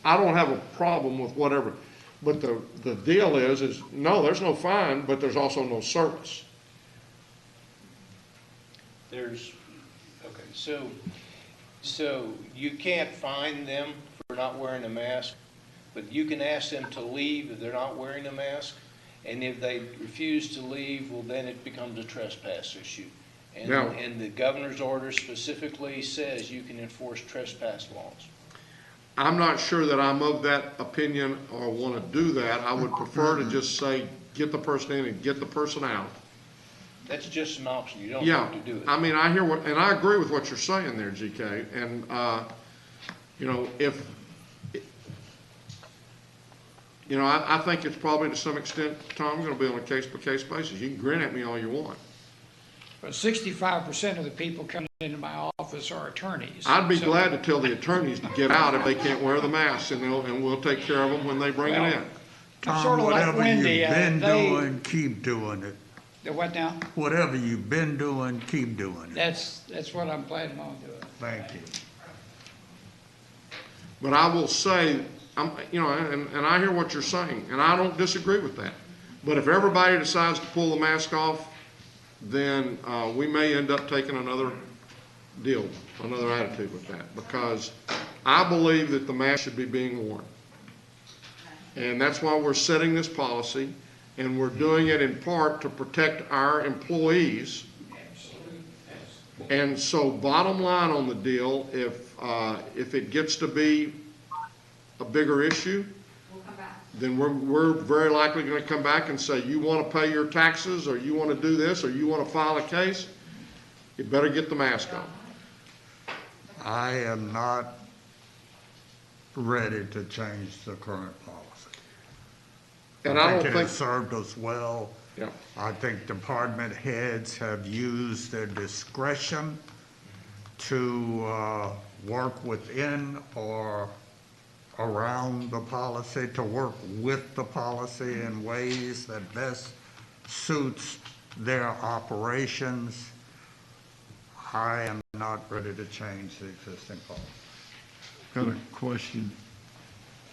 don't have a problem with whatever. But the deal is no, there's no fine, but there's also no service. So you can't fine them for not wearing a mask, but you can ask them to leave if they're not wearing a mask. And if they refuse to leave, well, then it becomes a trespass issue. And the governor's order specifically says you can enforce trespass laws. I'm not sure that I'm of that opinion or want to do that. I would prefer to just say, get the person in and get the person out. That's just an option. You don't Yeah, have to do it. I mean, I hear and I agree with what you're saying there, GK. And, I think it's probably to some extent, Tom, going to be on a case-by-case basis. You can grin at me all you want. But 65% of the people coming into my office are attorneys. I'd be glad to tell the attorneys to get out if they can't wear the masks, and we'll take care of them when they bring it in. Sort Tom, of like whatever Wendy, you've been they- doing, keep doing it. The what now? Whatever you've been doing, keep doing it. That's what I'm planning on doing. Thank you. But I will say, and I hear what you're saying, and I don't disagree with that. But if everybody decides to pull the mask off, then we may end up taking another attitude with that, because I believe that the mask should be being worn. And that's why we're setting this policy, and we're doing it in part to protect our employees. And so bottom line on the deal, if it gets to be a bigger issue, then we're very likely going to come back and say, you want to pay your taxes, or you want to do this, or you want to file a case, you better get the mask on. I am not ready to change the current policy. And I don't it think has served us well. Yeah. I think department heads have used their discretion to work within or around the policy, to work with the policy in ways that best suits their operations. I am not ready to change the existing policy. Got a question.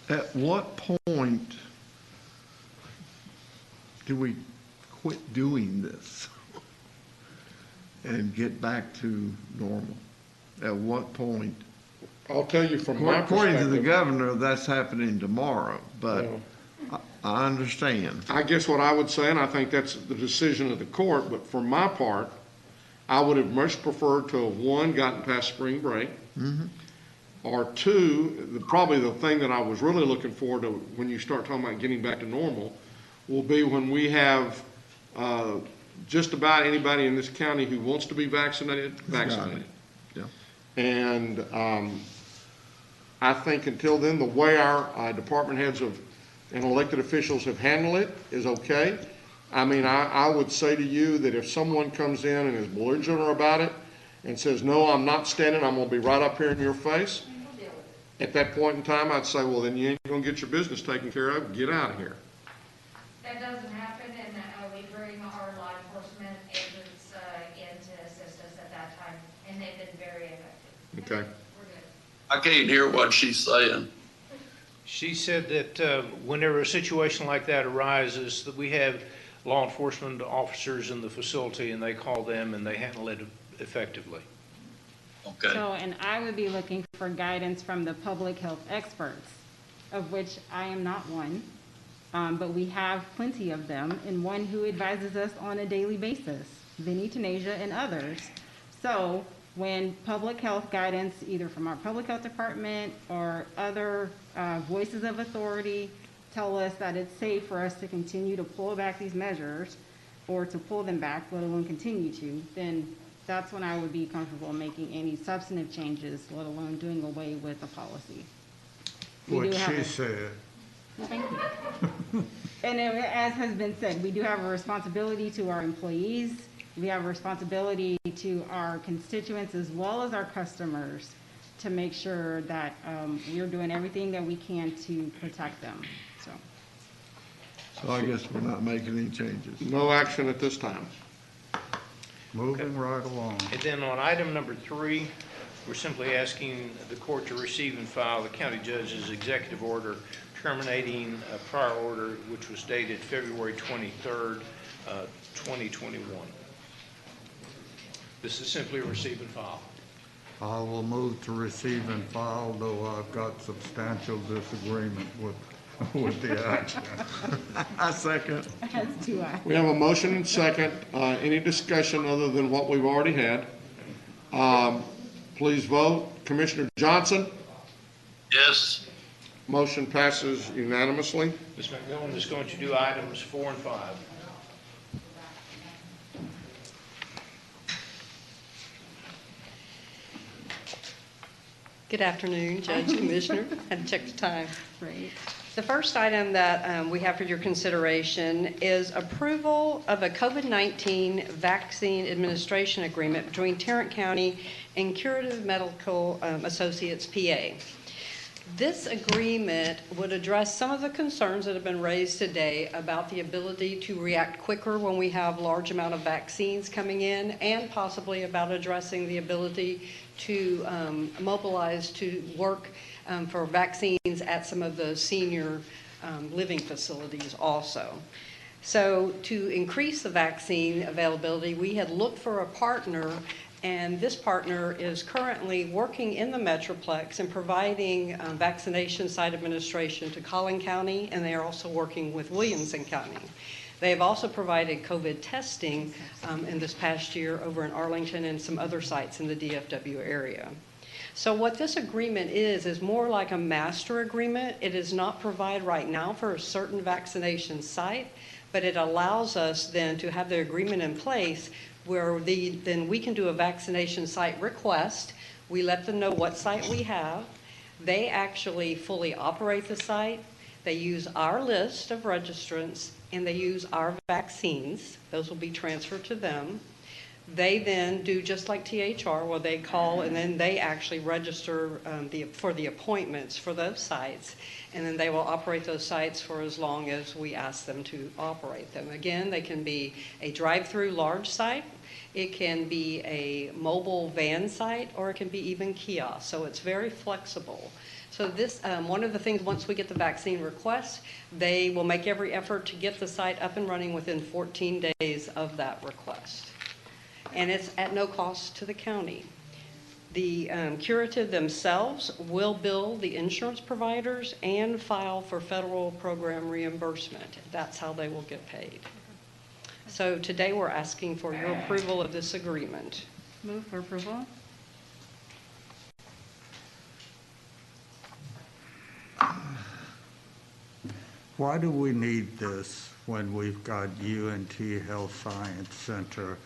At what point do we quit doing this and get back to normal? At what point? I'll tell you from my According to the perspective. governor, that's happening tomorrow, but I understand. I guess what I would say, and I think that's the decision of the court, but for my part, I would have much preferred to have, one, gotten past spring break, or two, probably the thing that I was really looking forward to when you start talking about getting back to normal will be when we have just about anybody in this county who wants to be vaccinated. Yeah. And I think until then, the way our department heads and elected officials have handled it is okay. I mean, I would say to you that if someone comes in and is belligerent about it and says, no, I'm not standing, I'm going to be right up here in your face, At that point in time, I'd say, well, then you ain't gonna get your business taken care of, get out of here. That doesn't happen, and we bring our law enforcement agents in to assist us at that time, and they've been very effective. Okay. We're good. I can't hear what she's saying. She said that whenever a situation like that arises, that we have law enforcement officers in the facility, and they call them and they handle it effectively. Okay. So, and I would be looking for guidance from the public health experts, of which I am not one, but we have plenty of them, and one who advises us on a daily basis, Vinnie, Tanasia, and others. So, when public health guidance, either from our public health department or other voices of authority, tell us that it's safe for us to continue to pull back these measures, or to pull them back, let alone continue to, then that's when I would be comfortable making any substantive changes, let alone doing away with the policy. What she said. Thank you. And as has been said, we do have a responsibility to our employees. We have a responsibility to our constituents as well as our customers to make sure that we're doing everything that we can to protect them. So I guess we're not making any changes. No action at this time. Moving right along. And then on item number 3, we're simply asking the court to receive and file the county judge's executive order terminating a prior order which was dated February 23rd, 2021. This is simply a receive and file. I will move to receive and file, though I've got substantial disagreement with the action. I second. That's 2 ayes. We have a motion and second. Any discussion other than what we've already had? Please vote. Commissioner Johnson? Yes. Motion passes unanimously. Ms. McMillan is going to do items 4 and 5. Good afternoon, Judge, Commissioner. Had to check the time. Right. The first item that we have for your consideration is approval of a COVID-19 vaccine administration agreement between Tarrant County and Curative Medical Associates, PA. This agreement would address some of the concerns that have been raised today about the ability to react quicker when we have large amount of vaccines coming in, and possibly about addressing the ability to mobilize to work for vaccines at some of the senior living facilities also. So to increase the vaccine availability, we had looked for a partner, and this partner is currently working in the Metroplex and providing vaccination site administration to Collin County, and they are also working with Williamson County. They have also provided COVID testing in this past year over in Arlington and some other sites in the DFW area. So what this agreement is more like a master agreement. It does not provide right now for a certain vaccination site, but it allows us then to have the agreement in place where then we can do a vaccination site request. We let them know what site we have. They actually fully operate the site. They use our list of registrants, and they use our vaccines. Those will be transferred to them. They then do just like THR, where they call and then they actually register for the appointments for those sites, and then they will operate those sites for as long as we ask them to operate them. Again, they can be a drive-through large site, it can be a mobile van site, or it can be even kiosk, so it's very flexible. So this, one of the things, once we get the vaccine request, they will make every effort to get the site up and running within 14 days of that request. And it's at no cost to the county. The Curative themselves will bill the insurance providers and file for federal program reimbursement. That's how they will get paid. So today we're asking for your approval of this agreement. Move for approval. Why do we need this when we've got UNT Health Science Center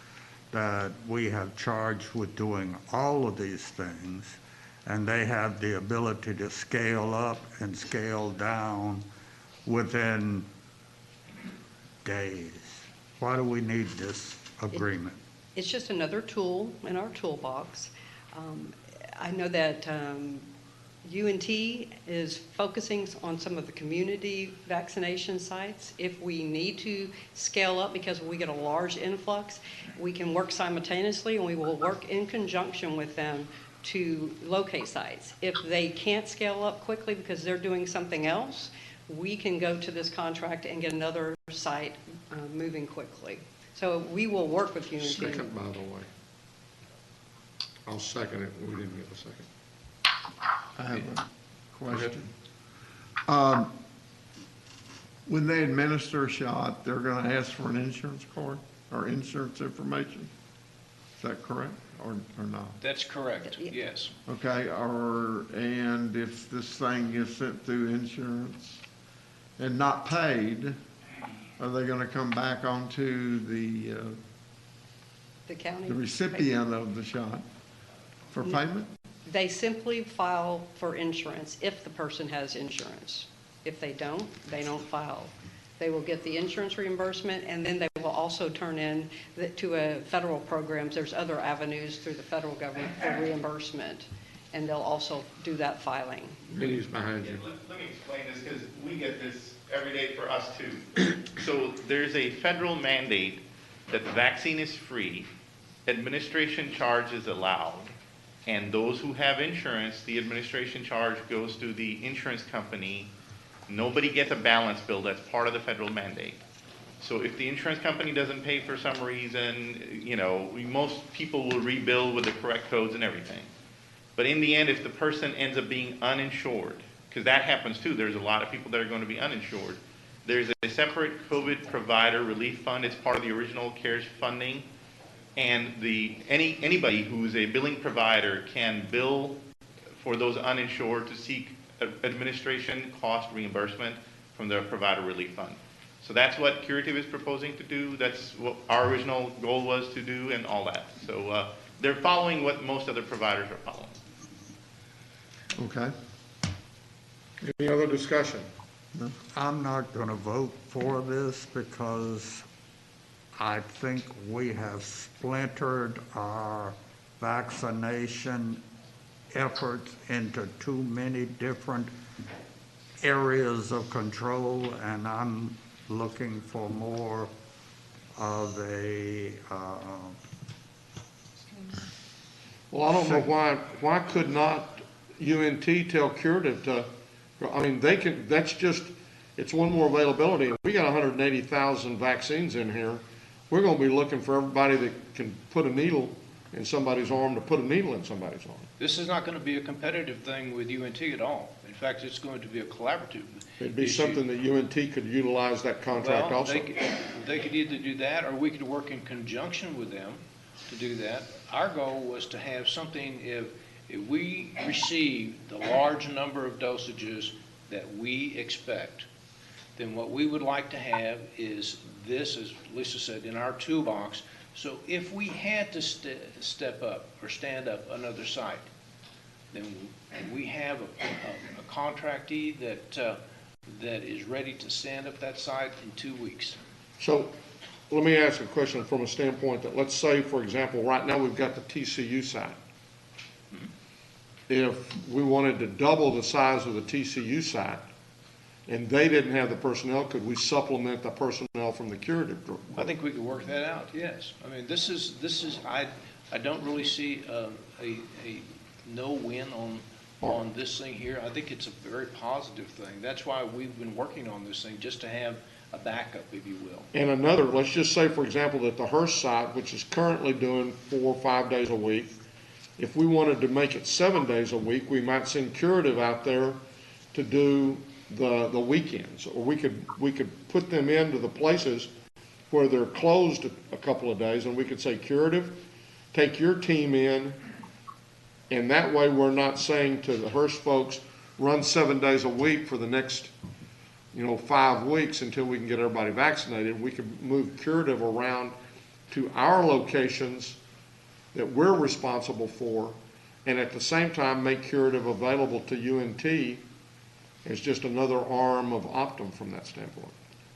that we have charged with doing all of these things, and they have the ability to scale up and scale down within days? Why do we need this agreement? It's just another tool in our toolbox. I know that UNT is focusing on some of the community vaccination sites. If we need to scale up because we get a large influx, we can work simultaneously and we will work in conjunction with them to locate sites. If they can't scale up quickly because they're doing something else, we can go to this contract and get another site moving quickly. So we will work with UNT. Second, by the way. I'll second it. We didn't get a second. I have a question. When they administer a shot, they're going to ask for an insurance card or insurance information. Is that correct or not? That's correct, yes. Okay, and if this thing is sent through insurance and not paid, are they going to come back onto the county? the recipient of the shot for payment? They simply file for insurance if the person has insurance. If they don't file. They will get the insurance reimbursement, and then they will also turn in to a federal programs. There's other avenues through the federal government for reimbursement, and they'll also do that filing. Minnie's behind you. Let me explain this, because we get this every day for us too. So there's a federal mandate that the vaccine is free, administration charge is allowed, and those who have insurance, the administration charge goes to the insurance company. Nobody gets a balance bill. That's part of the federal mandate. So if the insurance company doesn't pay for some reason, most people will rebill with the correct codes and everything. But in the end, if the person ends up being uninsured, because that happens too, there's a lot of people that are going to be uninsured. There's a separate COVID provider relief fund. It's part of the original CARES funding. And anybody who's a billing provider can bill for those uninsured to seek administration cost reimbursement from the provider relief fund. So that's what Curative is proposing to do. That's what our original goal was to do and all that. So they're following what most other providers are following. Okay. Any other discussion? No. I'm not going to vote for this because I think we have splintered our vaccination efforts into too many different areas of control, and I'm looking for more of a Well, I don't know why could not UNT tell Curative to, they can, it's one more availability. We got 180,000 vaccines in here. We're going to be looking for everybody that can put a needle in somebody's arm to put a needle in somebody's arm. This is not going to be a competitive thing with UNT at all. In fact, it's going to be a collaborative It'd be issue. something that UNT could utilize that contract Well, also. they could either do that, or we could work in conjunction with them to do that. Our goal was to have something, if we receive the large number of dosages that we expect, then what we would like to have is this, as Lisa said, in our toolbox. So if we had to step up or stand up another site, then we have a contractee that is ready to stand up that site in 2 weeks. So let me ask a question from a standpoint that, let's say, for example, right now we've got the TCU site. If we wanted to double the size of the TCU site and they didn't have the personnel, could we supplement the personnel from the Curative group? I think we could work that out, yes. I mean, this is I don't really see a no win on this thing here. I think it's a very positive thing. That's why we've been working on this thing, just to have a backup, if you will. And another, let's just say, for example, that the Hearst site, which is currently doing 4 or 5 days a week, if we wanted to make it 7 days a week, we might send Curative out there to do the weekends, or we could put them into the places where they're closed a couple of days, and we could say, Curative, take your team in, and that way we're not saying to the Hearst folks, run 7 days a week for the next 5 weeks until we can get everybody vaccinated. We could move Curative around to our locations that we're responsible for, and at the same time make Curative available to UNT as just another arm of Optum from that standpoint.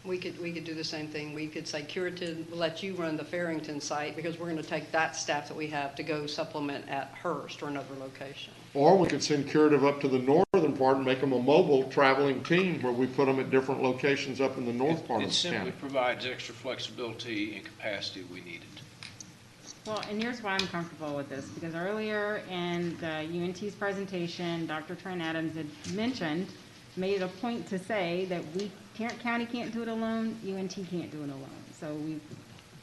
We could do the same thing. We could say curative, let you run the Farrington site because we're going to take that staff that we have to go supplement at Hearst or another location. Or we could send curative up to the northern part and make them a mobile traveling team where we put them at different locations up in the north part of It the simply county. provides extra flexibility and capacity we needed. Well, and here's why I'm comfortable with this, because earlier in the UNT's presentation, Dr. Trent Adams had made it a point to say that Tarrant County can't do it alone, UNT can't do it alone. So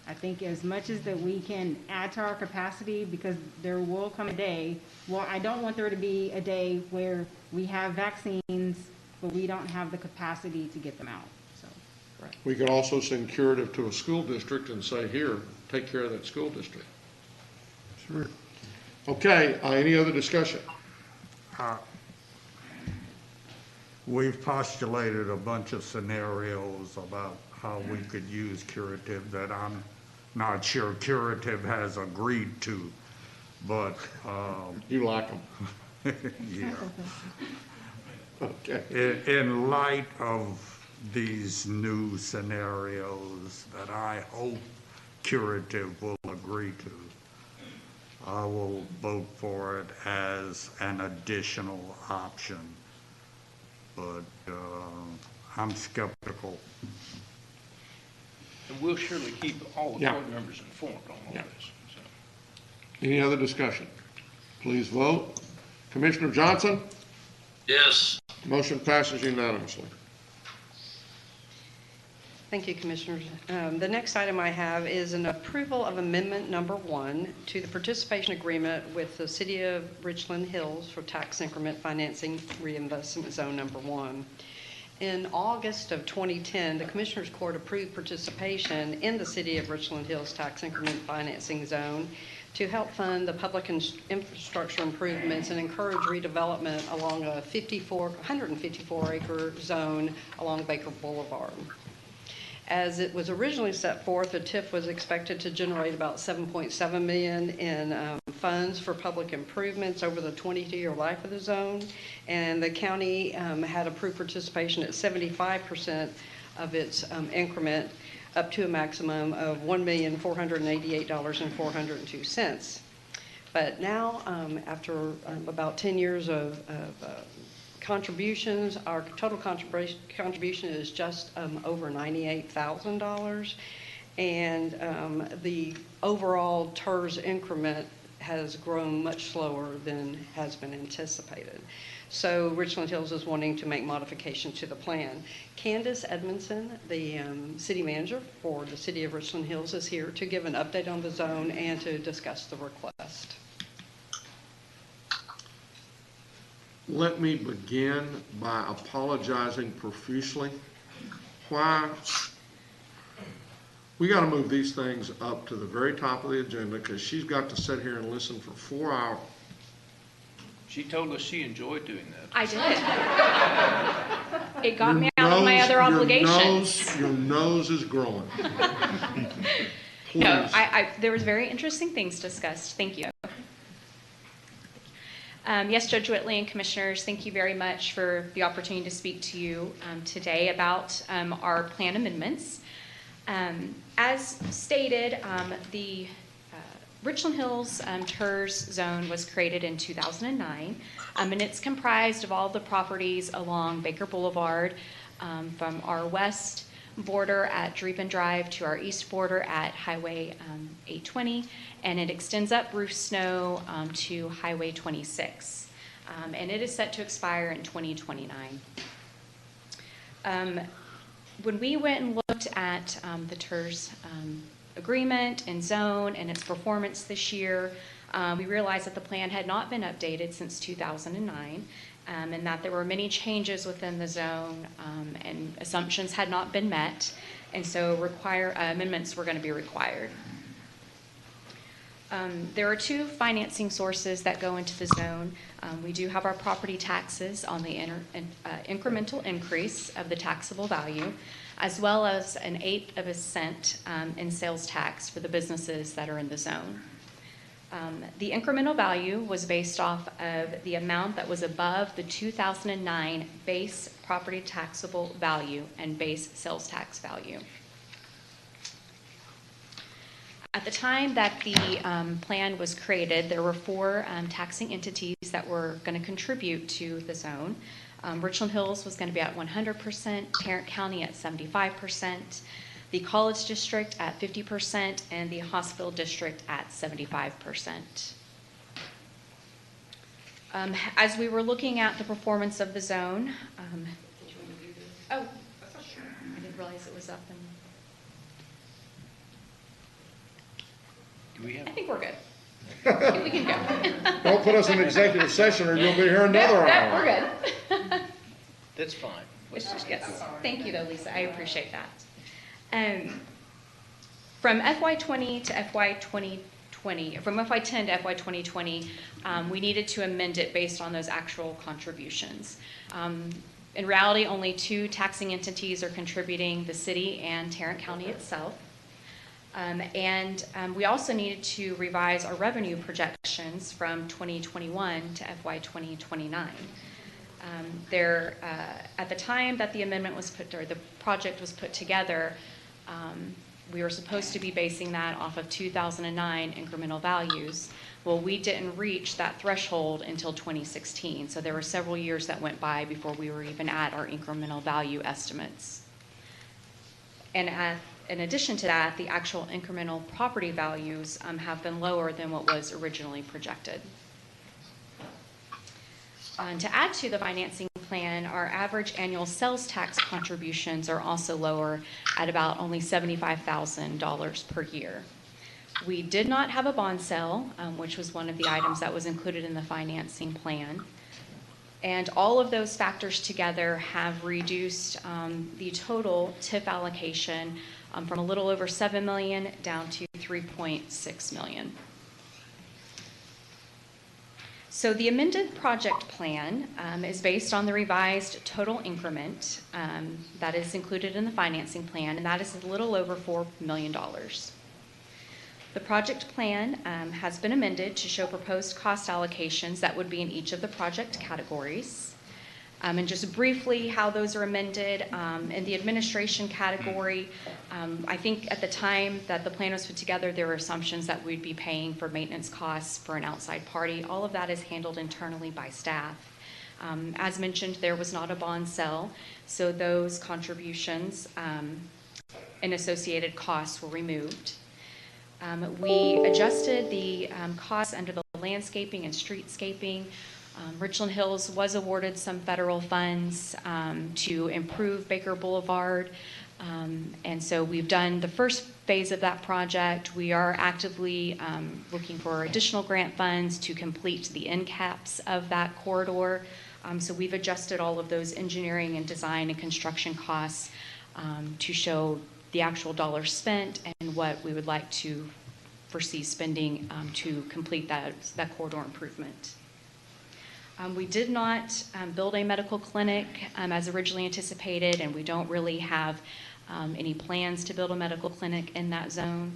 I think as much as that we can add to our capacity, because there will come a day, well, I don't want there to be a day where we have vaccines, but we don't have the capacity to get them out, so. We could also send curative to a school district and say, here, take care of that school district. Sure. Okay, any other discussion? We've postulated a bunch of scenarios about how we could use curative that I'm not sure curative has agreed to, but. You like them. Yeah. Okay. In light of these new scenarios that I hope curative will agree to, I will vote for it as an additional option. But I'm skeptical. And we'll surely keep all the Yeah. board members informed on all Yeah. this. So. Any other discussion? Please vote. Commissioner Johnson? Yes. Motion passes unanimously. Thank you, Commissioners. The next item I have is an approval of Amendment Number 1 to the participation agreement with the City of Richland Hills for tax increment financing reinvestment zone number 1. In August of 2010, the Commissioners Court approved participation in the City of Richland Hills tax increment financing zone to help fund the public infrastructure improvements and encourage redevelopment along a 154-acre zone along Baker Boulevard. As it was originally set forth, the TIF was expected to generate about $7.7 million in funds for public improvements over the 22-year life of the zone, and the county had approved participation at 75% of its increment, up to a maximum of $1,488,402. But now, after about 10 years of contributions, our total contribution is just over $98,000, and the overall TERS increment has grown much slower than has been anticipated. So Richland Hills is wanting to make modifications to the plan. Candace Edmondson, the city manager for the City of Richland Hills, is here to give an update on the zone and to discuss the request. Let me begin by apologizing profusely. Why? We got to move these things up to the very top of the agenda because she's got to sit here and listen for 4 hours. She told us she enjoyed doing that. I did. It got me out of my other obligations. Your nose is growing. No, there was very interesting things discussed. Thank you. Yes, Judge Whitley and Commissioners, thank you very much for the opportunity to speak to you today about our plan amendments. As stated, the Richland Hills TERS zone was created in 2009, and it's comprised of all the properties along Baker Boulevard, from our west border at Dreepen Drive to our east border at Highway 820, and it extends up Ruth Snow to Highway 26. And it is set to expire in 2029. When we went and looked at the TERS agreement and zone and its performance this year, we realized that the plan had not been updated since 2009. And that there were many changes within the zone, and assumptions had not been met, and so amendments were going to be required. There are two financing sources that go into the zone. We do have our property taxes on the incremental increase of the taxable value, as well as an 1/8 of a cent in sales tax for the businesses that are in the zone. The incremental value was based off of the amount that was above the 2009 base property taxable value and base sales tax value. At the time that the plan was created, there were four taxing entities that were going to contribute to the zone. Richland Hills was going to be at 100%, Tarrant County at 75%, the College District at 50%, and the Hospital District at 75%. As we were looking at the performance of the zone, I didn't realize it was up. I think we're good. We can go. Don't put us in executive session or you'll be here another hour. We're good. That's fine. Yes. Thank you, though, Lisa. I appreciate that. From FY20 to FY2020, from FY10 to FY2020, we needed to amend it based on those actual contributions. In reality, only two taxing entities are contributing, the city and Tarrant County itself. We also needed to revise our revenue projections from 2021 to FY 2029. At the time that the amendment was put, or the project was put together, we were supposed to be basing that off of 2009 incremental values. Well, we didn't reach that threshold until 2016, so there were several years that went by before we were even at our incremental value estimates. In addition to that, the actual incremental property values have been lower than what was originally projected. To add to the financing plan, our average annual sales tax contributions are also lower at about only $75,000 per year. We did not have a bond sale, which was one of the items that was included in the financing plan. And all of those factors together have reduced the total TIF allocation from a little over $7 million down to $3.6 million. So the amended project plan is based on the revised total increment that is included in the financing plan, and that is a little over $4 million. The project plan has been amended to show proposed cost allocations that would be in each of the project categories. And just briefly how those are amended, in the administration category, I think at the time that the plan was put together, there were assumptions that we'd be paying for maintenance costs for an outside party. All of that is handled internally by staff. As mentioned, there was not a bond sale, so those contributions and associated costs were removed. We adjusted the costs under the landscaping and streetscaping. Richland Hills was awarded some federal funds to improve Baker Boulevard. And so we've done the first phase of that project. We are actively looking for additional grant funds to complete the end caps of that corridor. So we've adjusted all of those engineering and design and construction costs to show the actual dollars spent and what we would like to foresee spending to complete that corridor improvement. We did not build a medical clinic as originally anticipated, and we don't really have any plans to build a medical clinic in that zone.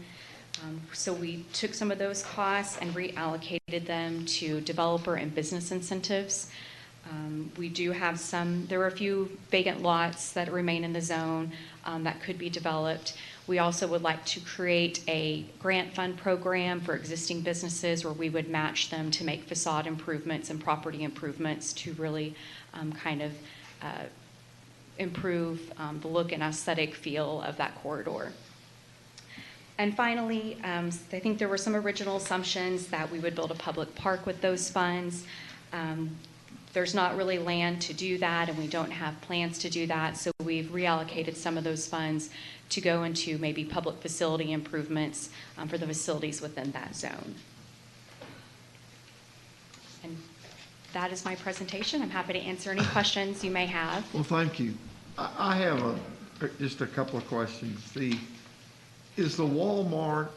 So we took some of those costs and reallocated them to developer and business incentives. We do have there are a few vacant lots that remain in the zone that could be developed. We also would like to create a grant fund program for existing businesses where we would match them to make facade improvements and property improvements to really improve the look and aesthetic feel of that corridor. And finally, I think there were some original assumptions that we would build a public park with those funds. There's not really land to do that, and we don't have plans to do that, so we've reallocated some of those funds to go into maybe public facility improvements for the facilities within that zone. And that is my presentation. I'm happy to answer any questions you may have. Well, thank you. I have just a couple of questions. Is the Walmart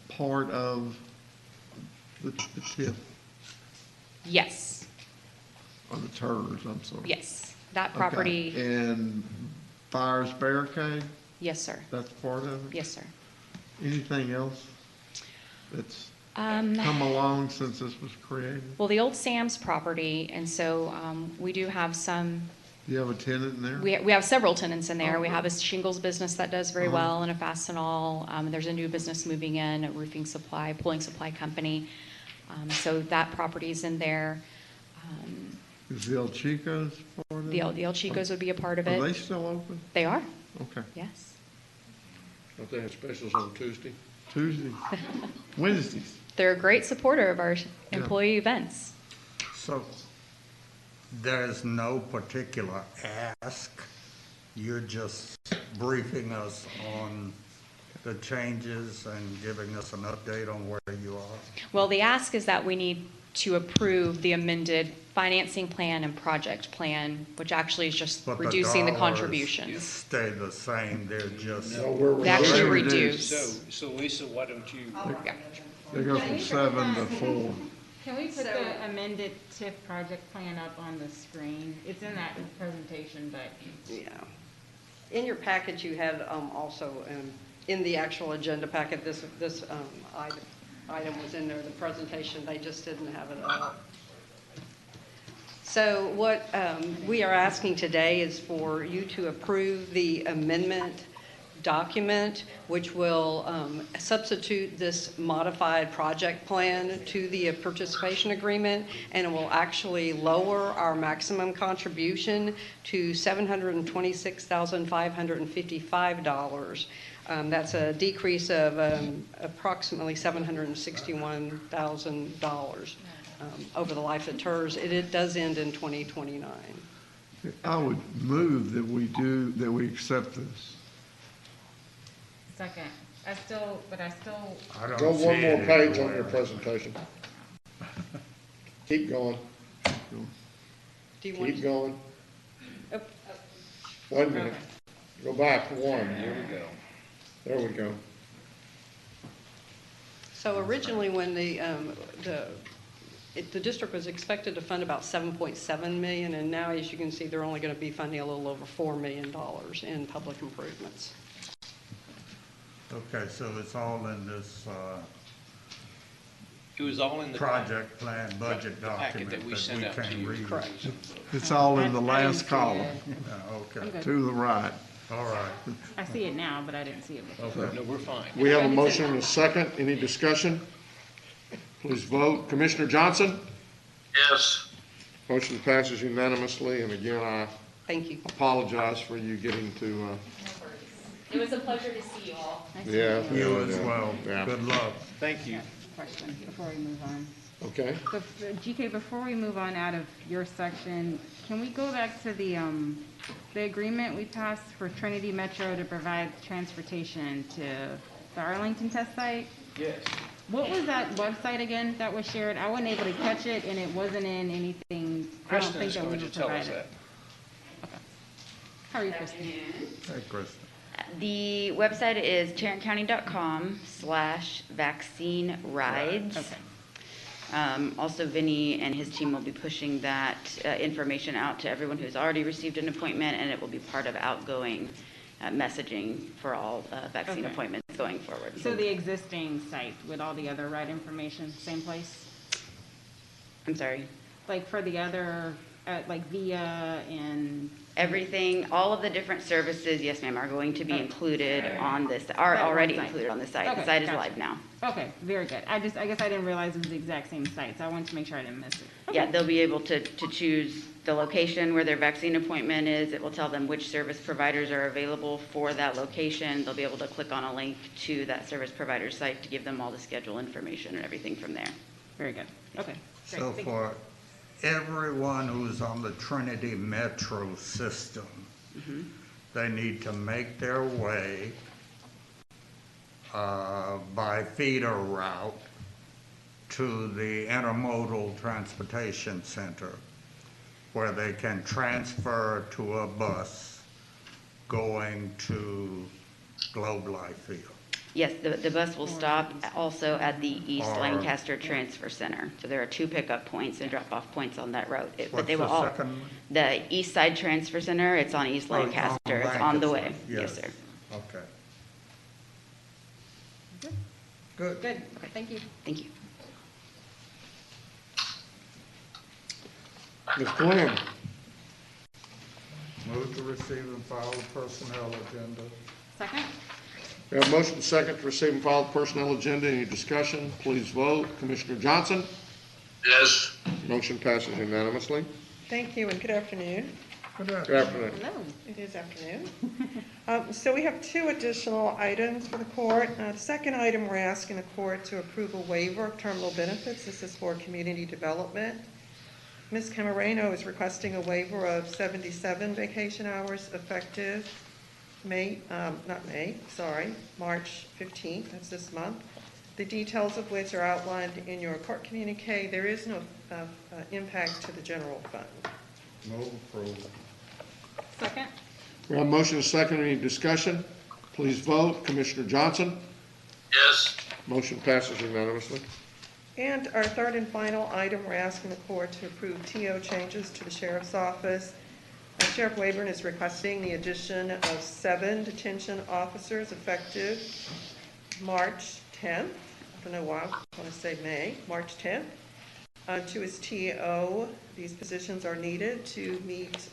part of the TIF? Yes. Or the TERS, I'm sorry. Yes, that property. Okay. And Fires Barricade? Yes, sir. That's part of it? Yes, sir. Anything else that's come along since this was created? Well, the old Sam's property, and so we do have some, Do you have a tenant in there? we have several tenants in there. Oh, We have a good. shingles business that does very Uh-huh. well and a fastenal. There's a new business moving in, a roofing supply, pulling supply company. So that property's in there. Is the El Chico's part of it? The El Chico's would be a part of Are it. they still open? They are, Okay. yes. Don't they have specials on Tuesday? Tuesdays, Wednesdays. They're a great supporter of our employee events. So there's no particular ask, you're just briefing us on the changes and giving us an update on where you are? Well, the ask is that we need to approve the amended financing plan and project plan, which actually is just But reducing the dollars contributions. Stay the same, they're just. They actually reduce. So Lisa, why don't you? They go from 7 to 4. Can we put the amended TIF project plan up on the screen? It's in that presentation, but. Yeah. In your package, you had also, in the actual agenda packet, this item was in there, the presentation, they just didn't have it up. So what we are asking today is for you to approve the amendment document, which will substitute this modified project plan to the participation agreement, and it will actually lower our maximum contribution to $726,555. That's a decrease of approximately $761,000 over the life of TERS. It does end in 2029. I would move that we accept this. Second. I still. Go one more page on your presentation. Keep going. Do you want Keep going. Oh. Wait a minute. Go back one. There we go. There we go. So originally, when the district was expected to fund about $7.7 million, and now, as you can see, they're only going to be funding a little over $4 million in public improvements. Okay, so it's all in this, It was all in the project plan, budget the packet document that we sent out to can you. read. Correct. It's all in the last column, Okay, good. to the right. all right. I see it now, but I didn't see it before. No, we're fine. We have a motion and a second. Any discussion? Please vote. Commissioner Johnson? Yes. Motion passes unanimously, and again, I Thank you. apologize for you getting to, It was a pleasure to see you all. yeah. You as well. Yeah. Good luck. Thank you. Question before we move on. Okay. So, GK, before we move on out of your section, can we go back to the agreement we passed for Trinity Metro to provide transportation to the Arlington test site? Yes. What was that website again that was shared? I wasn't able to catch it, and it wasn't in anything. I don't Kristen think is that we going were to tell us provided. that. How are you, Kristen? Hey, Kristen. The website is tarrantcounty.com/vaccine rides. Okay. Also, Vinny and his team will be pushing that information out to everyone who's already received an appointment, and it will be part of outgoing messaging for all vaccine Okay. appointments going forward. So the existing site with all the other right information, same place? I'm sorry? Like for the other, like VIA and? Everything, all of the different services, yes ma'am, are going to be included on this, are That one already site. included on the site. Okay, The site is gotcha. live now. Okay, very good. I guess I didn't realize it was the exact same site, so I wanted to make sure I didn't miss it. Yeah, they'll be able to choose the location where their vaccine appointment is. It will tell them which service providers are available for that location. They'll be able to click on a link to that service provider site to give them all the schedule information and everything from there. Very good. Okay. Great. So Thank you. for everyone who's on the Trinity Metro system, they need to make their way by feeder route to the Intermodal Transportation Center, where they can transfer to a bus going to Globe Life Field. Yes, the bus will stop also at the East Or- Lancaster Transfer Center. So there are 2 pickup points and drop-off points on that route. But What's they will the all, second one? the East Side Transfer Center, it's on East Oh, it's on Lancaster. It's on the way. Lancaster, Yes, sir. Okay. Good. Good. Good. Thank you. Thank you. Ms. Glenn? Move to receive and file the personnel agenda. Second? We have a motion second to receive and file the personnel agenda. Any discussion? Please vote. Commissioner Johnson? Yes. Motion passes unanimously. Thank you and good afternoon. Good afternoon. Hello. It is afternoon. So we have two additional items for the court. The second item, we're asking the court to approve a waiver of terminal benefits. This is for community development. Ms. Camareno is requesting a waiver of 77 vacation hours effective March 15th, that's this month. The details of which are outlined in your court communique. There is no impact to the general fund. Move approval. Second? We have a motion second. Any discussion? Please vote. Commissioner Johnson? Yes. Motion passes unanimously. And our third and final item, we're asking the court to approve TO changes to the sheriff's office. Sheriff Wayburn is requesting the addition of 7 detention officers effective March 10th. I don't know why I want to say May, March 10th. To his TO, these positions are needed to meet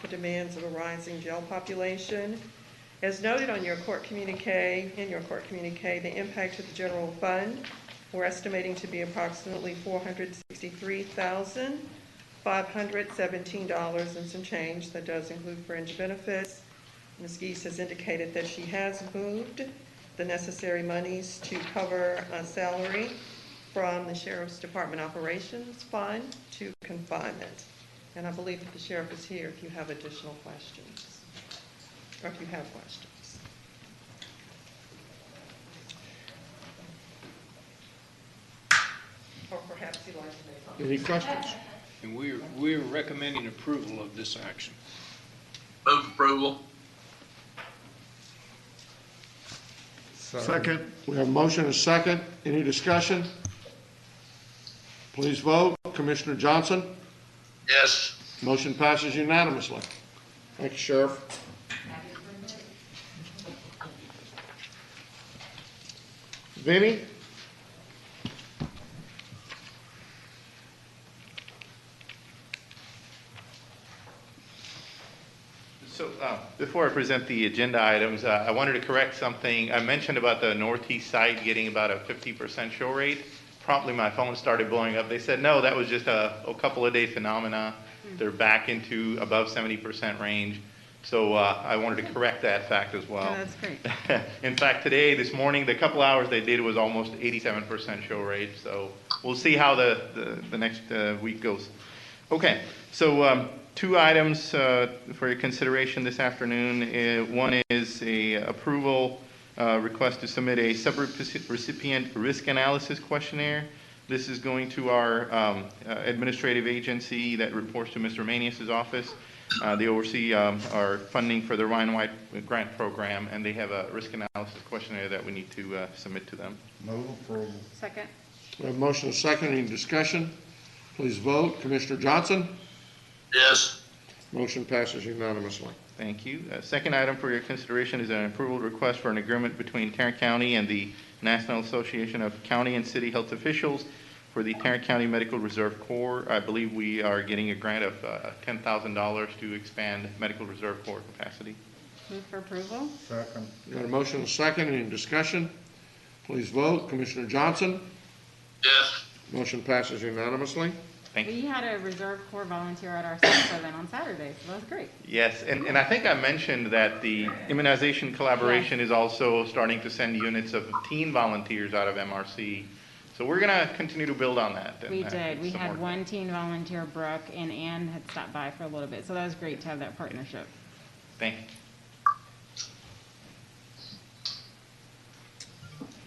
the demands of a rising jail population. As noted on your court communique, the impact to the general fund, we're estimating to be approximately $463,517 and some change. That does include fringe benefits. Ms. Geese has indicated that she has moved the necessary monies to cover a salary from the Sheriff's Department Operations Fund to confinement. And I believe that the sheriff is here if you have additional questions, or if you have questions. Or perhaps you'd like to make comments. Any questions? And we're recommending approval of this action. Move approval. Second. We have a motion and a second. Any discussion? Please vote. Commissioner Johnson? Yes. Motion passes unanimously. Thank you, Sheriff. Vinnie? So before I present the agenda items, I wanted to correct something. I mentioned about the northeast side getting about a 50% show rate. Promptly my phone started blowing up. They said, no, that was just a couple of day phenomena. They're back into above 70% range. So I wanted to correct that fact as well. Oh, that's great. In fact, today, this morning, the couple hours they did was almost 87% show rate. So we'll see how the next week goes. Okay, so two items for your consideration this afternoon. One is a approval request to submit a sub-recipient risk analysis questionnaire. This is going to our administrative agency that reports to Mr. Manius's office. They oversee our funding for the Ryan White grant program, and they have a risk analysis questionnaire that we need to submit to them. Move approval. Second? We have a motion and a second. Any discussion? Please vote. Commissioner Johnson? Yes. Motion passes unanimously. Thank you. Second item for your consideration is an approval request for an agreement between Tarrant County and the National Association of County and City Health Officials for the Tarrant County Medical Reserve Corps. I believe we are getting a grant of $10,000 to expand Medical Reserve Corps capacity. Move for approval? Second. We got a motion and a second. Any discussion? Please vote. Commissioner Johnson? Yes. Motion passes unanimously. Thank you. We had a Reserve Corps volunteer at our SACSO event on Saturday, so that was great. Yes, and I think I mentioned that the immunization collaboration is also starting to send units of teen volunteers out of MRC. So we're going to continue to build on that. We did. We had one teen volunteer, Brooke, and Ann had stopped by for a little bit, so that was great to have that partnership. Thank you.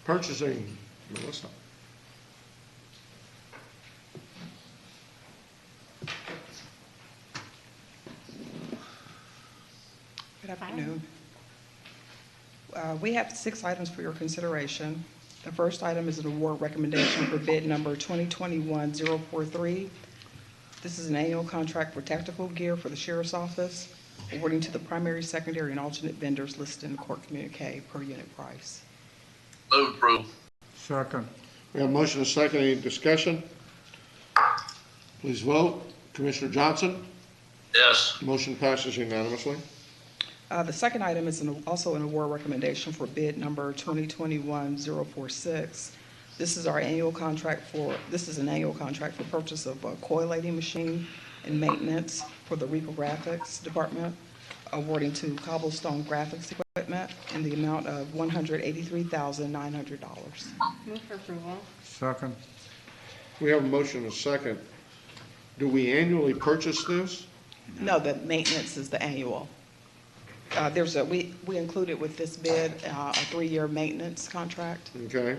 Purchasing, Melissa. Good afternoon. We have 6 items for your consideration. The first item is an award recommendation for bid number 2021-043. This is an annual contract for tactical gear for the Sheriff's Office, awarding to the primary, secondary, and alternate vendors listed in the court communique per unit price. Move approval. Second. We have a motion and a second. Any discussion? Please vote. Commissioner Johnson? Yes. Motion passes unanimously. The second item is also an award recommendation for bid number 2021-046. This is an annual contract for purchase of a collating machine and maintenance for the Regal Graphics Department, awarding to Cobblestone Graphics Equipment in the amount of $183,900. Move for approval. Second. We have a motion and a second. Do we annually purchase this? No, the maintenance is the annual. We included with this bid a 3-year maintenance contract. Okay.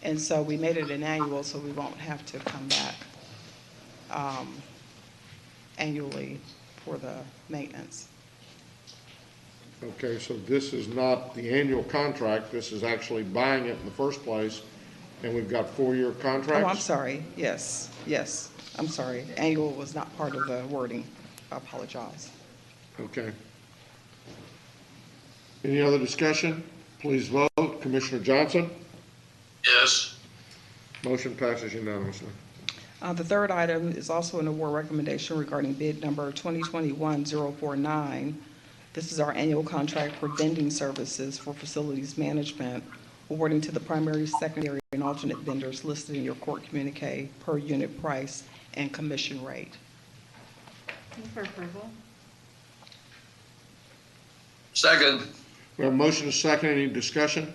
And so we made it an annual, so we won't have to come back annually for the maintenance. Okay, so this is not the annual contract, this is actually buying it in the first place, and we've got 4-year contracts? Oh, I'm sorry. Yes. I'm sorry. Annual was not part of the wording. I apologize. Okay. Any other discussion? Please vote. Commissioner Johnson? Yes. Motion passes unanimously. The third item is also an award recommendation regarding bid number 2021-049. This is our annual contract for vending services for facilities management, awarding to the primary, secondary, and alternate vendors listed in your court communique per unit price and commission rate. Move for approval. Second. We have a motion and a second. Any discussion?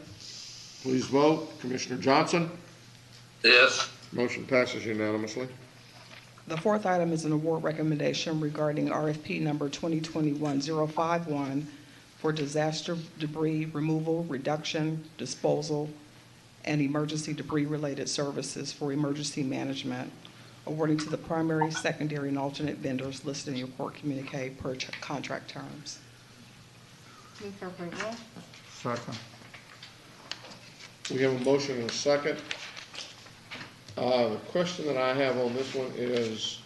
Please vote. Commissioner Johnson? Yes. Motion passes unanimously. The fourth item is an award recommendation regarding RFP number 2021-051 for disaster debris removal, reduction, disposal, and emergency debris-related services for emergency management, awarding to the primary, secondary, and alternate vendors listed in your court communique per contract terms. Move for approval. Second. We have a motion and a second. The question that I have on this one is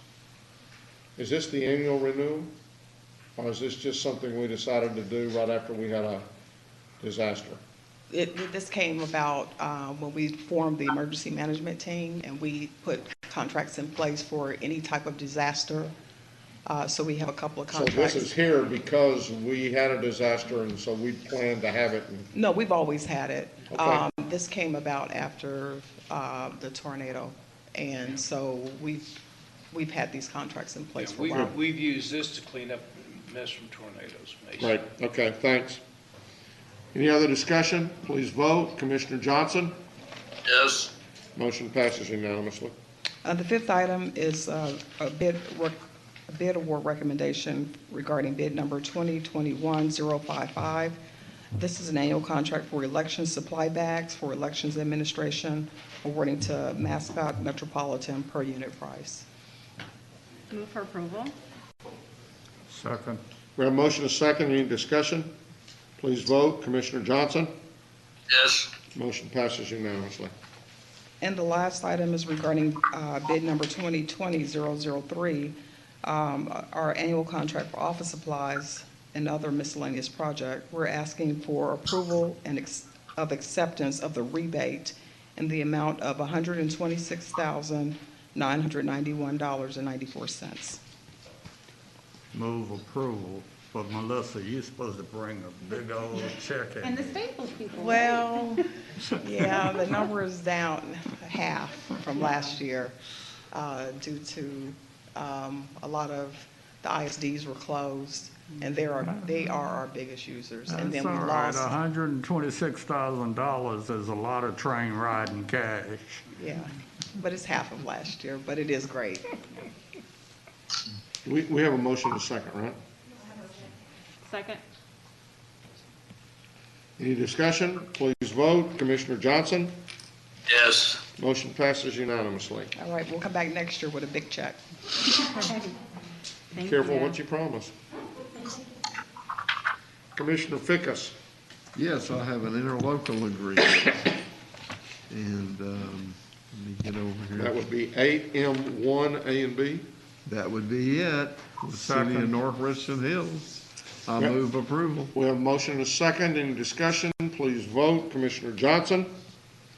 this the annual renewal? Or is this just something we decided to do right after we had a disaster? This came about when we formed the emergency management team, and we put contracts in place for any type of disaster. So we have a couple of contracts. So this is here because we had a disaster, and so we planned to have it. No, we've always had it. Okay. This came about after the tornado, and so we've had these contracts in place for a while. We've used this to clean up mess from tornadoes, Mason. Right, okay, thanks. Any other discussion? Please vote. Commissioner Johnson? Yes. Motion passes unanimously. The fifth item is a bid award recommendation regarding bid number 2021-055. This is an annual contract for election supply bags for elections administration, awarding to Mascot Metropolitan per unit price. Move for approval. Second. We have a motion and a second. Any discussion? Please vote. Commissioner Johnson? Yes. Motion passes unanimously. And the last item is regarding bid number 2020-003, our annual contract for office supplies and other miscellaneous project. We're asking for approval and of acceptance of the rebate in the amount of $126,991.94. Move approval. But Melissa, you're supposed to bring a big old check in. And the Staples people. Well, yeah, the number is down half from last year due to a lot of the ISDs were closed, and they are our biggest users. And then we That's all lost. right. $126,000 is a lot of train riding cash. Yeah, but it's half of last year, but it is great. We have a motion and a second, right? Second. Any discussion? Please vote. Commissioner Johnson? Yes. Motion passes unanimously. All right, we'll come back next year with a big check. Be careful what you promise. Commissioner Fickus? Yes, I have an interlocal agreement. And let me get over here. That would be 8M1 A and B? That would be it. The City of North Richland Hills. I move approval. We have a motion and a second. Any discussion? Please vote. Commissioner Johnson?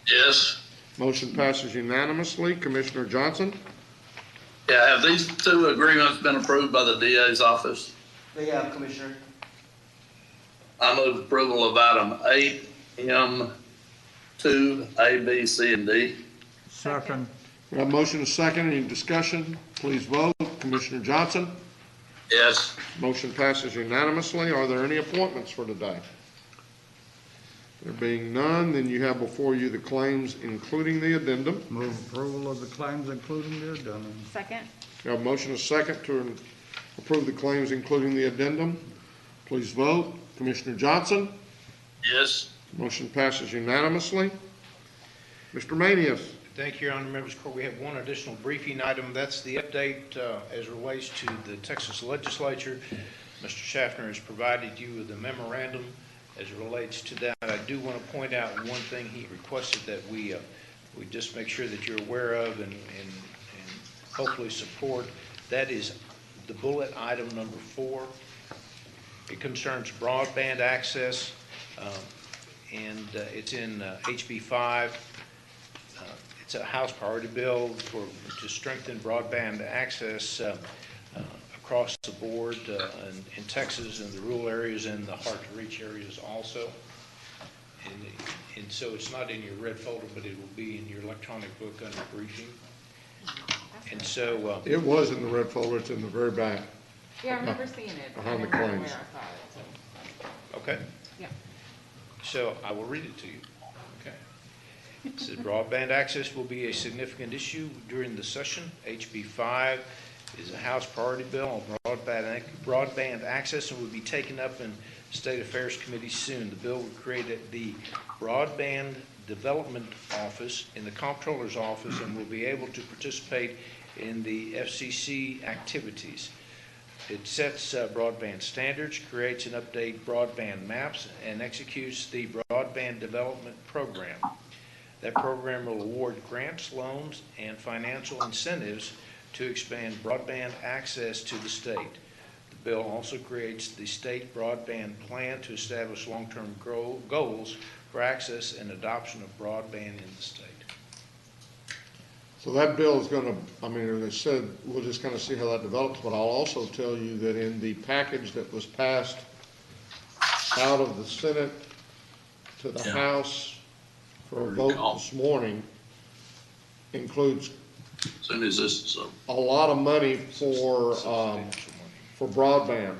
Yes. Motion passes unanimously. Commissioner Johnson? Yeah, have these two agreements been approved by the DA's office? They have, Commissioner. I move approval of item 8M2, A, B, C, and D. Second. We have a motion and a second. Any discussion? Please vote. Commissioner Johnson? Yes. Motion passes unanimously. Are there any appointments for today? There being none, then you have before you the claims including the addendum. Move approval of the claims including the addendum. Second? We have a motion and a second to approve the claims including the addendum. Please vote. Commissioner Johnson? Yes. Motion passes unanimously. Mr. Manius? Thank you, Your Honor. Members of the Court, we have one additional briefing item. That's the update as relates to the Texas Legislature. Mr. Schaffner has provided you with a memorandum as it relates to that. I do want to point out one thing he requested that we just make sure that you're aware of and hopefully support. That is the bullet item number 4. It concerns broadband access, and it's in HB 5. It's a House priority bill to strengthen broadband access across the board in Texas and the rural areas and the hard-to-reach areas also. And so it's not in your red folder, but it will be in your electronic book under briefing. And so It was in the red folder. It's in the very back. Yeah, I remember seeing it. Behind the I don't know claims. where I saw it, so. okay. Yeah. So I will read it to you. Okay. It says broadband access will be a significant issue during the session. HB 5 is a House priority bill on broadband access and will be taken up in State Affairs Committee soon. The bill will create the Broadband Development Office in the Comptroller's Office and will be able to participate in the FCC activities. It sets broadband standards, creates and updates broadband maps, and executes the Broadband Development Program. That program will award grants, loans, and financial incentives to expand broadband access to the state. The bill also creates the state broadband plan to establish long-term goals for access and adoption of broadband in the state. So that bill is going to, I mean, they said, we'll just kind of see how that develops, but I'll also tell you that in the package that was passed out of the Senate to the House for a vote this morning includes Soon as this is a lot of money for broadband.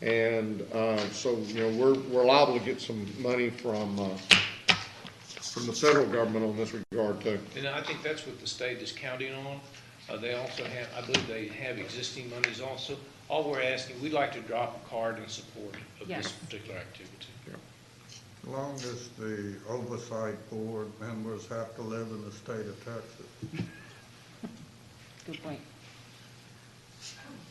And so, you know, we're liable to get some money from the federal government on this regard too. And I think that's what the state is counting on. They also have, I believe they have existing monies also. All we're asking, we'd like to drop a card in support of this particular activity. As long as the oversight board members have to live in the state of Texas. Good point.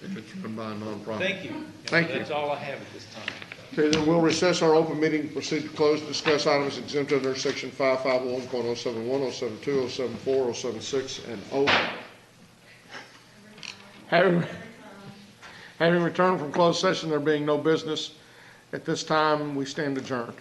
If it's run by a nonprofit. Thank you. Thank you. That's all I have at this time. Okay, then we'll recess our open meeting, proceed to close, discuss items exempt under section 551.071, 072, 074, 076, and 0. Having returned from closed session, there being no business, at this time, we stand adjourned.